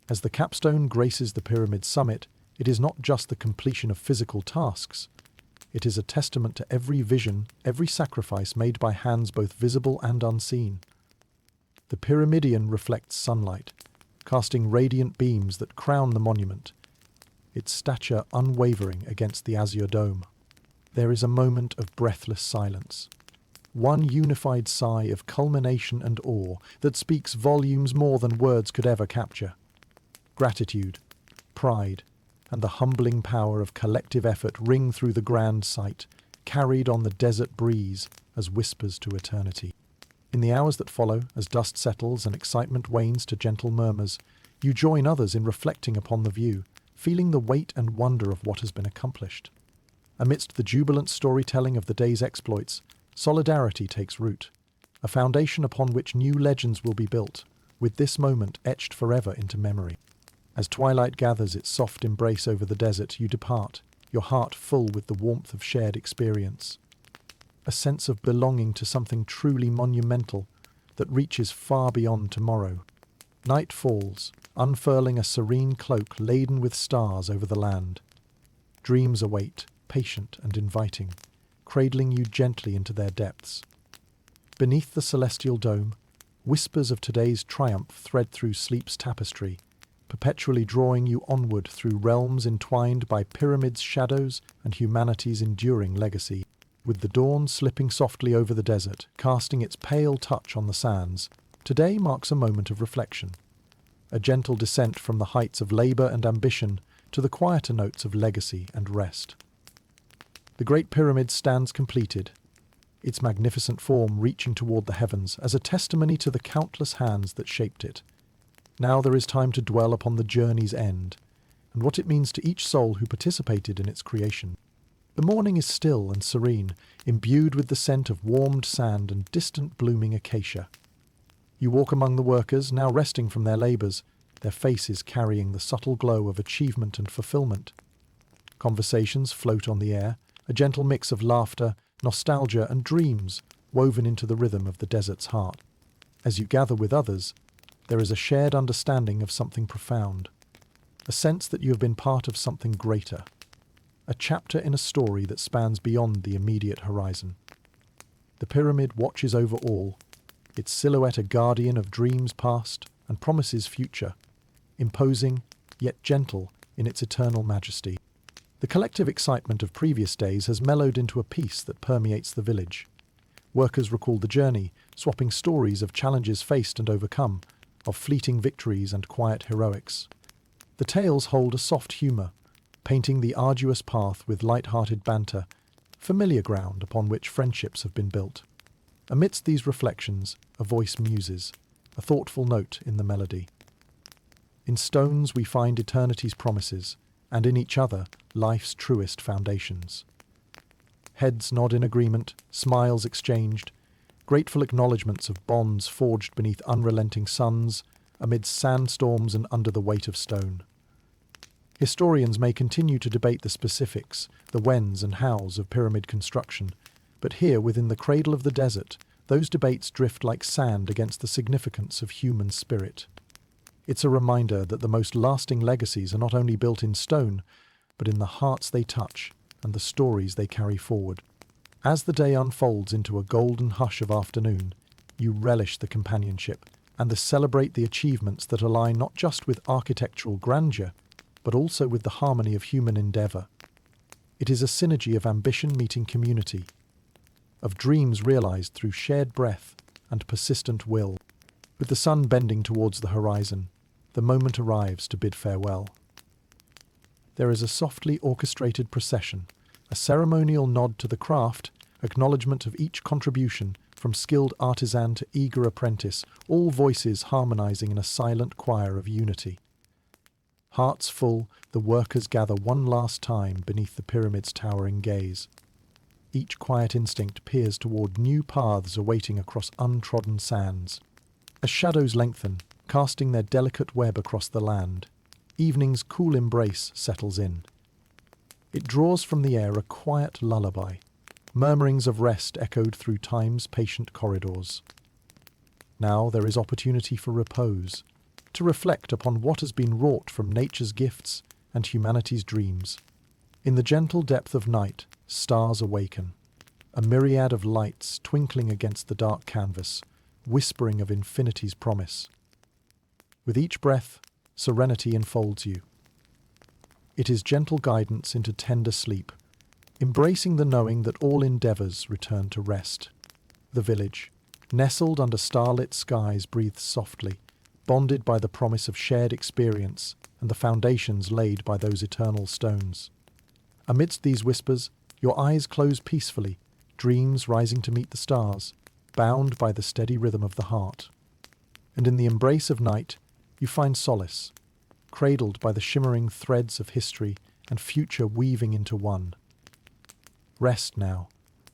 As the capstone graces the pyramid's summit, it is not just the completion of physical tasks. It is a testament to every vision, every sacrifice made by hands both visible and unseen. The pyramidion reflects sunlight, casting radiant beams that crown the monument, its stature unwavering against the azure dome. There is a moment of breathless silence, one unified sigh of culmination and awe that speaks volumes more than words could ever capture. Gratitude, pride, and the humbling power of collective effort ring through the grand sight, carried on the desert breeze as whispers to eternity. In the hours that follow, as dust settles and excitement wanes to gentle murmurs, you join others in reflecting upon the view, feeling the weight and wonder of what has been accomplished. Amidst the jubilant storytelling of the day's exploits, solidarity takes root, a foundation upon which new legends will be built, with this moment etched forever into memory. As twilight gathers its soft embrace over the desert, you depart, your heart full with the warmth of shared experience. A sense of belonging to something truly monumental that reaches far beyond tomorrow. Night falls, unfurling a serene cloak laden with stars over the land. Dreams await, patient and inviting, cradling you gently into their depths. Beneath the celestial dome, whispers of today's triumph thread through sleep's tapestry, perpetually drawing you onward through realms entwined by pyramids' shadows and humanity's enduring legacy. With the dawn slipping softly over the desert, casting its pale touch on the sands, today marks a moment of reflection. A gentle descent from the heights of labour and ambition to the quieter notes of legacy and rest. The Great Pyramid stands completed, its magnificent form reaching toward the heavens as a testimony to the countless hands that shaped it. Now there is time to dwell upon the journey's end, and what it means to each soul who participated in its creation. The morning is still and serene, imbued with the scent of warmed sand and distant blooming acacia. You walk among the workers, now resting from their labours, their faces carrying the subtle glow of achievement and fulfilment. Conversations float on the air, a gentle mix of laughter, nostalgia and dreams woven into the rhythm of the desert's heart. As you gather with others, there is a shared understanding of something profound, a sense that you have been part of something greater, a chapter in a story that spans beyond the immediate horizon. The pyramid watches over all, its silhouette a guardian of dreams past and promises future, imposing yet gentle in its eternal majesty. The collective excitement of previous days has mellowed into a peace that permeates the village. Workers recall the journey, swapping stories of challenges faced and overcome, of fleeting victories and quiet heroics. The tales hold a soft humour, painting the arduous path with light-hearted banter, familiar ground upon which friendships have been built. Amidst these reflections, a voice muses, a thoughtful note in the melody. In stones we find eternity's promises, and in each other, life's truest foundations. Heads nod in agreement, smiles exchanged, grateful acknowledgements of bonds forged beneath unrelenting suns, amidst sandstorms and under the weight of stone. Historians may continue to debate the specifics, the whens and hows of pyramid construction, but here within the cradle of the desert, those debates drift like sand against the significance of human spirit. It's a reminder that the most lasting legacies are not only built in stone, but in the hearts they touch and the stories they carry forward. As the day unfolds into a golden hush of afternoon, you relish the companionship and celebrate the achievements that align not just with architectural grandeur, but also with the harmony of human endeavour. It is a synergy of ambition meeting community, of dreams realised through shared breath and persistent will. With the sun bending towards the horizon, the moment arrives to bid farewell. There is a softly orchestrated procession, a ceremonial nod to the craft, acknowledgement of each contribution, from skilled artisan to eager apprentice, all voices harmonizing in a silent choir of unity. Hearts full, the workers gather one last time beneath the pyramid's towering gaze. Each quiet instinct peers toward new paths awaiting across untrodden sands. As shadows lengthen, casting their delicate web across the land, evening's cool embrace settles in. It draws from the air a quiet lullaby, murmurings of rest echoed through time's patient corridors. Now there is opportunity for repose, to reflect upon what has been wrought from nature's gifts and humanity's dreams. In the gentle depth of night, stars awaken, a myriad of lights twinkling against the dark canvas, whispering of infinity's promise. With each breath, serenity enfolds you. It is gentle guidance into tender sleep, embracing the knowing that all endeavours return to rest. The village, nestled under starlit skies, breathes softly, bonded by the promise of shared experience and the foundations laid by those eternal stones. Amidst these whispers, your eyes close peacefully, dreams rising to meet the stars, bound by the steady rhythm of the heart. And in the embrace of night, you find solace, cradled by the shimmering threads of history and future weaving into one. Rest now,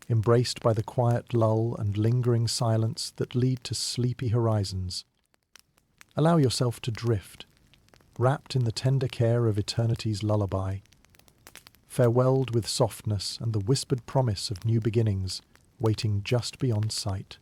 embraced by the quiet lull and lingering silence that lead to sleepy horizons. Allow yourself to drift, wrapped in the tender care of eternity's lullaby, farewelled with softness and the whispered promise of new beginnings waiting just beyond sight.